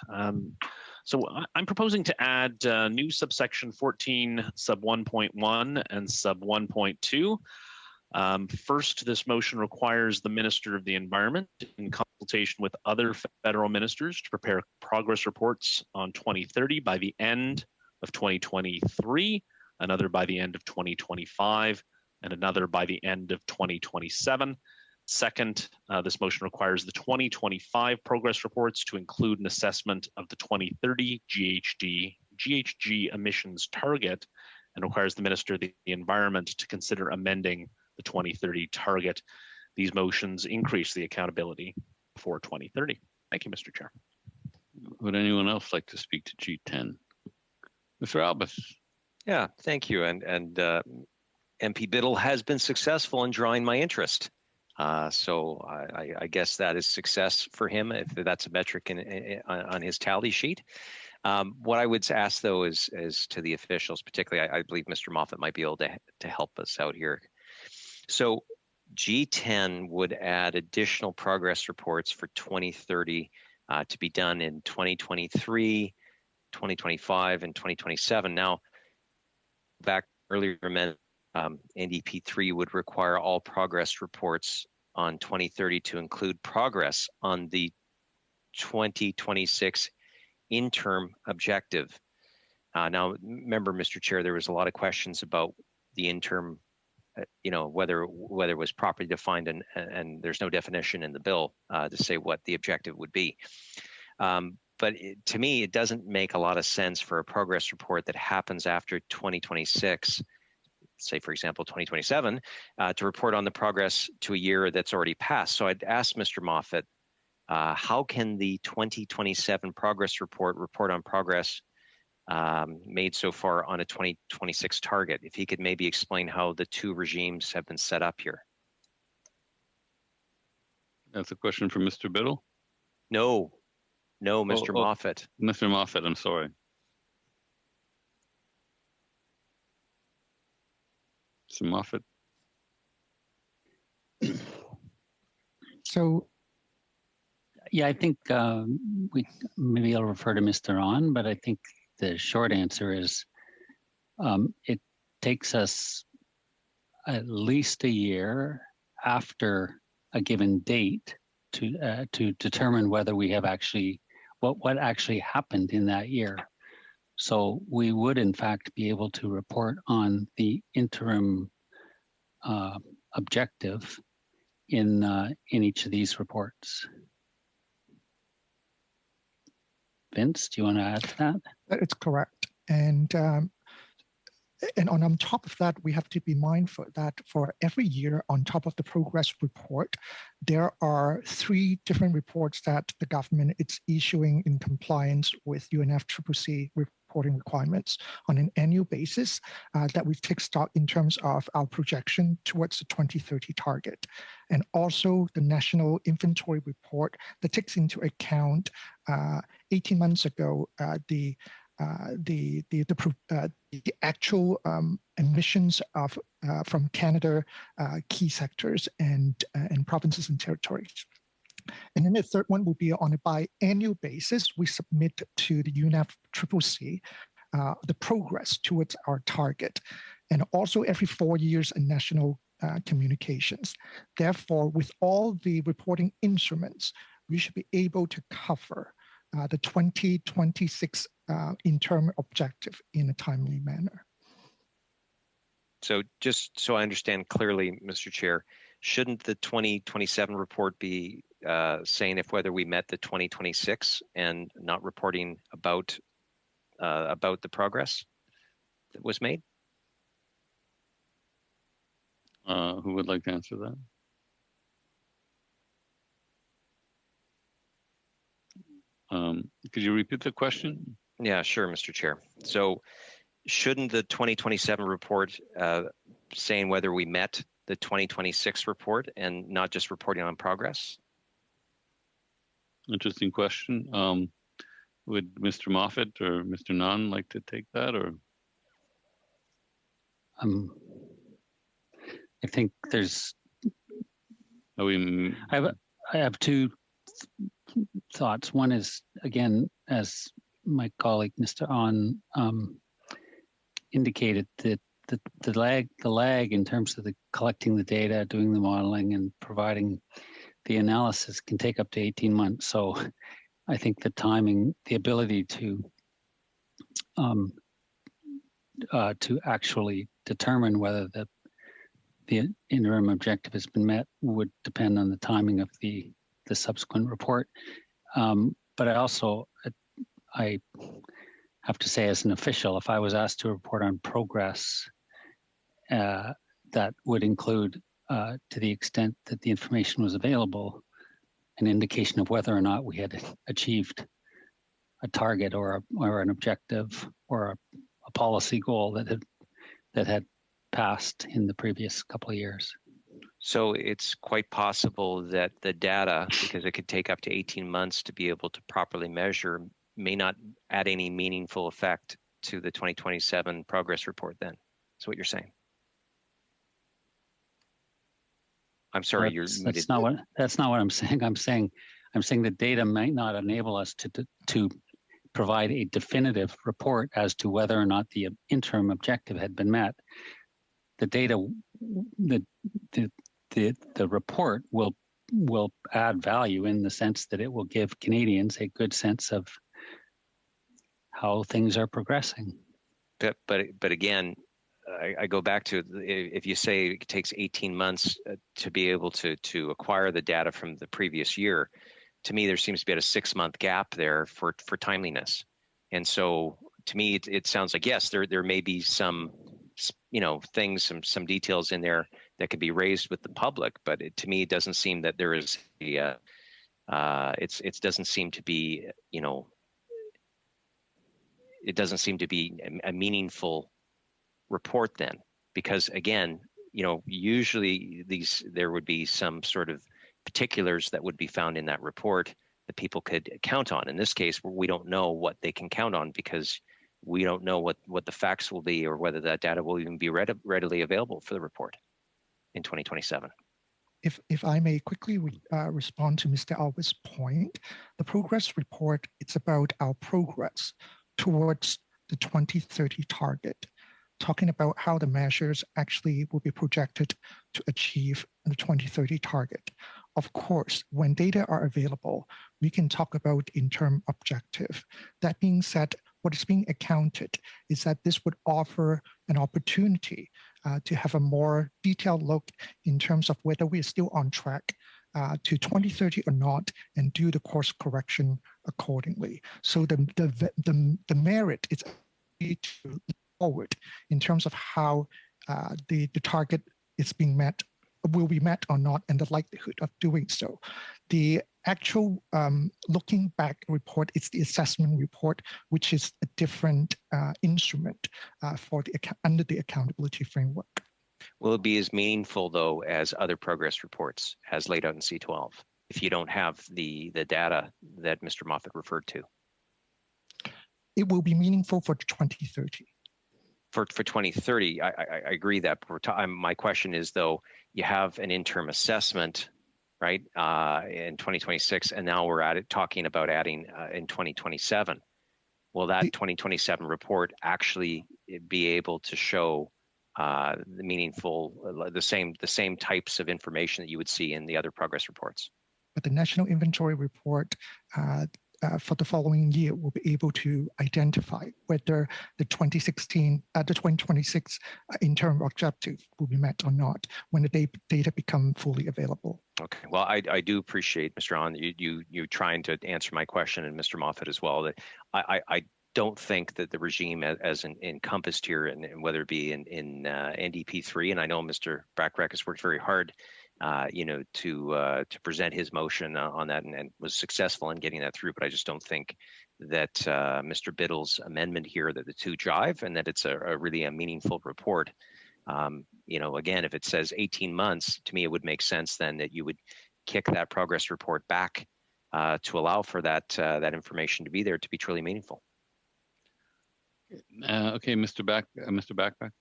So I'm proposing to add new subsection 14 sub 1.1 and sub 1.2. First, this motion requires the Minister of the Environment, in consultation with other federal ministers, to prepare progress reports on 2030 by the end of 2023, another by the end of 2025, and another by the end of 2027. Second, this motion requires the 2025 progress reports to include an assessment of the 2030 GHG emissions target, and requires the Minister of the Environment to consider amending the 2030 target. These motions increase the accountability for 2030. Thank you, Mr. Chair. Would anyone else like to speak to G10? Mr. Albus. Yeah, thank you. And MP Biddle has been successful in drawing my interest. So I guess that is success for him, if that's a metric on his tally sheet. What I would ask, though, is to the officials, particularly, I believe Mr. Moffat might be able to help us out here. So G10 would add additional progress reports for 2030 to be done in 2023, 2025, and 2027. Now, back earlier, NDP3 would require all progress reports on 2030 to include progress on the 2026 interim objective. Now, remember, Mr. Chair, there was a lot of questions about the interim, whether it was properly defined, and there's no definition in the bill to say what the objective would be. But to me, it doesn't make a lot of sense for a progress report that happens after 2026, say, for example, 2027, to report on the progress to a year that's already passed. So I'd ask Mr. Moffat, how can the 2027 progress report on progress made so far on a 2026 target? If he could maybe explain how the two regimes have been set up here. That's a question for Mr. Biddle? No, Mr. Moffat. Mr. Moffat, I'm sorry. Mr. Moffat. So, yeah, I think maybe I'll refer to Mr. On, but I think the short answer is it takes us at least a year after a given date to determine whether we have actually what actually happened in that year. So we would, in fact, be able to report on the interim objective in each of these reports. Vince, do you want to add to that? It's correct. And on top of that, we have to be mindful that for every year on top of the progress report, there are 3 different reports that the government is issuing in compliance with UNFCCC reporting requirements on an annual basis that we take stock in terms of our projection towards the 2030 target. And also the National Inventory Report that takes into account 18 months ago, the actual emissions from Canada key sectors and provinces and territories. And then the third one will be on a biannual basis. We submit to the UNFCCC the progress towards our target, and also every 4 years in national communications. Therefore, with all the reporting instruments, we should be able to cover the 2026 interim objective in a timely manner. So just so I understand clearly, Mr. Chair, shouldn't the 2027 report be saying if whether we met the 2026 and not reporting about the progress that was made? Who would like to answer that? Could you repeat the question? Yeah, sure, Mr. Chair. So shouldn't the 2027 report saying whether we met the 2026 report and not just reporting on progress? Interesting question. Would Mr. Moffat or Mr. Nunn like to take that, or? I think there's. I have two thoughts. One is, again, as my colleague Mr. Ahn indicated, that the lag in terms of the collecting the data, doing the modeling, and providing the analysis can take up to 18 months. So I think the timing, the ability to actually determine whether the interim objective has been met would depend on the timing of the subsequent report. But I have to say, as an official, if I was asked to report on progress, that would include, to the extent that the information was available, an indication of whether or not we had achieved a target or an objective or a policy goal that had passed in the previous couple of years. So it's quite possible that the data, because it could take up to 18 months to be able to properly measure, may not add any meaningful effect to the 2027 progress report then. That's what you're saying. I'm sorry, that's not what I'm saying. I'm saying the data might not enable us to provide a definitive report as to whether or not the interim objective had been met. The data, the report will add value in the sense that it will give Canadians a good sense of how things are progressing. But again, I go back to, if you say it takes 18 months to be able to acquire the data from the previous year, to me there seems to be a 6-month gap there for timeliness. And so to me it sounds like, yes, there may be some things, some details in there that could be raised with the public, but to me it doesn't seem that there is it doesn't seem to be it doesn't seem to be a meaningful report then, because again, usually there would be some sort of particulars that would be found in that report that people could count on. In this case, we don't know what they can count on because we don't know what the facts will be or whether that data will even be readily available for the report in 2027. If I may quickly respond to Mr. Alba's point, the progress report, it's about our progress towards the 2030 target, talking about how the measures actually will be projected to achieve the 2030 target. Of course, when data are available, we can talk about interim objective. That being said, what is being accounted is that this would offer an opportunity to have a more detailed look in terms of whether we are still on track to 2030 or not, and do the course correction accordingly. So the merit is to look forward in terms of how the target is being met, will be met or not, and the likelihood of doing so. The actual looking back report is the assessment report, which is a different instrument for under the accountability framework. Will it be as meaningful, though, as other progress reports as laid out in C12 if you don't have the data that Mr. Moffat referred to? It will be meaningful for 2030. For 2030, I agree that. My question is, though, you have an interim assessment, right, in 2026, and now we're talking about adding in 2027. Will that 2027 report actually be able to show the meaningful, the same types of information that you would see in the other progress reports? But the National Inventory Report for the following year will be able to identify whether the 2026 interim objective will be met or not when the data become fully available. Okay. Well, I do appreciate, Mr. Ahn, you trying to answer my question, and Mr. Moffat as well. That I don't think that the regime as encompassed here, and whether it be in NDP 3, and I know Mr. Bachrach has worked very hard to present his motion on that and was successful in getting that through. But I just don't think that Mr. Biddle's amendment here, that the two jive and that it's really a meaningful report. Again, if it says 18 months, to me, it would make sense then that you would kick that progress report back to allow for that information to be there to be truly meaningful. Okay, Mr. Backpack.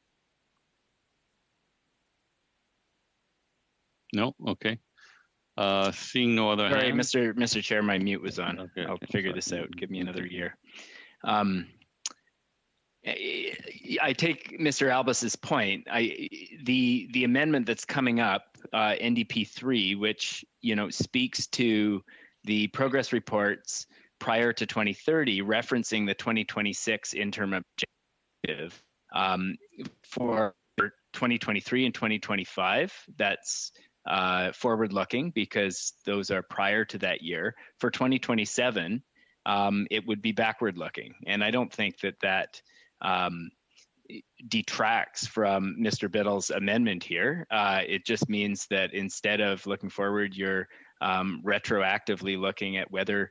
No, okay. Seeing no other Sorry, hands. Mr. Chair, my mute was on. Okay, I'll figure this out. Give me another year. I take Mr. Albus's point. The amendment that's coming up, NDP 3, which speaks to the progress reports prior to 2030, referencing the 2026 interim objective for 2023 and 2025. That's forward-looking because those are prior to that year. For 2027, it would be backward-looking, and I don't think that detracts from Mr. Biddle's amendment here. It just means that instead of looking forward, you're retroactively looking at whether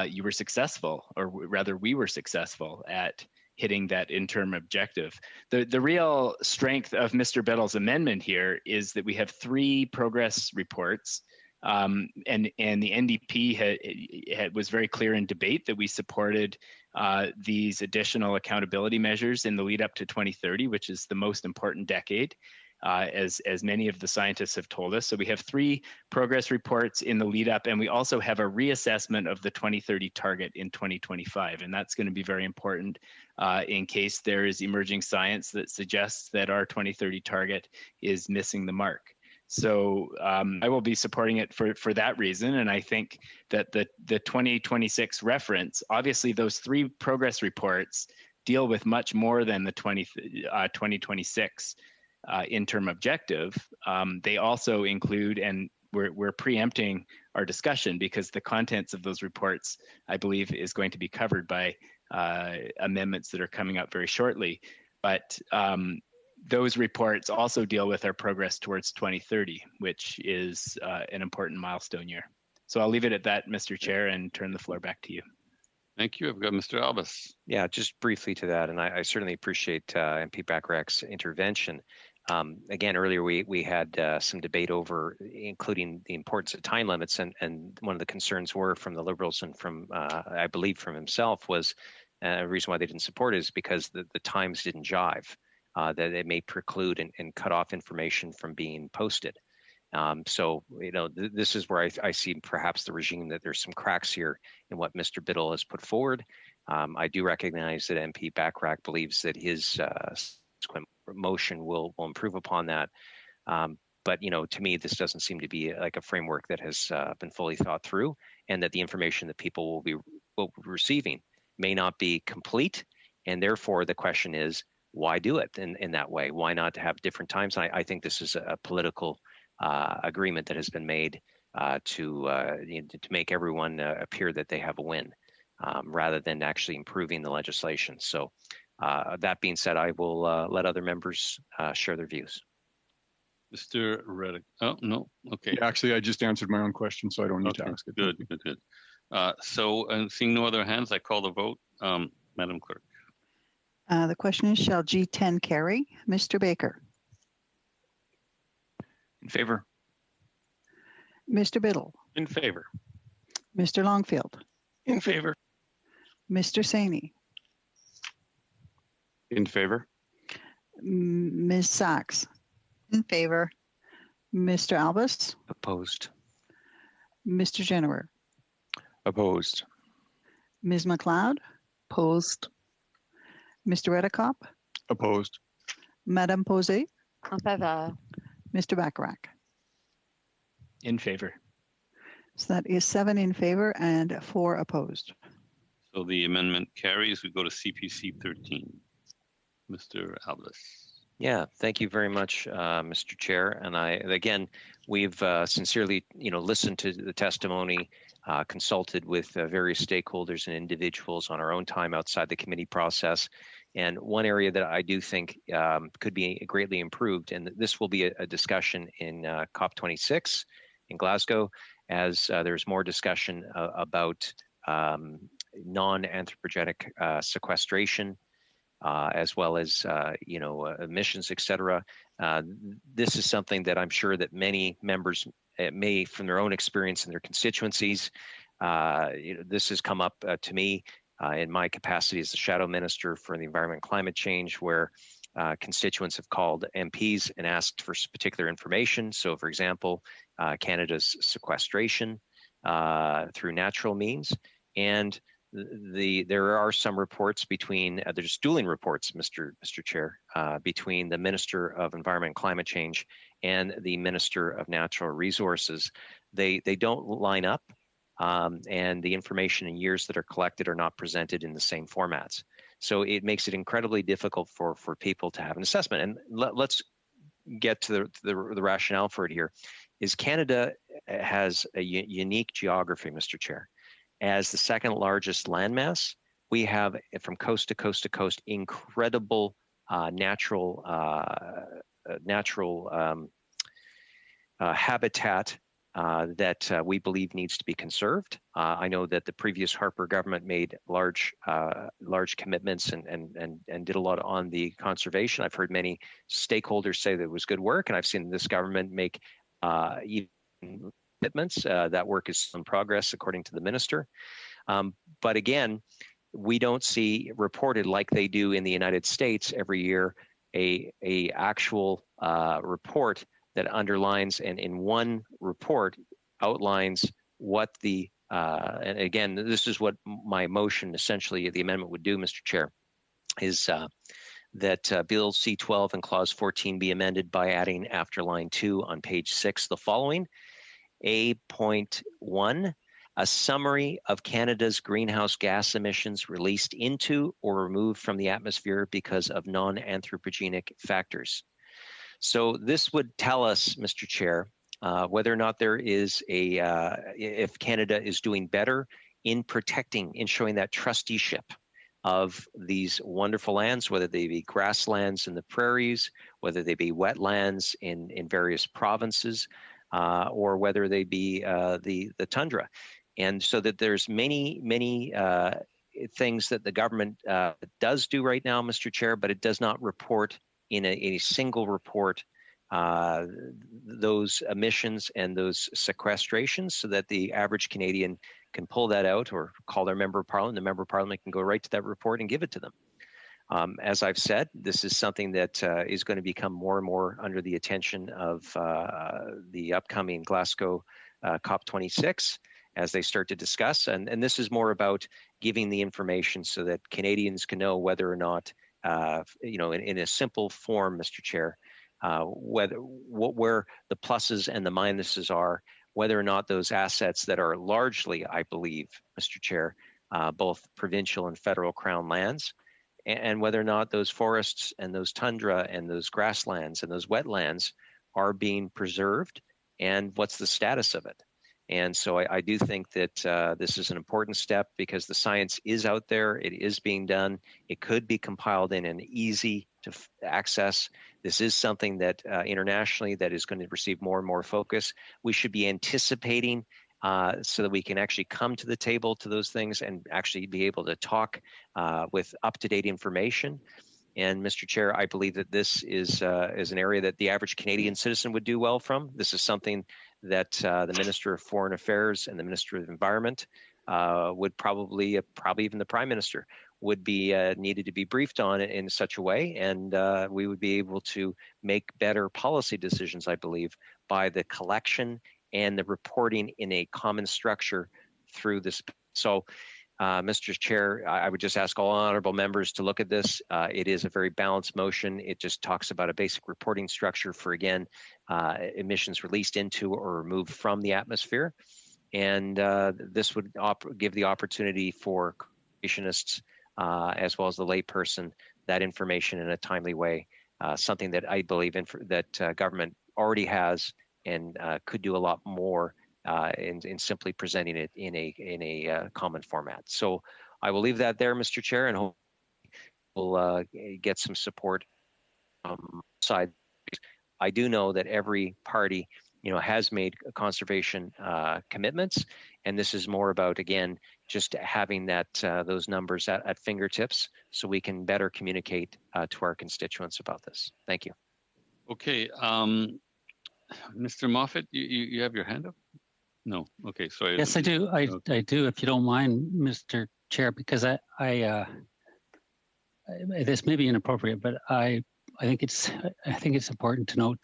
you were successful, or rather we were successful at hitting that interim objective. The real strength of Mr. Biddle's amendment here is that we have 3 progress reports, and the NDP was very clear in debate that we supported these additional accountability measures in the lead up to 2030, which is the most important decade, as many of the scientists have told us. So we have 3 progress reports in the lead up, and we also have a reassessment of the 2030 target in 2025. And that's going to be very important in case there is emerging science that suggests that our 2030 target is missing the mark. So I will be supporting it for that reason. And I think that the 2026 reference, obviously those 3 progress reports deal with much more than the 2026 interim objective. They also include, and we're preempting our discussion because the contents of those reports, I believe, is going to be covered by amendments that are coming up very shortly. But those reports also deal with our progress towards 2030, which is an important milestone year. So I'll leave it at that, Mr. Chair, and turn the floor back to you. Thank you. I've got Mr. Albus. Yeah, just briefly to that, and I certainly appreciate MP Bachrach's intervention. Again, earlier we had some debate over including the importance of time limits, and one of the concerns were from the Liberals and from, I believe, from himself was the reason why they didn't support it is because the times didn't jive, that it may preclude and cut off information from being posted. So, this is where I see perhaps the regime that there's some cracks here in what Mr. Biddle has put forward. I do recognize that MP Bachrach believes that his motion will improve upon that. But, to me, this doesn't seem to be like a framework that has been fully thought through, and that the information that people will be receiving may not be complete. And therefore, the question is, why do it in that way? Why not have different times? I think this is a political agreement that has been made to make everyone appear that they have a win, rather than actually improving the legislation. So that being said, I will let other members share their views. Mr. Reddick. Oh, no. Okay. Yeah, actually, I just answered my own question, so I don't need to ask it. Good. So seeing no other hands, I call the vote. Madam Clerk. The question is, shall G10 carry? Mr. Baker. In favor. Mr. Biddle. In favor. Mr. Longfield. In favor. Mr. Saini. In favor. Ms. Sachs. In favor. Mr. Albus. Opposed. Mr. Jennewer. Opposed. Ms. McLeod. Opposed. Mr. Redekop. Opposed. Madame Posey. En faveur. Mr. Bachrach. In favor. So that is 7 in favor and 4 opposed. So the amendment carries. We go to CPC 13. Mr. Albus. Yeah, thank you very much, Mr. Chair. And we've sincerely, listened to the testimony, consulted with various stakeholders and individuals on our own time outside the committee process. And one area that I do think could be greatly improved, and this will be a discussion in COP26 in Glasgow, as there's more discussion about non-anthropogenic sequestration, as well as emissions, et cetera. This is something that I'm sure that many members may, from their own experience in their constituencies, this has come up to me in my capacity as the shadow minister for the environment and climate change, where constituents have called MPs and asked for particular information. So, for example, Canada's sequestration through natural means, and there are some reports between there's dueling reports, Mr. Chair, between the Minister of Environment and Climate Change and the Minister of Natural Resources. They don't line up, and the information and years that are collected are not presented in the same formats. So it makes it incredibly difficult for people to have an assessment. And let's get to the rationale for it here. Is Canada has a unique geography, Mr. Chair. As the second largest landmass, we have, from coast to coast to coast, incredible natural habitat that we believe needs to be conserved. I know that the previous Harper government made large commitments and did a lot on the conservation. I've heard many stakeholders say that it was good work, and I've seen this government make even commitments. That work is in progress, according to the minister. But again, we don't see reported like they do in the United States every year a actual report that underlines and in one report outlines what the and again, this is what my motion, essentially the amendment, would do, Mr. Chair, is that Bill C-12 and Clause 14 be amended by adding after line 2 on page 6 the following. A.1, a summary of Canada's greenhouse gas emissions released into or removed from the atmosphere because of non-anthropogenic factors. So this would tell us, Mr. Chair, whether or not there is if Canada is doing better in protecting, in showing that trusteeship of these wonderful lands, whether they be grasslands in the prairies, whether they be wetlands in various provinces, or whether they be the tundra. And so that there's many things that the government does do right now, Mr. Chair, but it does not report in a single report those emissions and those sequestrations, so that the average Canadian can pull that out or call their member of parliament. The member of parliament can go right to that report and give it to them. As I've said, this is something that is going to become more and more under the attention of the upcoming Glasgow COP26 as they start to discuss. And this is more about giving the information so that Canadians can know whether or not, in a simple form, Mr. Chair, where the pluses and the minuses are, whether or not those assets that are largely, I believe, Mr. Chair, both provincial and federal crown lands, and whether or not those forests and those tundra and those grasslands and those wetlands are being preserved, and what's the status of it. And so I do think that this is an important step, because the science is out there. It is being done. It could be compiled in an easy to access. This is something that internationally that is going to receive more and more focus. We should be anticipating so that we can actually come to the table to those things and actually be able to talk with up-to-date information. And Mr. Chair, I believe that this is an area that the average Canadian citizen would do well from. This is something that the Minister of Foreign Affairs and the Minister of Environment would probably even the Prime Minister would be needed to be briefed on in such a way. And we would be able to make better policy decisions, I believe, by the collection and the reporting in a common structure through this. So, Mr. Chair, I would just ask all honorable members to look at this. It is a very balanced motion. It just talks about a basic reporting structure for, again, emissions released into or removed from the atmosphere. And this would give the opportunity for conservationists, as well as the layperson, that information in a timely way something that I believe that government already has and could do a lot more in simply presenting it in a common format. So I will leave that there, Mr. Chair, and hope we'll get some support side. I do know that every party, has made conservation commitments, and this is more about, again, just having those numbers at fingertips so we can better communicate to our constituents about this. Thank you. Okay, Mr. Moffat, you have your hand up? No. Okay, sorry. Yes, I do. I do, if you don't mind, Mr. Chair, because I this may be inappropriate, but I think it's important to note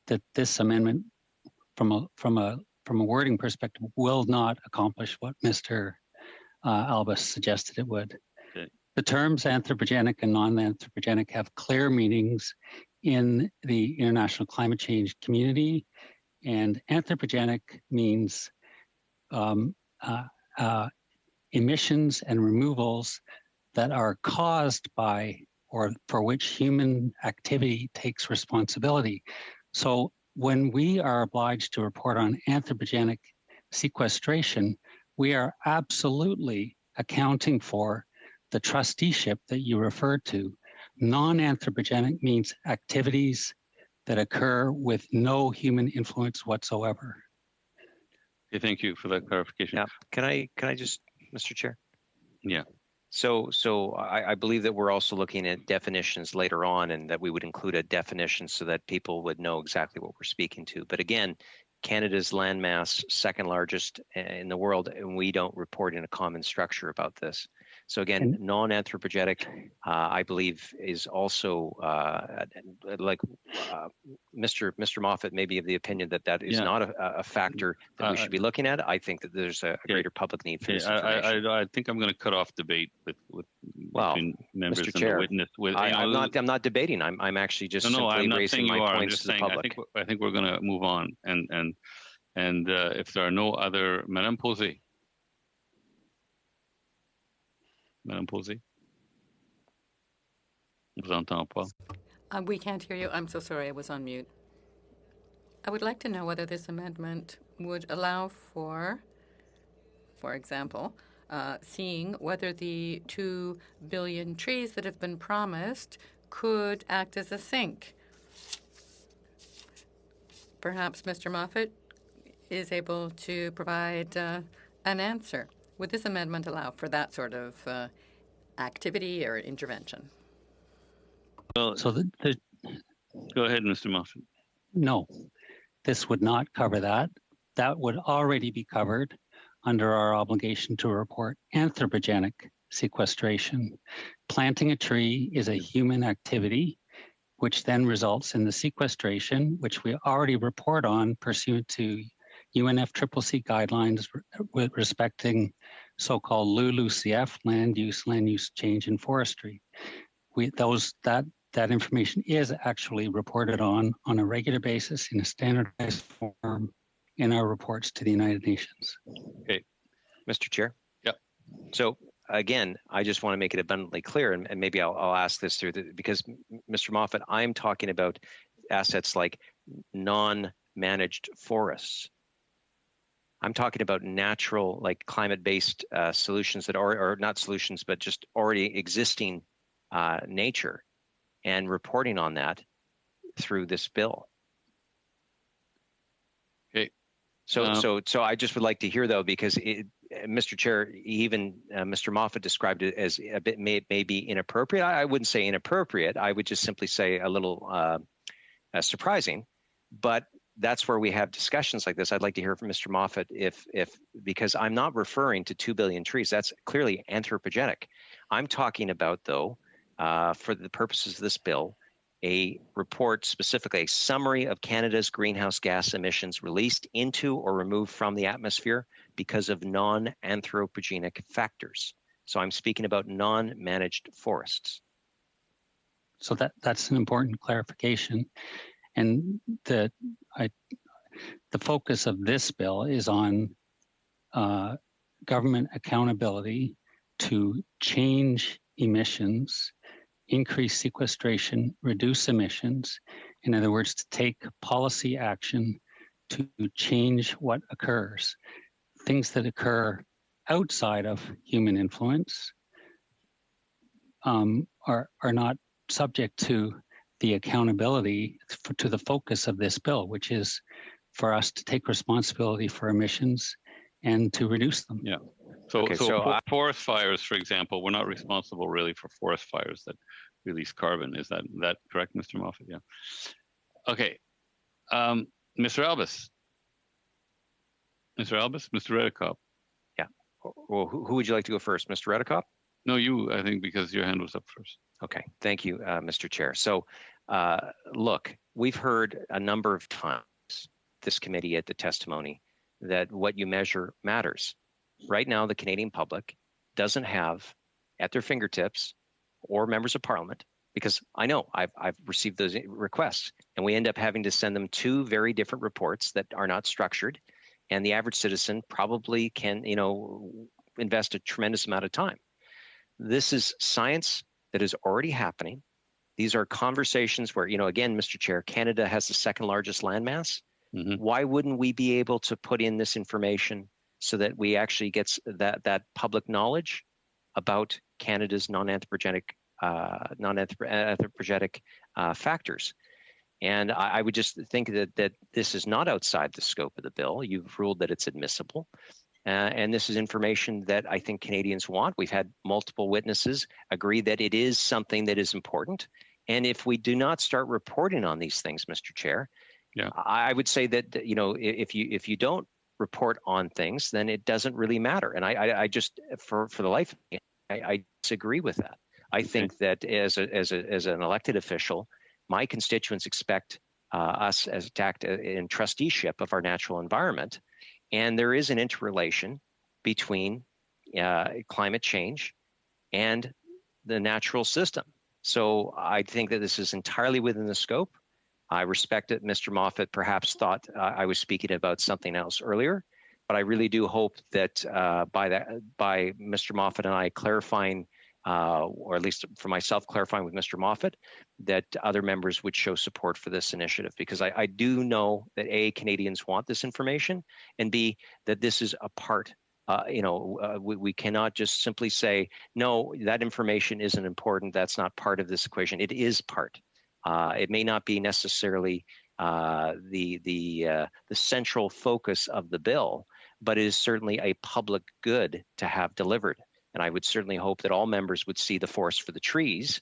that this amendment, from a wording perspective, will not accomplish what Mr. Albus suggested it would. Okay. The terms anthropogenic and non-anthropogenic have clear meanings in the international climate change community, and anthropogenic means emissions and removals that are caused by or for which human activity takes responsibility. So when we are obliged to report on anthropogenic sequestration, we are absolutely accounting for the trusteeship that you referred to. Non-anthropogenic means activities that occur with no human influence whatsoever. Okay, thank you for that clarification. Yeah. Can I just, Mr. Chair? Yeah. So I believe that we're also looking at definitions later on, and that we would include a definition so that people would know exactly what we're speaking to. But again, Canada's landmass, second largest in the world, and we don't report in a common structure about this. So again, non-anthropogenic, I believe, is also Mr. Moffat may be of the opinion that is not a factor that we should be looking at. I think that there's a greater public need for this information. I think I'm going to cut off debate between members Mr. and Chair, the witness. I'm not debating. I'm actually just simply raising my points to the public. I think we're going to move on, and if there are no other, Madame Posey. Madame Posey? On vous entend pas. We can't hear you. I'm so sorry. I was on mute. I would like to know whether this amendment would allow for example, seeing whether the 2 billion trees that have been promised could act as a sink. Perhaps Mr. Moffat is able to provide an answer. Would this amendment allow for that sort of activity or intervention? Well, so go ahead, Mr. Moffat. No, this would not cover that. That would already be covered under our obligation to report anthropogenic sequestration. Planting a tree is a human activity, which then results in the sequestration, which we already report on pursuant to UNFCCC guidelines with respecting so-called LULUCF, land use change in forestry. That information is actually reported on a regular basis in a standardized form in our reports to the United Nations. Okay, Mr. Chair. Yep. So again, I just want to make it abundantly clear, and maybe I'll ask this because Mr. Moffat, I'm talking about assets like non-managed forests. I'm talking about natural, like climate-based solutions that are, or not solutions, but just already existing nature, and reporting on that through this bill. Okay. So I just would like to hear though, because Mr. Chair, even Mr. Moffat described it as a bit maybe inappropriate. I wouldn't say inappropriate. I would just simply say a little surprising, but that's where we have discussions like this. I'd like to hear from Mr. Moffat because I'm not referring to 2 billion trees. That's clearly anthropogenic. I'm talking about, though, for the purposes of this bill, a report, specifically a summary of Canada's greenhouse gas emissions released into or removed from the atmosphere because of non-anthropogenic factors. So I'm speaking about non-managed forests. So that's an important clarification. And the focus of this bill is on government accountability to change emissions increase sequestration, reduce emissions. In other words, to take policy action to change what occurs. Things that occur outside of human influence are not subject to the accountability to the focus of this bill, which is for us to take responsibility for emissions and to reduce them. Yeah. So, Okay, forest fires, for example, we're not responsible really for forest fires that release carbon. Is that correct, Mr. Moffat? Yeah. Okay. Mr. Albus. Mr. Albus, Mr. Redekop. Yeah. Well, who would you like to go first, Mr. Redekop? No, you, I think, because your hand was up first. Okay. Thank you, Mr. Chair. So, look, we've heard a number of times this committee at the testimony that what you measure matters. Right now, the Canadian public doesn't have at their fingertips or members of parliament, because I know I've received those requests, and we end up having to send them two very different reports that are not structured, and the average citizen probably can, invest a tremendous amount of time. This is science that is already happening. These are conversations where, again, Mr. Chair, Canada has the second largest landmass. Mm-hmm. Why wouldn't we be able to put in this information so that we actually get that public knowledge about Canada's non-anthropogenic factors? And I would just think that this is not outside the scope of the bill. You've ruled that it's admissible. And this is information that I think Canadians want. We've had multiple witnesses agree that it is something that is important. And if we do not start reporting on these things, Mr. Chair, yeah, I would say that, if you don't report on things, then it doesn't really matter. And I just, for the life of me, I disagree with that. I think that as an elected official, my constituents expect us as to act in trusteeship of our natural environment. And there is an interrelation between climate change and the natural system. So I think that this is entirely within the scope. I respect that Mr. Moffat perhaps thought I was speaking about something else earlier, but I really do hope that by Mr. Moffat and I clarifying, or at least for myself clarifying with Mr. Moffat, that other members would show support for this initiative, because I do know that A, Canadians want this information, and B, that this is a part. We cannot just simply say, no, that information isn't important. That's not part of this equation. It is part. It may not be necessarily the central focus of the bill, but it is certainly a public good to have delivered. And I would certainly hope that all members would see the forest for the trees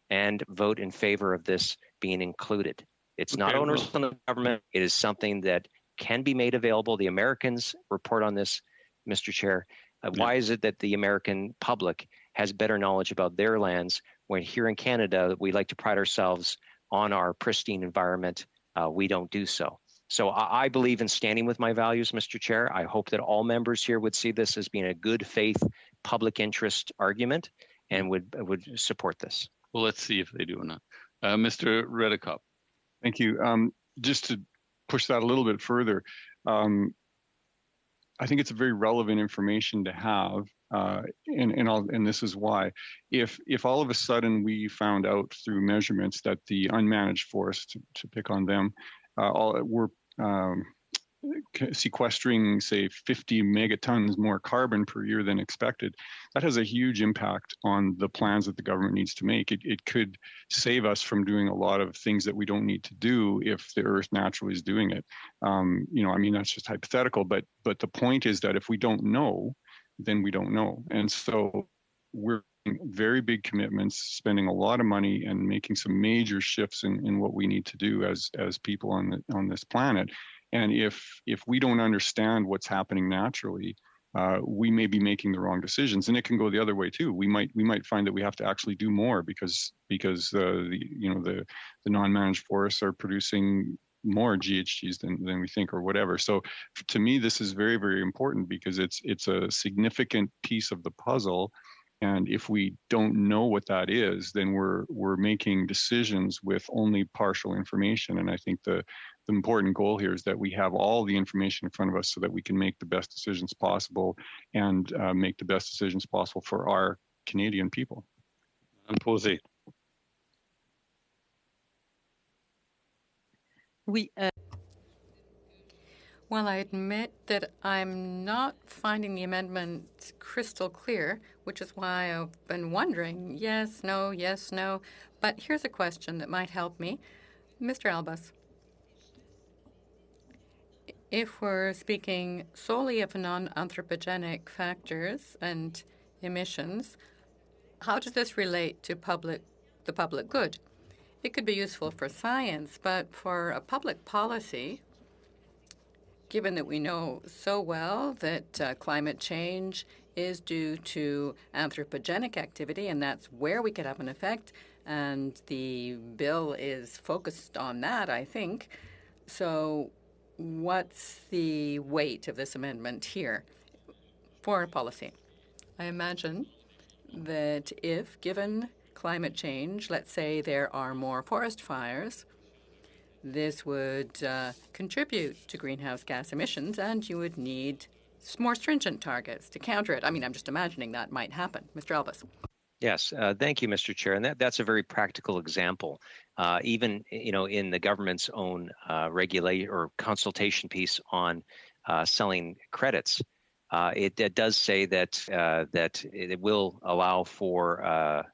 and vote in favor of this being included. It's not onerous on the government. It is something that can be made available. The Americans report on this, Mr. Chair. Why is it that the American public has better knowledge about their lands when here in Canada, we like to pride ourselves on our pristine environment? We don't do so. So I believe in standing with my values, Mr. Chair. I hope that all members here would see this as being a good faith public interest argument and would support this. Well, let's see if they do or not. Mr. Redekop. Thank you. Just to push that a little bit further, I think it's a very relevant information to have, and this is why. If all of a sudden we found out through measurements that the unmanaged forests, to pick on them, were sequestering, say, 50 megatons more carbon per year than expected, that has a huge impact on the plans that the government needs to make. It could save us from doing a lot of things that we don't need to do if the Earth naturally is doing it. That's just hypothetical, but the point is that if we don't know, then we don't know. And so we're making very big commitments, spending a lot of money and making some major shifts in what we need to do as people on this planet. And if we don't understand what's happening naturally, we may be making the wrong decisions, and it can go the other way too. We might find that we have to actually do more because the non-managed forests are producing more GHGs than we think, or whatever. So to me, this is very, very important because it's a significant piece of the puzzle. And if we don't know what that is, then we're making decisions with only partial information. And I think the important goal here is that we have all the information in front of us so that we can make the best decisions possible and make the best decisions possible for our Canadian people. And Posey. Oui. Well, I admit that I'm not finding the amendment crystal clear, which is why I've been wondering yes, no. But here's a question that might help me. Mr. Albus, if we're speaking solely of non-anthropogenic factors and emissions, how does this relate to the public good? It could be useful for science, but for a public policy, given that we know so well that climate change is due to anthropogenic activity, and that's where we could have an effect, and the bill is focused on that, I think. So what's the weight of this amendment here for policy? I imagine that if, given climate change, let's say there are more forest fires, this would contribute to greenhouse gas emissions, and you would need more stringent targets to counter it. I mean, I'm just imagining that might happen. Mr. Albus. Yes, thank you, Mr. Chair. And that's a very practical example. Even in the government's own regulate or consultation piece on selling credits, it does say that that it will allow for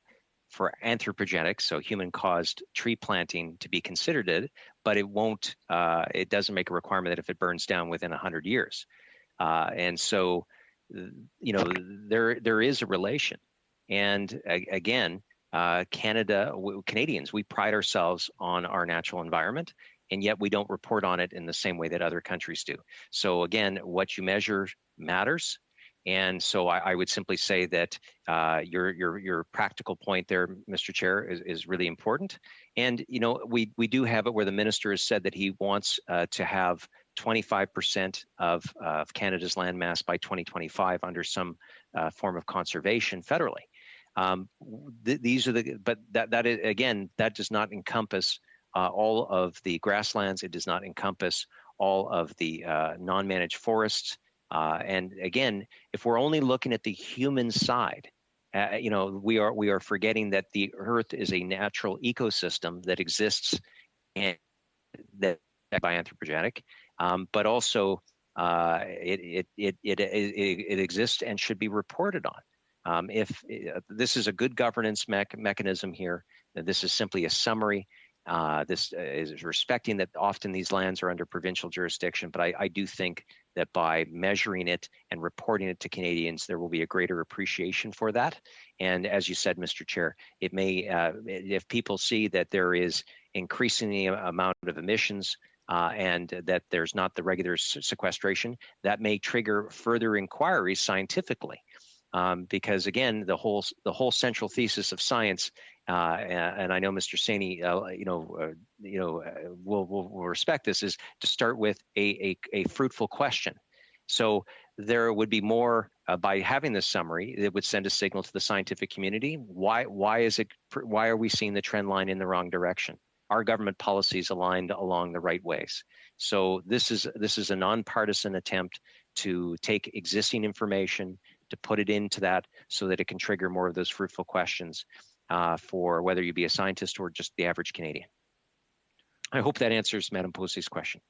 anthropogenic, so human-caused tree planting to be considered it, but it won't. It doesn't make a requirement that if it burns down within 100 years, and so there is a relation. And again, Canadians, we pride ourselves on our natural environment, and yet we don't report on it in the same way that other countries do. So again, what you measure matters. And so I would simply say that your practical point there, Mr. Chair, is really important. And we do have it where the minister has said that he wants to have 25% of Canada's landmass by 2025 under some form of conservation federally. These are but that is, again, that does not encompass all of the grasslands. It does not encompass all of the non-managed forests. And again, if we're only looking at the human side, we are forgetting that the Earth is a natural ecosystem that exists and that by anthropogenic, but also it exists and should be reported on. If this is a good governance mechanism here, this is simply a summary. This is respecting that often these lands are under provincial jurisdiction, but I do think that by measuring it and reporting it to Canadians, there will be a greater appreciation for that. And as you said, Mr. Chair, it may, if people see that there is increasing the amount of emissions and that there's not the regular sequestration, that may trigger further inquiries scientifically. Because again, the whole central thesis of science, and I know Mr. Saini, will respect this, is to start with a fruitful question. So there would be more by having this summary. It would send a signal to the scientific community. Why are we seeing the trend line in the wrong direction? Our government policies aligned along the right ways. So this is a nonpartisan attempt to take existing information, to put it into that so that it can trigger more of those fruitful questions for whether you be a scientist or just the average Canadian. I hope that answers Madam Posey's question.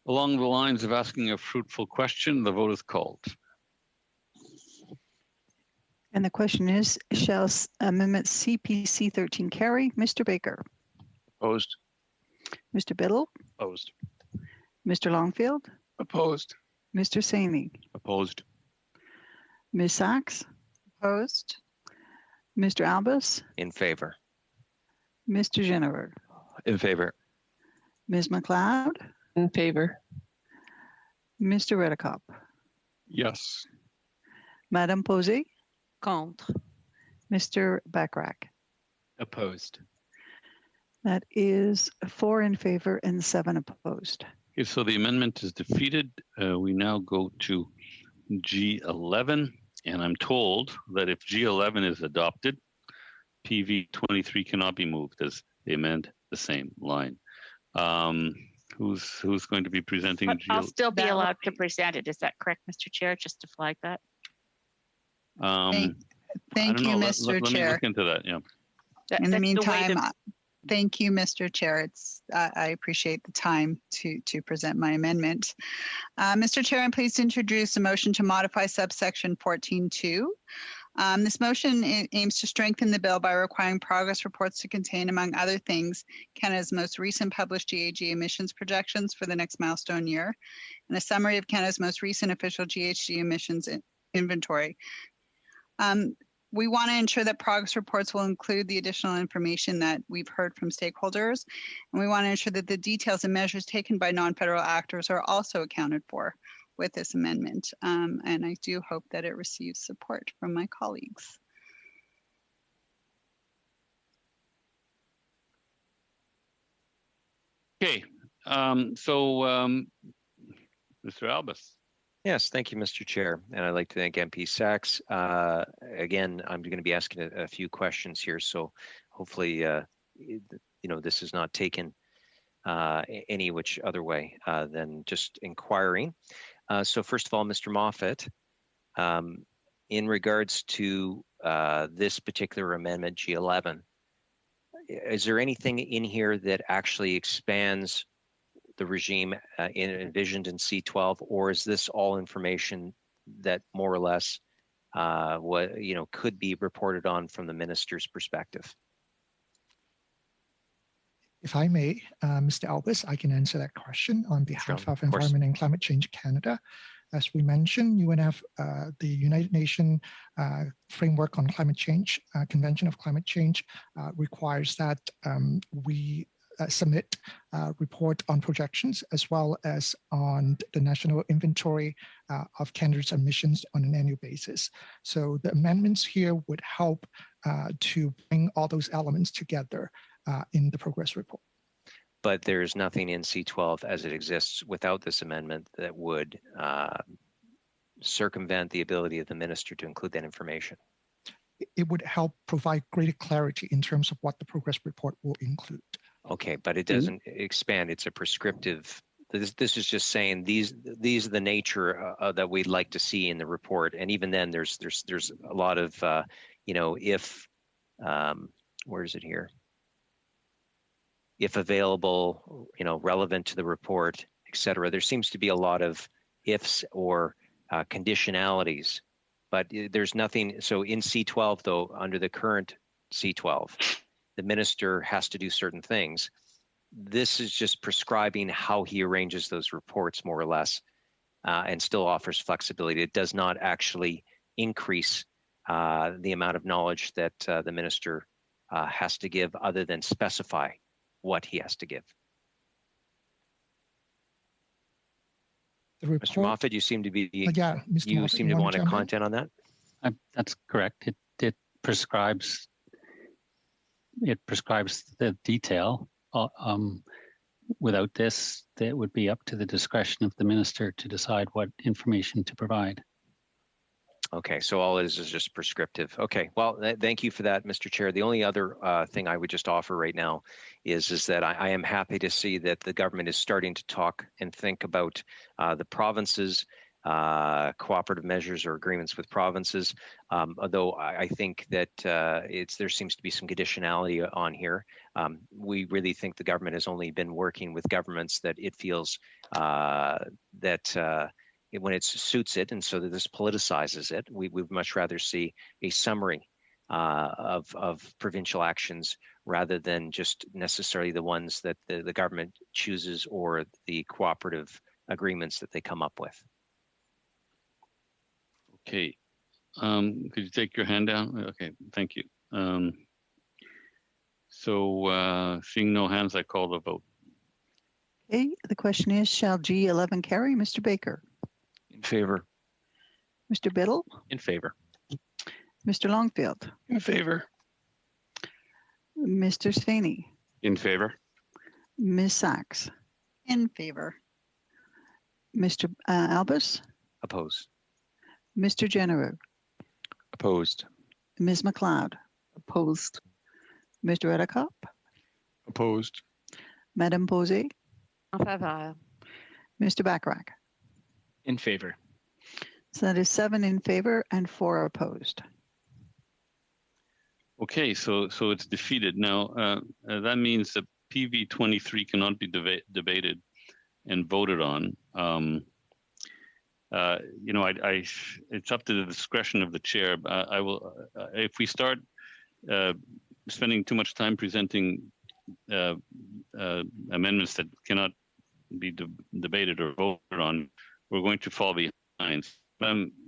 Along the lines of asking a fruitful question, the vote is called. And the question is, shall Amendment CPC 13 carry? Mr. Baker. Opposed. Mr. Biddle. Opposed. Mr. Longfield. Opposed. Mr. Saini. Opposed. Ms. Sachs. Opposed. Mr. Albus. In favor. Mr. Ginneberg. In favor. Ms. McLeod. In favor. Mr. Redekop. Yes. Madame Posey. Contre. Mr. Bachrach. Opposed. That is 4 in favor and 7 opposed. Okay, so the amendment is defeated. We now go to G11, and I'm told that if G11 is adopted, PV 23 cannot be moved as they amend the same line. Who's going to be presenting? I'll still be allowed to present it. Is that correct, Mr. Chair? Just to flag that. Thank you, Mr. Let me Chair. look into that. Yeah. In the meantime, Thank you, Mr. Chair. I appreciate the time to present my amendment. Mr. Chair, I'm pleased to introduce a motion to modify subsection 14.2. This motion aims to strengthen the bill by requiring progress reports to contain, among other things, Canada's most recent published GHG emissions projections for the next milestone year, and a summary of Canada's most recent official GHG emissions inventory. We want to ensure that progress reports will include the additional information that we've heard from stakeholders, and we want to ensure that the details and measures taken by non-federal actors are also accounted for with this amendment. And I do hope that it receives support from my colleagues. Okay, Mr. Albus. Yes, thank you, Mr. Chair. And I'd like to thank MP Sachs. Again, I'm going to be asking a few questions here. So hopefully, this is not taken any which other way than just inquiring. So first of all, Mr. Moffat, in regards to this particular amendment, G11, is there anything in here that actually expands the regime envisioned in C12, or is this all information that more or less could be reported on from the minister's perspective? If I may, Mr. Albus, I can answer that question on behalf of Environment and Climate Change Canada. As we mentioned, UNF, the United Nations Framework on Climate Change, Convention of Climate Change, requires that we submit a report on projections as well as on the national inventory of Canada's emissions on an annual basis. So the amendments here would help to bring all those elements together in the progress report. But there's nothing in C12 as it exists without this amendment that would circumvent the ability of the minister to include that information. It would help provide greater clarity in terms of what the progress report will include. Okay, but it doesn't expand. It's a prescriptive. This is just saying these are the nature that we'd like to see in the report. And even then, there's a lot of if where is it here? If available, relevant to the report, et cetera. There seems to be a lot of ifs or conditionalities, but there's nothing. So in C12, though, under the current C12, the minister has to do certain things. This is just prescribing how he arranges those reports, more or less, and still offers flexibility. It does not actually increase the amount of knowledge that the minister has to give, other than specify what he has to give. Mr. Moffat, you seem to be you seem to want to comment on that. That's correct. It prescribes the detail. Without this, it would be up to the discretion of the minister to decide what information to provide. Okay, so all it is just prescriptive. Okay, well, thank you for that, Mr. Chair. The only other thing I would just offer right now is that I am happy to see that the government is starting to talk and think about the provinces, cooperative measures or agreements with provinces, although I think that there seems to be some conditionality on here. We really think the government has only been working with governments that it feels when it suits it, and so that this politicizes it. We would much rather see a summary of provincial actions rather than just necessarily the ones that the government chooses or the cooperative agreements that they come up with. Okay, could you take your hand down? Okay, thank you. Seeing no hands, I call the vote. Okay, the question is, shall G11 carry? Mr. Baker? In favor. Mr. Biddle? In favor. Mr. Longfield? In favor. Mr. Svaney? In favor. Ms. Sachs? In favor. Mr. Albus? Oppose. Mr. Genereux? Opposed. Ms. McLeod? Opposed. Mr. Redekop? Opposed. Madame Posey? En faveur. Mr. Bachrach? In favor. So that is 7 in favor and 4 opposed. Okay, so it's defeated. Now, that means that PV 23 cannot be debated and voted on. It's up to the discretion of the chair. I will, if we start spending too much time presenting amendments that cannot be debated or voted on, we're going to fall behind.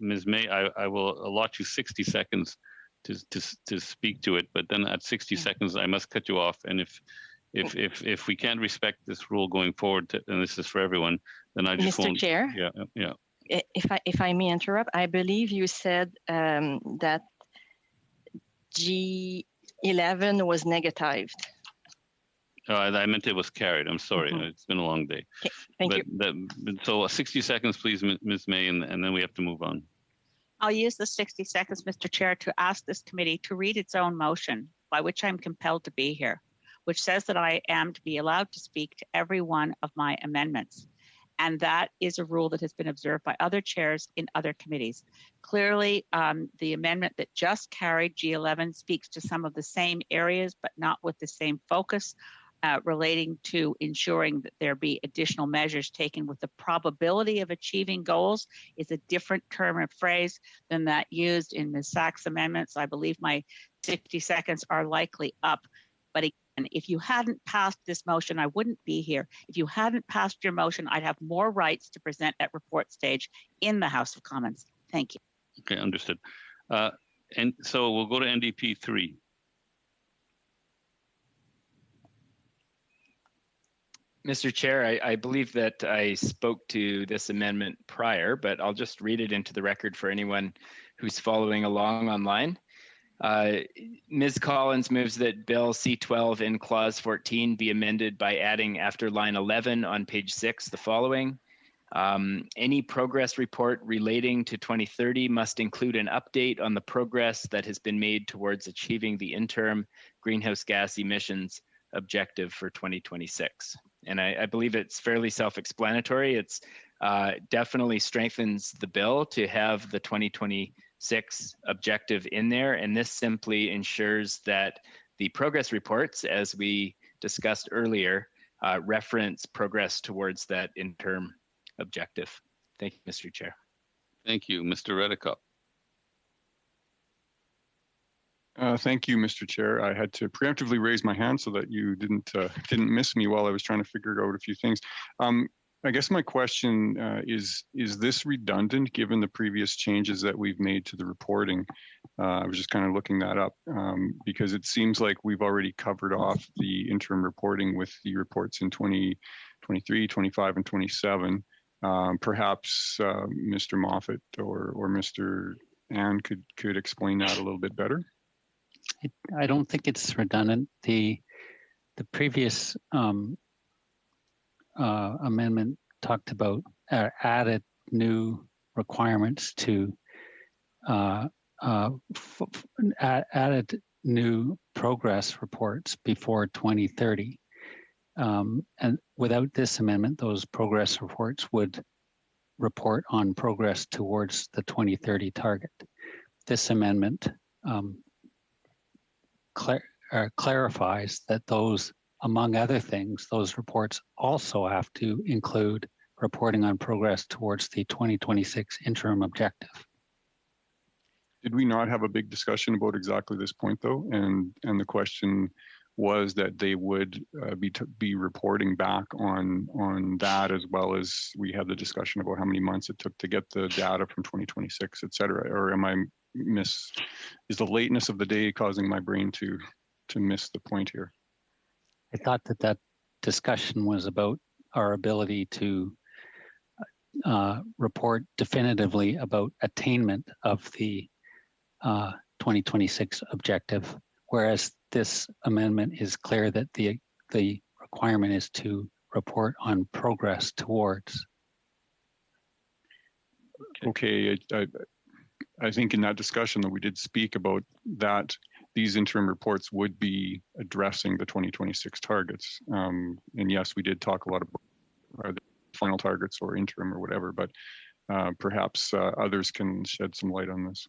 Ms. May, I will allot you 60 seconds to speak to it, but then at 60 seconds I must cut you off. And if we can't respect this rule going forward, and this is for everyone, then I just won't. Mr. Chair? Yeah. If I may interrupt, I believe you said that G11 was negatived. Oh, I meant it was carried. I'm sorry. It's been a long day. Okay, thank you. So 60 seconds, please, Ms. May, and then we have to move on. I'll use the 60 seconds, Mr. Chair, to ask this committee to read its own motion, by which I'm compelled to be here, which says that I am to be allowed to speak to every one of my amendments. And that is a rule that has been observed by other chairs in other committees. Clearly, the amendment that just carried, G11, speaks to some of the same areas, but not with the same focus, relating to ensuring that there be additional measures taken with the probability of achieving goals is a different term and phrase than that used in Ms. Sachs' amendments. I believe my 60 seconds are likely up. But again, if you hadn't passed this motion, I wouldn't be here. If you hadn't passed your motion, I'd have more rights to present at report stage in the House of Commons. Thank you. Okay, understood. And so we'll go to NDP 3. Mr. Chair, I believe that I spoke to this amendment prior, but I'll just read it into the record for anyone who's following along online. Ms. Collins moves that Bill C-12 in Clause 14 be amended by adding after line 11 on page 6 the following. Any progress report relating to 2030 must include an update on the progress that has been made towards achieving the interim greenhouse gas emissions objective for 2026. And I believe it's fairly self-explanatory. It's definitely strengthens the bill to have the 2026 objective in there. And this simply ensures that the progress reports, as we discussed earlier, reference progress towards that interim objective. Thank you, Mr. Chair. Thank you, Mr. Redekop. Thank you, Mr. Chair. I had to preemptively raise my hand so that you didn't miss me while I was trying to figure out a few things. I guess my question is this redundant given the previous changes that we've made to the reporting? I was just kind of looking that up because it seems like we've already covered off the interim reporting with the reports in 2023, 25, and 27. Perhaps Mr. Moffat or Mr. Ann could explain that a little bit better. I don't think it's redundant. The previous amendment talked about added new requirements to added new progress reports before 2030. And without this amendment, those progress reports would report on progress towards the 2030 target. This amendment clarifies that those, among other things, those reports also have to include reporting on progress towards the 2026 interim objective. Did we not have a big discussion about exactly this point though? And the question was that they would be reporting back on that, as well as we had the discussion about how many months it took to get the data from 2026, et cetera. Or am I is the lateness of the day causing my brain to miss the point here? I thought that discussion was about our ability to report definitively about attainment of the 2026 objective, whereas this amendment is clear that the requirement is to report on progress towards. Okay, I think in that discussion that we did speak about that these interim reports would be addressing the 2026 targets. And yes, we did talk a lot about the final targets or interim or whatever, but perhaps others can shed some light on this.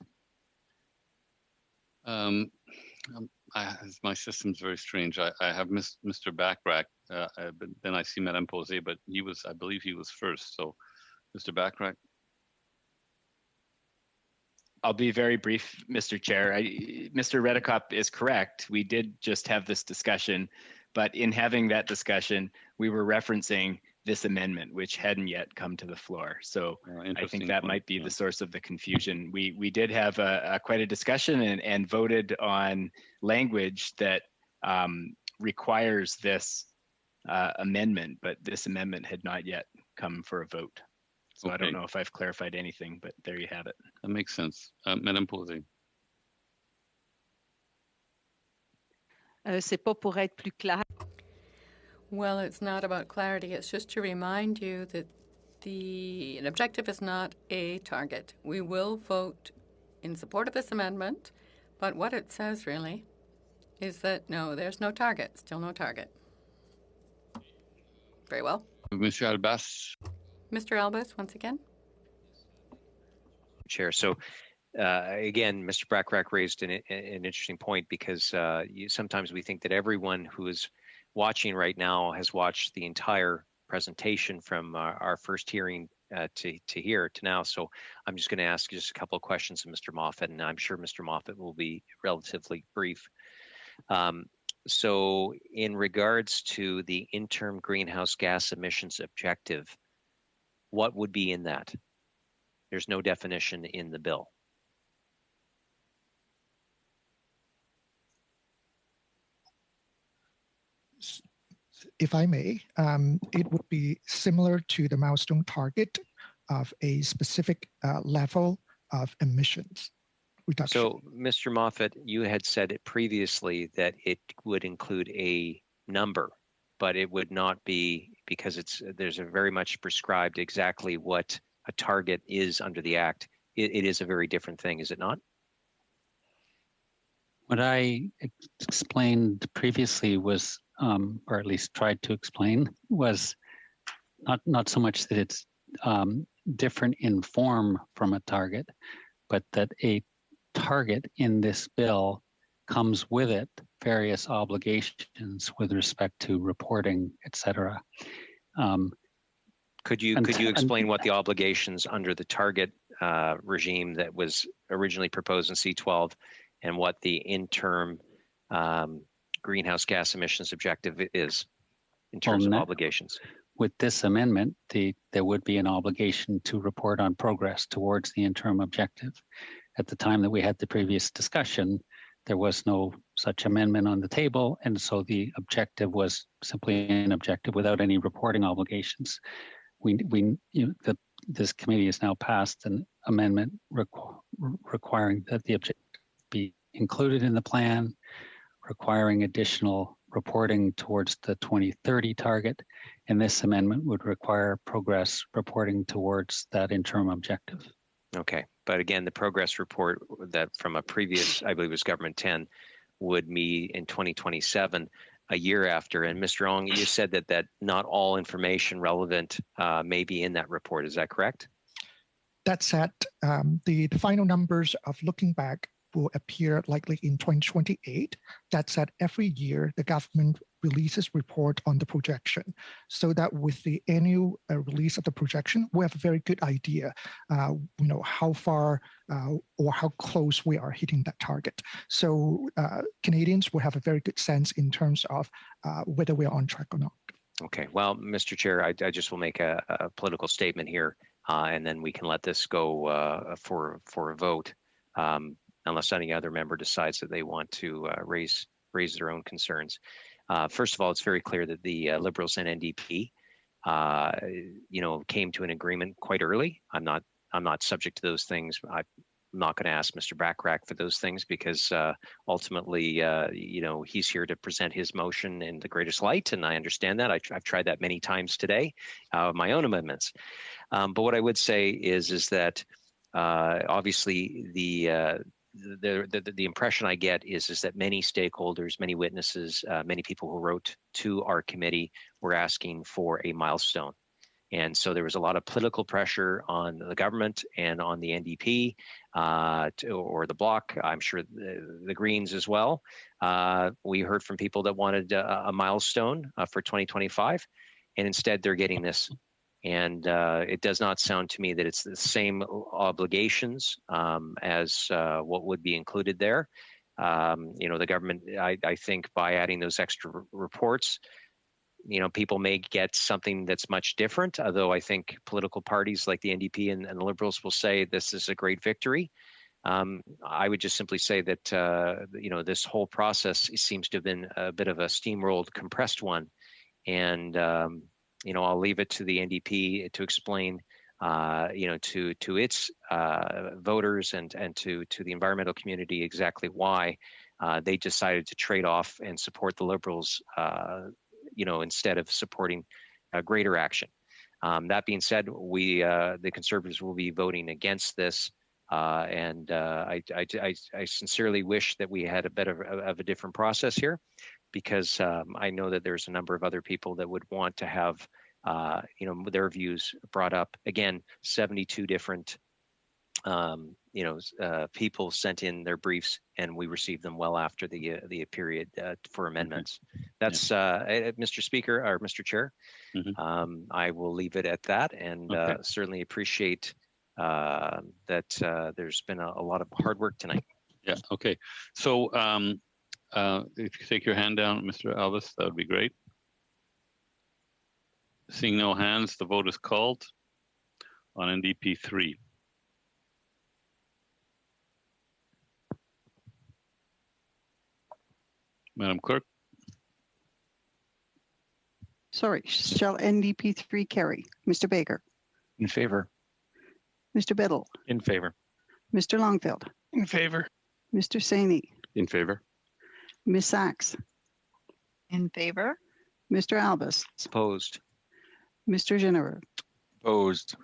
my system's very strange. I have Mr. Backrack, but then I see Madame Posé, but I believe he was first. So, Mr. Backrack. I'll be very brief, Mr. Chair. Mr. Redekop is correct. We did just have this discussion, but in having that discussion, we were referencing this amendment, which hadn't yet come to the floor. So I think that might be the source of the confusion. We did have quite a discussion and voted on language that requires this amendment, but this amendment had not yet come for a vote. So I don't know if I've clarified anything, but there you have it. That makes sense. Madame Posé. C'est pas pour être plus clair. Well, it's not about clarity. It's just to remind you that an objective is not a target. We will vote in support of this amendment, but what it says really is that no, there's no target, still no target. Very well. Monsieur Albas. Mr. Albas, once again. Chair. So again, Mr. Backrack raised an interesting point because sometimes we think that everyone who is watching right now has watched the entire presentation from our first hearing to here to now. So I'm just going to ask just a couple of questions of Mr. Moffat, and I'm sure Mr. Moffat will be relatively brief. So in regards to the interim greenhouse gas emissions objective, what would be in that? There's no definition in the bill. If I may, it would be similar to the milestone target of a specific level of emissions reduction. So, Mr. Moffat, you had said it previously that it would include a number, but it would not be, because there's a very much prescribed exactly what a target is under the Act. It is a very different thing, is it not? What I explained previously was, or at least tried to explain, was not so much that it's different in form from a target, but that a target in this bill comes with it various obligations with respect to reporting, et cetera. Could you explain what the obligations under the target regime that was originally proposed in C12 and what the interim greenhouse gas emissions objective is in terms of obligations? With this amendment, there would be an obligation to report on progress towards the interim objective. At the time that we had the previous discussion, there was no such amendment on the table, and so the objective was simply an objective without any reporting obligations. This committee has now passed an amendment requiring that the objective be included in the plan, requiring additional reporting towards the 2030 target, and this amendment would require progress reporting towards that interim objective. Okay, but again, the progress report that from a previous, I believe it was Government 10, would meet in 2027, a year after. And Mr. Ong, you said that not all information relevant may be in that report. Is that correct? That's at the final numbers of looking back will appear likely in 2028. That said, every year the government releases report on the projection, so that with the annual release of the projection, we have a very good idea, how far or how close we are hitting that target. So Canadians will have a very good sense in terms of whether we are on track or not. Okay. Well, Mr. Chair, I just will make a political statement here, and then we can let this go for a vote. Unless any other member decides that they want to raise their own concerns. First of all, it's very clear that the Liberals and NDP, came to an agreement quite early. I'm not subject to those things. I'm not going to ask Mr. Backrack for those things because ultimately, he's here to present his motion in the greatest light, and I understand that. I've tried that many times today, my own amendments. But what I would say is that obviously the impression I get is that many stakeholders, many witnesses, many people who wrote to our committee were asking for a milestone. And so there was a lot of political pressure on the government and on the NDP or the Bloc, I'm sure the Greens as well. We heard from people that wanted a milestone for 2025, and instead they're getting this. And it does not sound to me that it's the same obligations as what would be included there. The government, I think by adding those extra reports, people may get something that's much different, although I think political parties like the NDP and the Liberals will say this is a great victory. I would just simply say that, this whole process seems to have been a bit of a steamrolled, compressed one. And, I'll leave it to the NDP to explain, to its voters and to the environmental community exactly why they decided to trade off and support the Liberals instead of supporting greater action. That being said, the Conservatives will be voting against this, and I sincerely wish that we had a bit of a different process here, because I know that there's a number of other people that would want to have their views brought up. Again, 72 different people sent in their briefs, and we received them well after the period for amendments. That's Mr. Speaker or Mr. Chair. I will leave it at that, and certainly appreciate that there's been a lot of hard work tonight. Yeah. Okay. So if you take your hand down, Mr. Albus, that would be great. Seeing no hands, the vote is called on NDP 3. Madam Clerk? Sorry, shall NDP 3 carry? Mr. Baker? In favor. Mr. Biddle? In favor. Mr. Longfield? In favor. Mr. Saini? In favor. Ms. Sachs? In favor. Mr. Albus? Opposed. Mr. Generer? Opposed.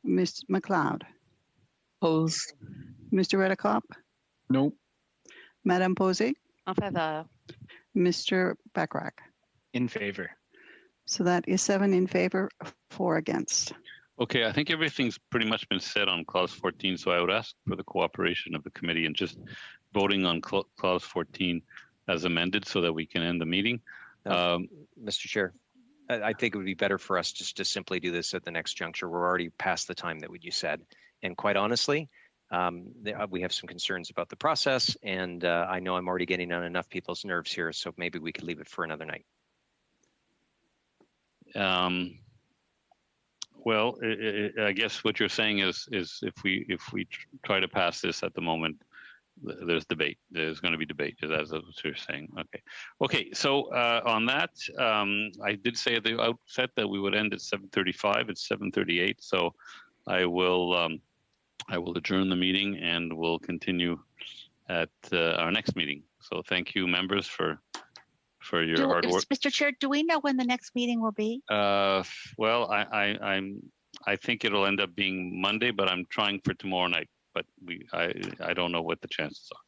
Ms. McLeod? Opposed. Mr. Redekop? No. Madame Posey? En faveur. Mr. Bachrach? In favor. So that is 7 in favor, 4 against. Okay, I think everything's pretty much been said on clause 14, so I would ask for the cooperation of the committee and just voting on clause 14 as amended so that we can end the meeting. Mr. Chair, I think it would be better for us just to simply do this at the next juncture. We're already past the time that you said. And quite honestly, we have some concerns about the process, and I know I'm already getting on enough people's nerves here, so maybe we could leave it for another night. Well, I guess what you're saying is if we try to pass this at the moment, there's debate. There's going to be debate. That's what you're saying. Okay. So on that, I did say at the outset that we would end at 7:35. It's 7:38. So I will adjourn the meeting and we'll continue at our next meeting. So thank you, members, for your hard work. Mr. Chair, do we know when the next meeting will be? Well, I think it'll end up being Monday, but I'm trying for tomorrow night. But I don't know what the chances are.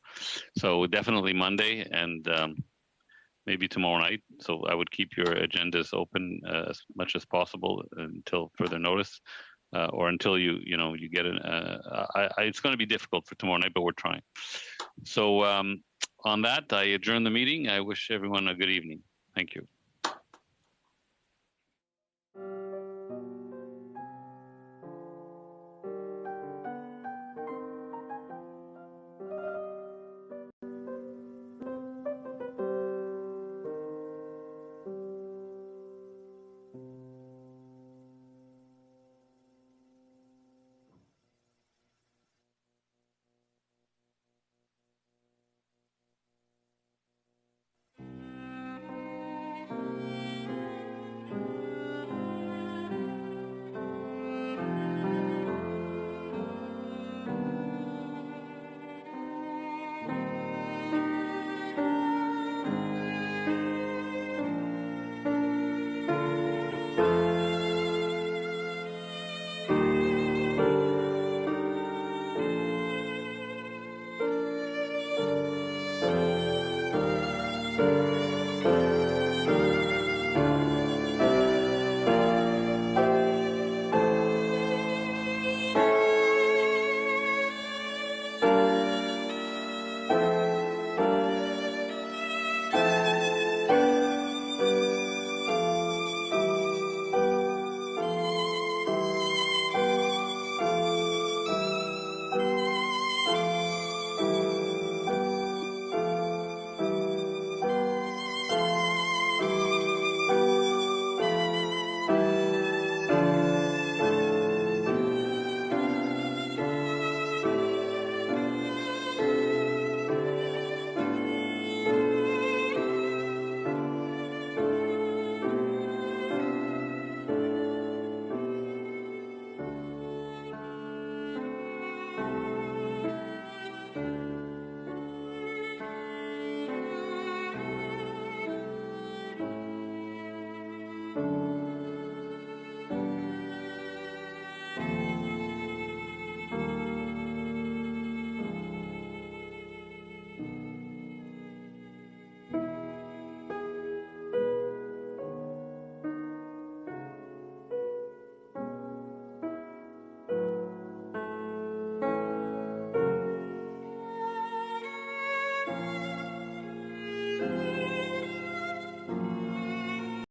So definitely Monday and maybe tomorrow night. So I would keep your agendas open as much as possible until further notice, or until you get an. It's going to be difficult for tomorrow night, but we're trying. So on that, I adjourn the meeting. I wish everyone a good evening. Thank you.